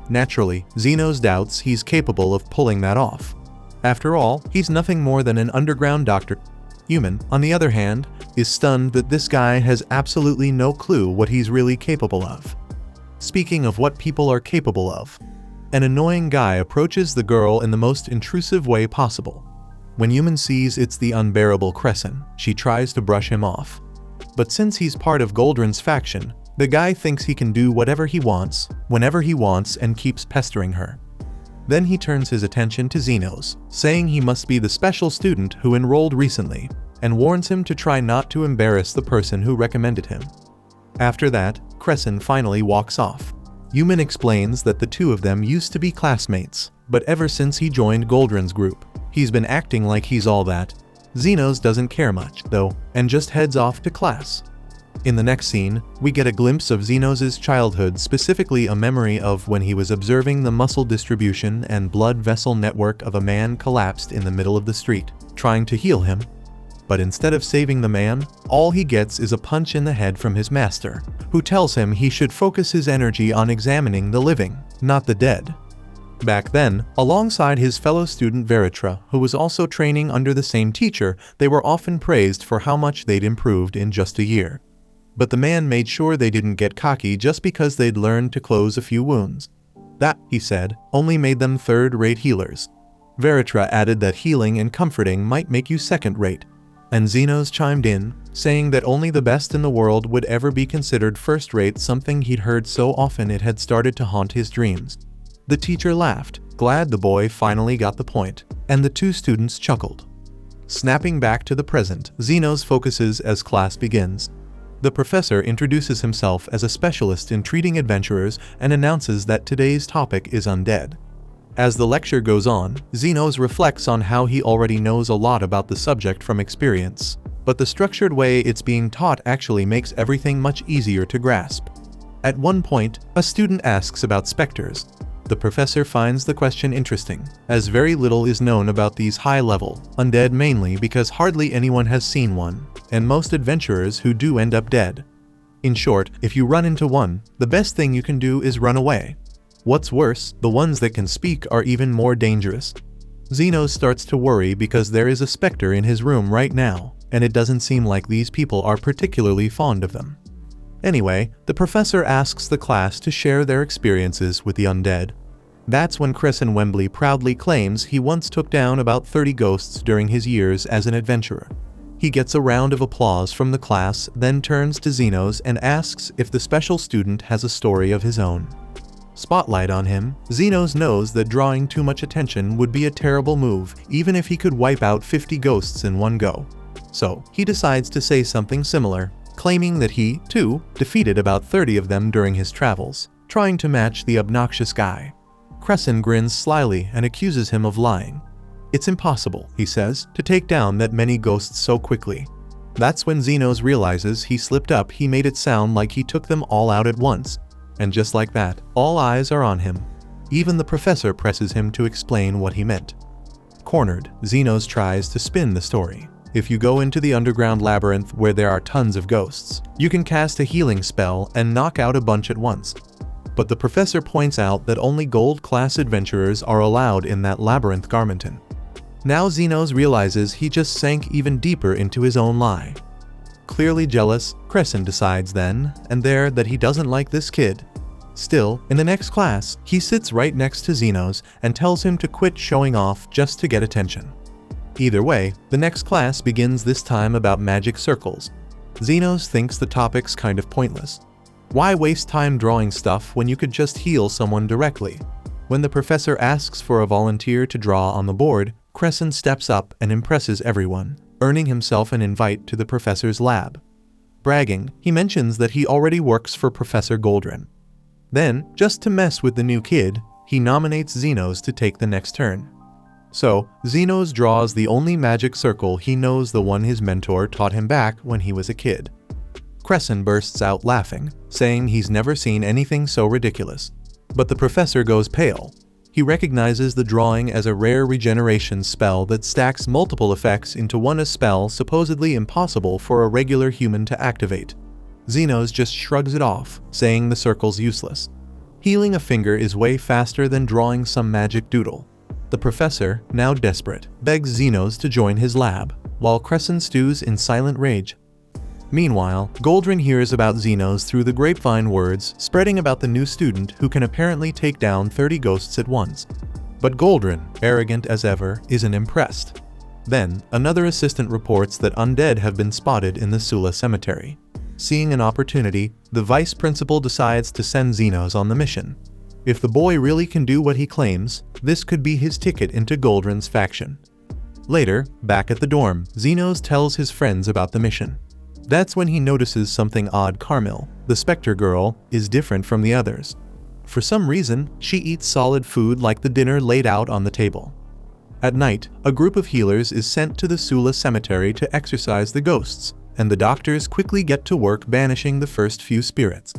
Naturally, Zenos doubts he's capable of pulling that off. After all, he's nothing more than an underground doctor. Yuman, on the other hand, is stunned that this guy has absolutely no clue what he's really capable of. Speaking of what people are capable of, an annoying guy approaches the girl in the most intrusive way possible. When Yuman sees it's the unbearable Crescent, she tries to brush him off. But since he's part of Goldrin's faction, the guy thinks he can do whatever he wants, whenever he wants, and keeps pestering her. Then he turns his attention to Zenos, saying he must be the special student who enrolled recently, and warns him to try not to embarrass the person who recommended him. After that, Crescent finally walks off. Yuman explains that the two of them used to be classmates, but ever since he joined Goldrin's group, he's been acting like he's all that. Zenos doesn't care much, though, and just heads off to class. In the next scene, we get a glimpse of Zenos' childhood, specifically a memory of when he was observing the muscle distribution and blood vessel network of a man collapsed in the middle of the street, trying to heal him. But instead of saving the man, all he gets is a punch in the head from his master, who tells him he should focus his energy on examining the living, not the dead. Back then, alongside his fellow student Veritra, who was also training under the same teacher, they were often praised for how much they'd improved in just a year. But the man made sure they didn't get cocky just because they'd learned to close a few wounds. That, he said, only made them third-rate healers. Veritra added that healing and comforting might make you second-rate. And Zenos chimed in, saying that only the best in the world would ever be considered first-rate, something he'd heard so often it had started to haunt his dreams. The teacher laughed, glad the boy finally got the point, and the two students chuckled. Snapping back to the present, Zenos focuses as class begins. The professor introduces himself as a specialist in treating adventurers and announces that today's topic is undead. As the lecture goes on, Zenos reflects on how he already knows a lot about the subject from experience, but the structured way it's being taught actually makes everything much easier to grasp. At one point, a student asks about specters. The professor finds the question interesting, as very little is known about these high-level, undead, mainly because hardly anyone has seen one, and most adventurers who do end up dead. In short, if you run into one, the best thing you can do is run away. What's worse, the ones that can speak are even more dangerous. Zenos starts to worry because there is a specter in his room right now, and it doesn't seem like these people are particularly fond of them. Anyway, the professor asks the class to share their experiences with the undead. That's when Crescent Wembley proudly claims he once took down about 30 ghosts during his years as an adventurer. He gets a round of applause from the class, then turns to Xenos and asks if the special student has a story of his own. Spotlight on him, Xenos knows that drawing too much attention would be a terrible move, even if he could wipe out 50 ghosts in one go. So, he decides to say something similar, claiming that he, too, defeated about 30 of them during his travels, trying to match the obnoxious guy. Crescent grins slyly and accuses him of lying. It's impossible, he says, to take down that many ghosts so quickly. That's when Xenos realizes he slipped up. He made it sound like he took them all out at once. And just like that, all eyes are on him. Even the professor presses him to explain what he meant. Cornered, Xenos tries to spin the story. If you go into the underground labyrinth where there are tons of ghosts, you can cast a healing spell and knock out a bunch at once. But the professor points out that only gold-class adventurers are allowed in that labyrinth garmenton. Now Xenos realizes he just sank even deeper into his own lie. Clearly jealous, Crescent decides then and there that he doesn't like this kid. Still, in the next class, he sits right next to Xenos and tells him to quit showing off just to get attention. Either way, the next class begins, this time about magic circles. Xenos thinks the topic's kind of pointless. Why waste time drawing stuff when you could just heal someone directly? When the professor asks for a volunteer to draw on the board, Crescent steps up and impresses everyone, earning himself an invite to the professor's lab. Bragging, he mentions that he already works for Professor Goldrin. Then, just to mess with the new kid, he nominates Xenos to take the next turn. So, Xenos draws the only magic circle he knows, the one his mentor taught him back when he was a kid. Crescent bursts out laughing, saying he's never seen anything so ridiculous. But the professor goes pale. He recognizes the drawing as a rare regeneration spell that stacks multiple effects into one, a spell supposedly impossible for a regular human to activate. Xenos just shrugs it off, saying the circle's useless. Healing a finger is way faster than drawing some magic doodle. The professor, now desperate, begs Xenos to join his lab, while Crescent stews in silent rage. Meanwhile, Goldrin hears about Xenos through the grapevine, words spreading about the new student who can apparently take down 30 ghosts at once. But Goldrin, arrogant as ever, isn't impressed. Then, another assistant reports that undead have been spotted in the Sula cemetery. Seeing an opportunity, the vice principal decides to send Xenos on the mission. If the boy really can do what he claims, this could be his ticket into Goldrin's faction. Later, back at the dorm, Xenos tells his friends about the mission. That's when he notices something odd. Carmel, the Spectre girl, is different from the others. For some reason, she eats solid food like the dinner laid out on the table. At night, a group of healers is sent to the Sula cemetery to exorcise the ghosts, and the doctors quickly get to work banishing the first few spirits.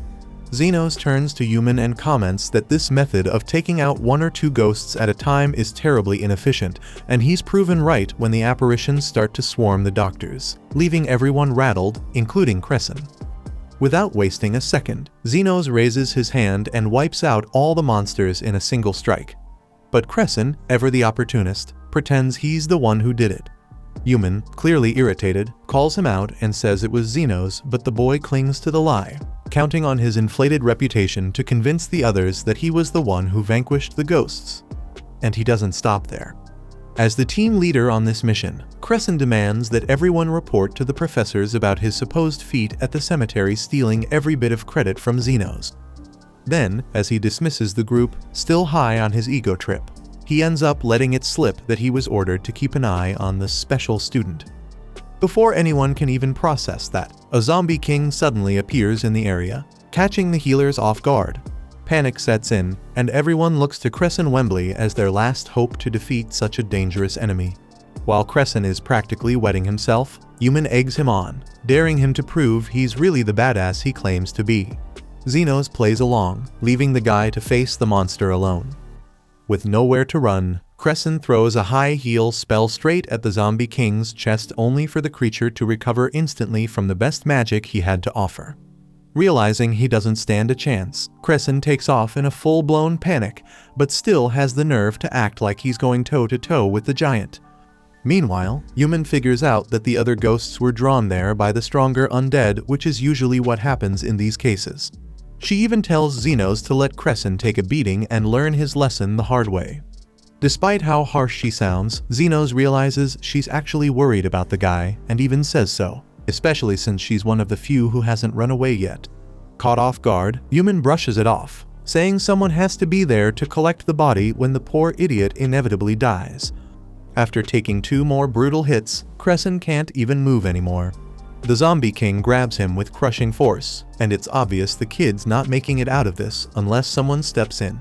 Xenos turns to Human and comments that this method of taking out 1 or 2 ghosts at a time is terribly inefficient, and he's proven right when the apparitions start to swarm the doctors, leaving everyone rattled, including Crescent. Without wasting a second, Xenos raises his hand and wipes out all the monsters in a single strike. But Crescent, ever the opportunist, pretends he's the one who did it. Human, clearly irritated, calls him out and says it was Xenos, but the boy clings to the lie, counting on his inflated reputation to convince the others that he was the one who vanquished the ghosts. And he doesn't stop there. As the team leader on this mission, Crescent demands that everyone report to the professors about his supposed feat at the cemetery, stealing every bit of credit from Xenos. Then, as he dismisses the group, still high on his ego trip, he ends up letting it slip that he was ordered to keep an eye on the special student. Before anyone can even process that, a zombie king suddenly appears in the area, catching the healers off guard. Panic sets in, and everyone looks to Crescent Wembley as their last hope to defeat such a dangerous enemy. While Crescent is practically wetting himself, Human eggs him on, daring him to prove he's really the badass he claims to be. Xenos plays along, leaving the guy to face the monster alone. With nowhere to run, Crescent throws a high heal spell straight at the zombie king's chest, only for the creature to recover instantly from the best magic he had to offer. Realizing he doesn't stand a chance, Crescent takes off in a full-blown panic, but still has the nerve to act like he's going toe-to-toe with the giant. Meanwhile, Yuman figures out that the other ghosts were drawn there by the stronger undead, which is usually what happens in these cases. She even tells Xenos to let Crescent take a beating and learn his lesson the hard way. Despite how harsh she sounds, Xenos realizes she's actually worried about the guy and even says so, especially since she's one of the few who hasn't run away yet. Caught off guard, Yuman brushes it off, saying someone has to be there to collect the body when the poor idiot inevitably dies. After taking 2 more brutal hits, Crescent can't even move anymore. The Zombie King grabs him with crushing force, and it's obvious the kid's not making it out of this unless someone steps in.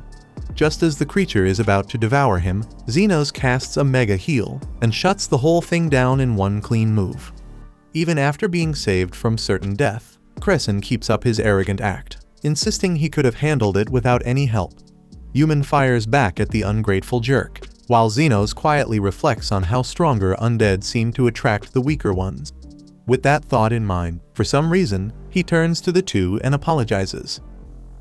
Just as the creature is about to devour him, Xenos casts a mega heal and shuts the whole thing down in one clean move. Even after being saved from certain death, Crescent keeps up his arrogant act, insisting he could have handled it without any help. Yuman fires back at the ungrateful jerk, while Xenos quietly reflects on how stronger undead seem to attract the weaker ones. With that thought in mind, for some reason, he turns to the two and apologizes.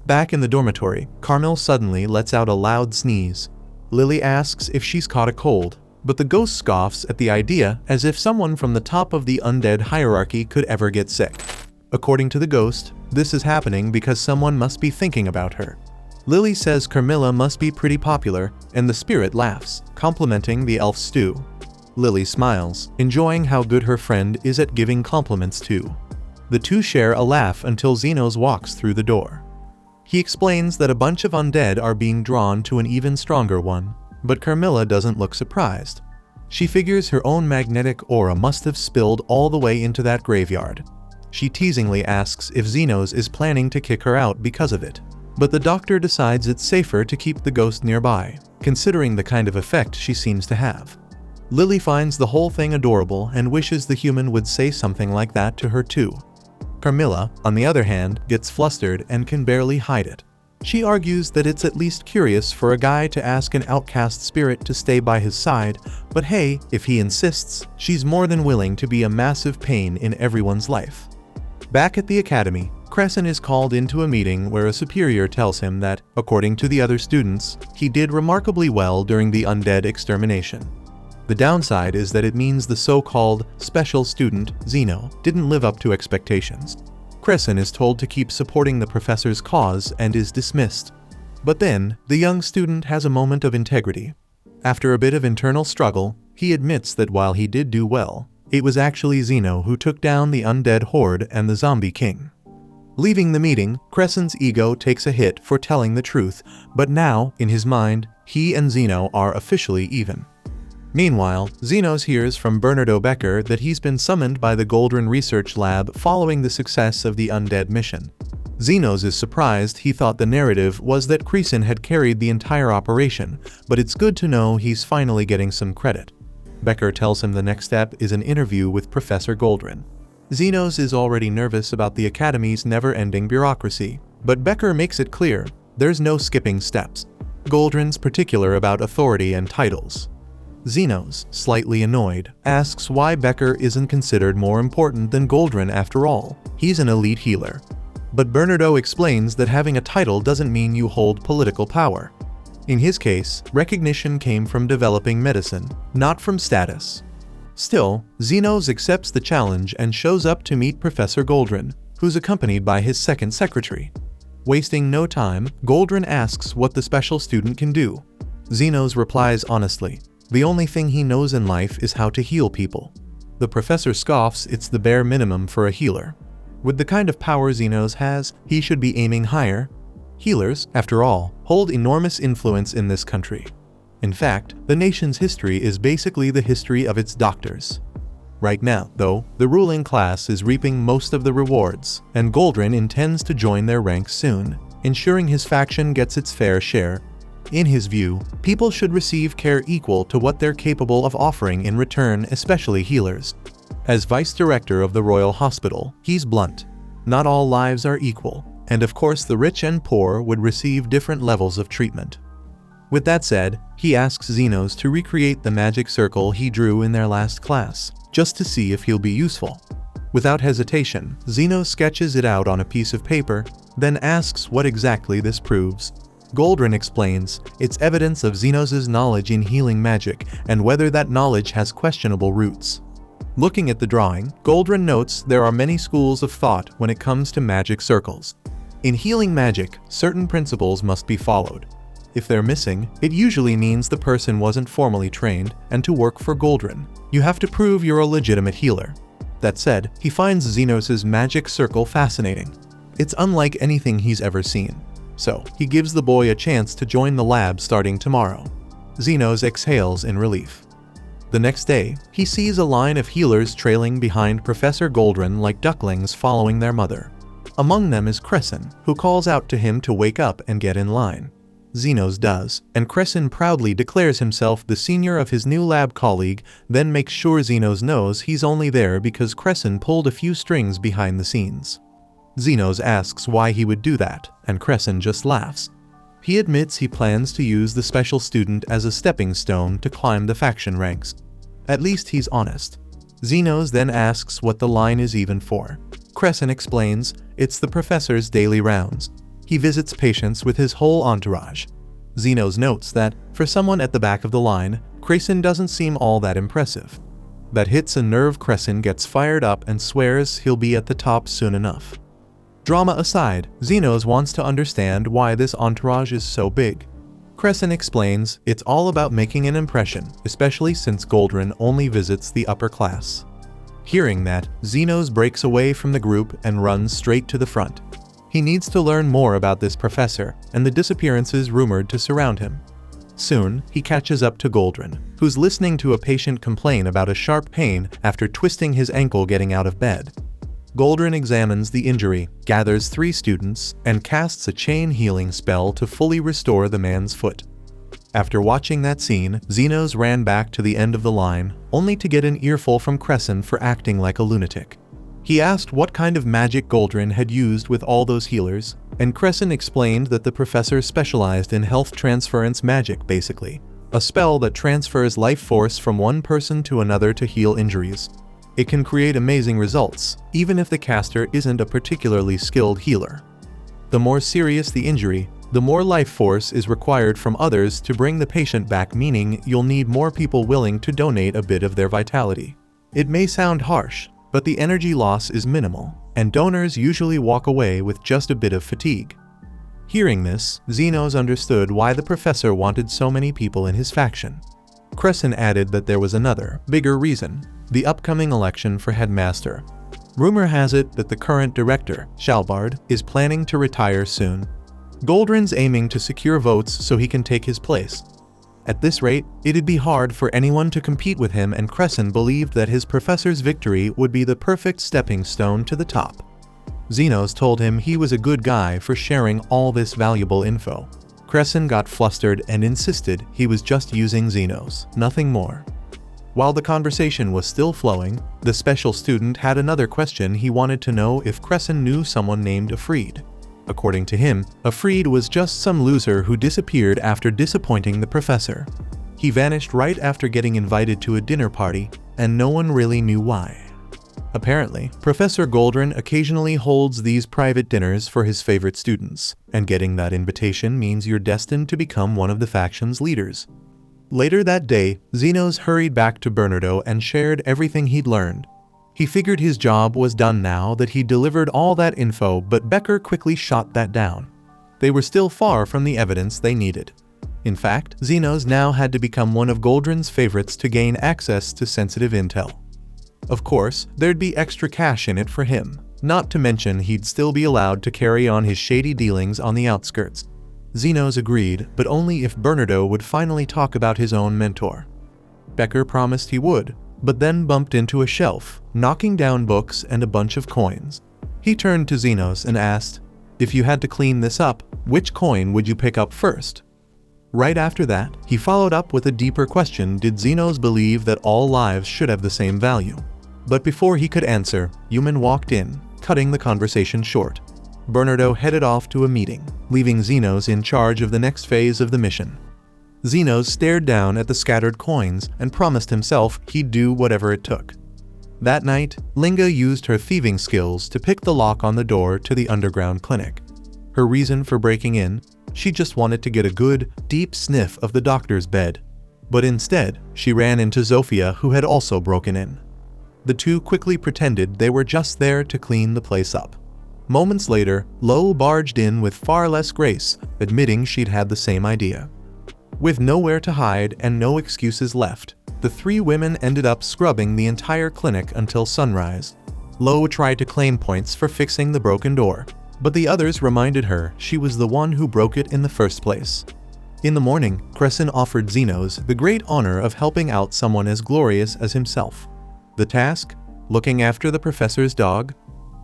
Back in the dormitory, Carmel suddenly lets out a loud sneeze. Lily asks if she's caught a cold, but the ghost scoffs at the idea as if someone from the top of the undead hierarchy could ever get sick. According to the ghost, this is happening because someone must be thinking about her. Lily says Carmilla must be pretty popular, and the spirit laughs, complimenting the elf stew. Lily smiles, enjoying how good her friend is at giving compliments too. The two share a laugh until Xenos walks through the door. He explains that a bunch of undead are being drawn to an even stronger one, but Carmilla doesn't look surprised. She figures her own magnetic aura must have spilled all the way into that graveyard. She teasingly asks if Xenos is planning to kick her out because of it. But the doctor decides it's safer to keep the ghost nearby, considering the kind of effect she seems to have. Lily finds the whole thing adorable and wishes the human would say something like that to her too. Carmilla, on the other hand, gets flustered and can barely hide it. She argues that it's at least curious for a guy to ask an outcast spirit to stay by his side, but hey, if he insists, she's more than willing to be a massive pain in everyone's life. Back at the academy, Crescent is called into a meeting where a superior tells him that, according to the other students, he did remarkably well during the undead extermination. The downside is that it means the so-called special student, Xeno, didn't live up to expectations. Crescent is told to keep supporting the professor's cause and is dismissed. But then, the young student has a moment of integrity. After a bit of internal struggle, he admits that while he did do well, it was actually Xeno who took down the undead horde and the Zombie King. Leaving the meeting, Crescent's ego takes a hit for telling the truth, but now, in his mind, he and Xeno are officially even. Meanwhile, Xenos hears from Bernardo Becker that he's been summoned by the Goldrin Research Lab following the success of the undead mission. Xenos is surprised. He thought the narrative was that Creason had carried the entire operation, but it's good to know he's finally getting some credit. Becker tells him the next step is an interview with Professor Goldrin. Xenos is already nervous about the Academy's never-ending bureaucracy, but Becker makes it clear there's no skipping steps. Goldrin's particular about authority and titles. Xenos, slightly annoyed, asks why Becker isn't considered more important than Goldrin after all. He's an elite healer. But Bernardo explains that having a title doesn't mean you hold political power. In his case, recognition came from developing medicine, not from status. Still, Xenos accepts the challenge and shows up to meet Professor Goldrin, who's accompanied by his second secretary. Wasting no time, Goldrin asks what the special student can do. Xenos replies honestly, the only thing he knows in life is how to heal people. The professor scoffs it's the bare minimum for a healer. With the kind of power Xenos has, he should be aiming higher. Healers, after all, hold enormous influence in this country. In fact, the nation's history is basically the history of its doctors. Right now, though, the ruling class is reaping most of the rewards, and Goldrin intends to join their ranks soon, ensuring his faction gets its fair share. In his view, people should receive care equal to what they're capable of offering in return, especially healers. As vice director of the Royal Hospital, he's blunt. Not all lives are equal, and of course the rich and poor would receive different levels of treatment. With that said, he asks Xenos to recreate the magic circle he drew in their last class, just to see if he'll be useful. Without hesitation, Xenos sketches it out on a piece of paper, then asks what exactly this proves. Goldrin explains, it's evidence of Zenos' knowledge in healing magic and whether that knowledge has questionable roots. Looking at the drawing, Goldrin notes there are many schools of thought when it comes to magic circles. In healing magic, certain principles must be followed. If they're missing, it usually means the person wasn't formally trained, and to work for Goldrin, you have to prove you're a legitimate healer. That said, he finds Zenos' magic circle fascinating. It's unlike anything he's ever seen. So, he gives the boy a chance to join the lab starting tomorrow. Zenos exhales in relief. The next day, he sees a line of healers trailing behind Professor Goldrin like ducklings following their mother. Among them is Crescent, who calls out to him to wake up and get in line. Zenos does, and Crescent proudly declares himself the senior of his new lab colleague, then makes sure Zenos knows he's only there because Crescent pulled a few strings behind the scenes. Zenos asks why he would do that, and Crescent just laughs. He admits he plans to use the special student as a stepping stone to climb the faction ranks. At least he's honest. Zenos then asks what the line is even for. Crescent explains, it's the professor's daily rounds. He visits patients with his whole entourage. Zenos notes that, for someone at the back of the line, Crescent doesn't seem all that impressive. That hits a nerve. Crescent gets fired up and swears he'll be at the top soon enough. Drama aside, Zenos wants to understand why this entourage is so big. Crescent explains, it's all about making an impression, especially since Goldrin only visits the upper class. Hearing that, Zenos breaks away from the group and runs straight to the front. He needs to learn more about this professor and the disappearances rumored to surround him. Soon, he catches up to Goldrin, who's listening to a patient complain about a sharp pain after twisting his ankle getting out of bed. Goldrin examines the injury, gathers 3 students, and casts a chain healing spell to fully restore the man's foot. After watching that scene, Zenos ran back to the end of the line, only to get an earful from Crescent for acting like a lunatic. He asked what kind of magic Goldrin had used with all those healers, and Crescent explained that the professor specialized in health transference magic basically, a spell that transfers life force from one person to another to heal injuries. It can create amazing results, even if the caster isn't a particularly skilled healer. The more serious the injury, the more life force is required from others to bring the patient back, meaning you'll need more people willing to donate a bit of their vitality. It may sound harsh, but the energy loss is minimal, and donors usually walk away with just a bit of fatigue. Hearing this, Zenos understood why the professor wanted so many people in his faction. Crescent added that there was another, bigger reason: the upcoming election for headmaster. Rumor has it that the current director, Shalbard, is planning to retire soon. Goldrin's aiming to secure votes so he can take his place. At this rate, it'd be hard for anyone to compete with him, and Crescent believed that his professor's victory would be the perfect stepping stone to the top. Zenos told him he was a good guy for sharing all this valuable info. Crescent got flustered and insisted he was just using Zenos, nothing more. While the conversation was still flowing, the special student had another question. He wanted to know if Crescent knew someone named Afreed. According to him, Afreed was just some loser who disappeared after disappointing the professor. He vanished right after getting invited to a dinner party, and no one really knew why. Apparently, Professor Goldrin occasionally holds these private dinners for his favorite students, and getting that invitation means you're destined to become one of the faction's leaders. Later that day, Zenos hurried back to Bernardo and shared everything he'd learned. He figured his job was done now that he'd delivered all that info, but Becker quickly shot that down. They were still far from the evidence they needed. In fact, Zenos now had to become one of Goldrin's favorites to gain access to sensitive intel. Of course, there'd be extra cash in it for him, not to mention he'd still be allowed to carry on his shady dealings on the outskirts. Zenos agreed, but only if Bernardo would finally talk about his own mentor. Becker promised he would, but then bumped into a shelf, knocking down books and a bunch of coins. He turned to Zenos and asked, "If you had to clean this up, which coin would you pick up first?" Right after that, he followed up with a deeper question: did Zenos believe that all lives should have the same value? But before he could answer, Yuman walked in, cutting the conversation short. Bernardo headed off to a meeting, leaving Zenos in charge of the next phase of the mission. Zenos stared down at the scattered coins and promised himself he'd do whatever it took. That night, Linga used her thieving skills to pick the lock on the door to the underground clinic. Her reason for breaking in? She just wanted to get a good, deep sniff of the doctor's bed. But instead, she ran into Zofia, who had also broken in. The two quickly pretended they were just there to clean the place up. Moments later, Lo barged in with far less grace, admitting she'd had the same idea. With nowhere to hide and no excuses left, the three women ended up scrubbing the entire clinic until sunrise. Lo tried to claim points for fixing the broken door, but the others reminded her she was the one who broke it in the first place. In the morning, Crescent offered Xenos the great honor of helping out someone as glorious as himself. The task? Looking after the professor's dog?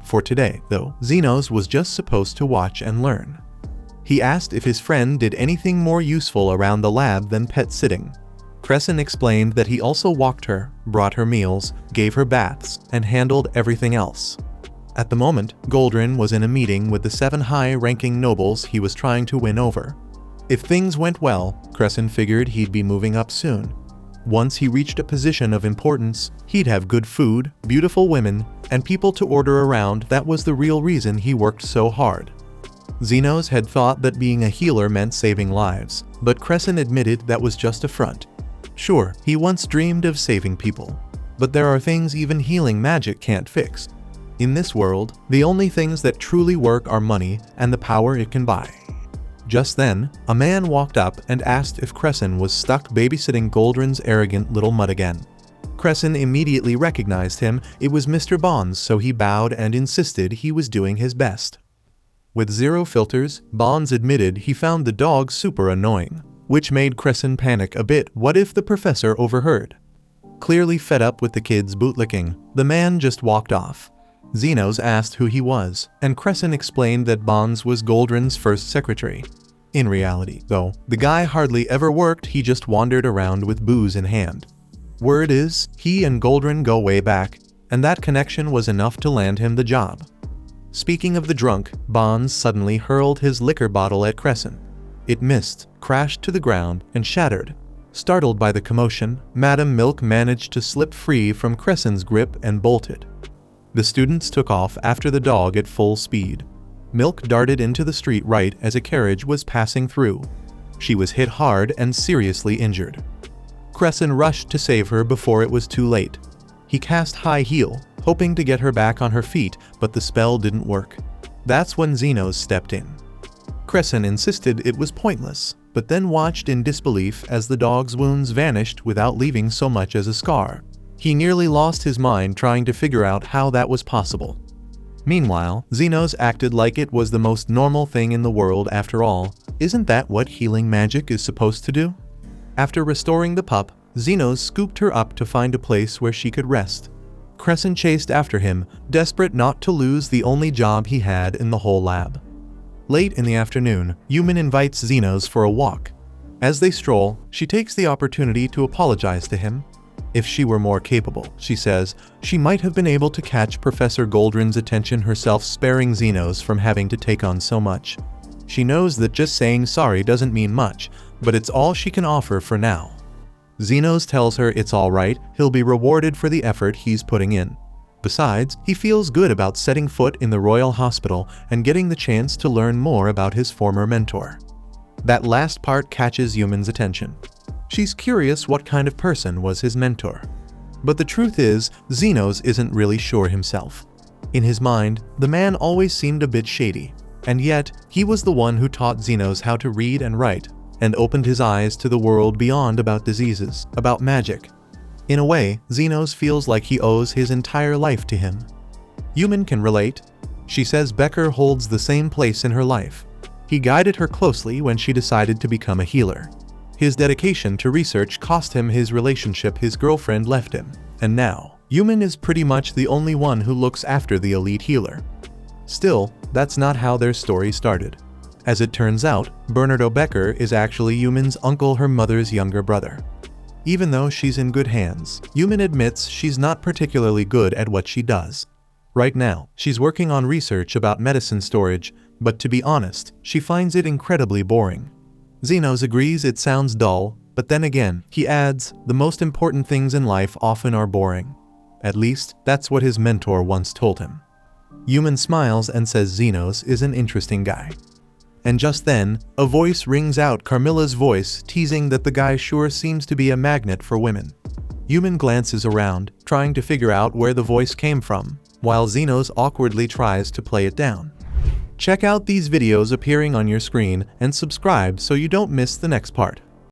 For today, though, Xenos was just supposed to watch and learn. He asked if his friend did anything more useful around the lab than pet sitting. Crescent explained that he also walked her, brought her meals, gave her baths, and handled everything else. At the moment, Goldrin was in a meeting with the 7 high-ranking nobles he was trying to win over. If things went well, Crescent figured he'd be moving up soon. Once he reached a position of importance, he'd have good food, beautiful women, and people to order around. That was the real reason he worked so hard. Xenos had thought that being a healer meant saving lives, but Crescent admitted that was just a front. Sure, he once dreamed of saving people, but there are things even healing magic can't fix. In this world, the only things that truly work are money and the power it can buy. Just then, a man walked up and asked if Crescent was stuck babysitting Goldrin's arrogant little mutt again. Crescent immediately recognized him. It was Mr. Bonds, so he bowed and insisted he was doing his best. With zero filters, Bonds admitted he found the dog super annoying, which made Crescent panic a bit. What if the professor overheard? Clearly fed up with the kids bootlicking, the man just walked off. Xenos asked who he was, and Crescent explained that Bonds was Goldrin's first secretary. In reality, though, the guy hardly ever worked, he just wandered around with booze in hand. Word is, he and Goldrin go way back, and that connection was enough to land him the job. Speaking of the drunk, Bonds suddenly hurled his liquor bottle at Crescent. It missed, crashed to the ground, and shattered. Startled by the commotion, Madame Milk managed to slip free from Crescent's grip and bolted. The students took off after the dog at full speed. Milk darted into the street right as a carriage was passing through. She was hit hard and seriously injured. Crescent rushed to save her before it was too late. He cast High Heal, hoping to get her back on her feet, but the spell didn't work. That's when Xenos stepped in. Crescent insisted it was pointless, but then watched in disbelief as the dog's wounds vanished without leaving so much as a scar. He nearly lost his mind trying to figure out how that was possible. Meanwhile, Xenos acted like it was the most normal thing in the world after all. Isn't that what healing magic is supposed to do? After restoring the pup, Xenos scooped her up to find a place where she could rest. Crescent chased after him, desperate not to lose the only job he had in the whole lab. Late in the afternoon, Yumin invites Xenos for a walk. As they stroll, she takes the opportunity to apologize to him. If she were more capable, she says, she might have been able to catch Professor Goldrin's attention herself, sparing Xenos from having to take on so much. She knows that just saying sorry doesn't mean much, but it's all she can offer for now. Xenos tells her it's alright, he'll be rewarded for the effort he's putting in. Besides, he feels good about setting foot in the Royal Hospital and getting the chance to learn more about his former mentor. That last part catches Yumin's attention. She's curious what kind of person was his mentor. But the truth is, Xenos isn't really sure himself. In his mind, the man always seemed a bit shady, and yet, he was the one who taught Xenos how to read and write, and opened his eyes to the world beyond, about diseases, about magic. In a way, Xenos feels like he owes his entire life to him. Yumin can relate. She says Becker holds the same place in her life. He guided her closely when she decided to become a healer. His dedication to research cost him his relationship. His girlfriend left him, and now, Yumin is pretty much the only one who looks after the elite healer. Still, that's not how their story started. As it turns out, Bernardo Becker is actually Yumin's uncle, her mother's younger brother. Even though she's in good hands, Yumin admits she's not particularly good at what she does. Right now, she's working on research about medicine storage, but to be honest, she finds it incredibly boring. Xenos agrees it sounds dull, but then again, he adds, the most important things in life often are boring. At least, that's what his mentor once told him. Yumin smiles and says Xenos is an interesting guy. And just then, a voice rings out, Carmilla's voice, teasing that the guy sure seems to be a magnet for women. Yuman glances around, trying to figure out where the voice came from, while Xenos awkwardly tries to play it down. Check out these videos appearing on your screen and subscribe so you don't miss the next part.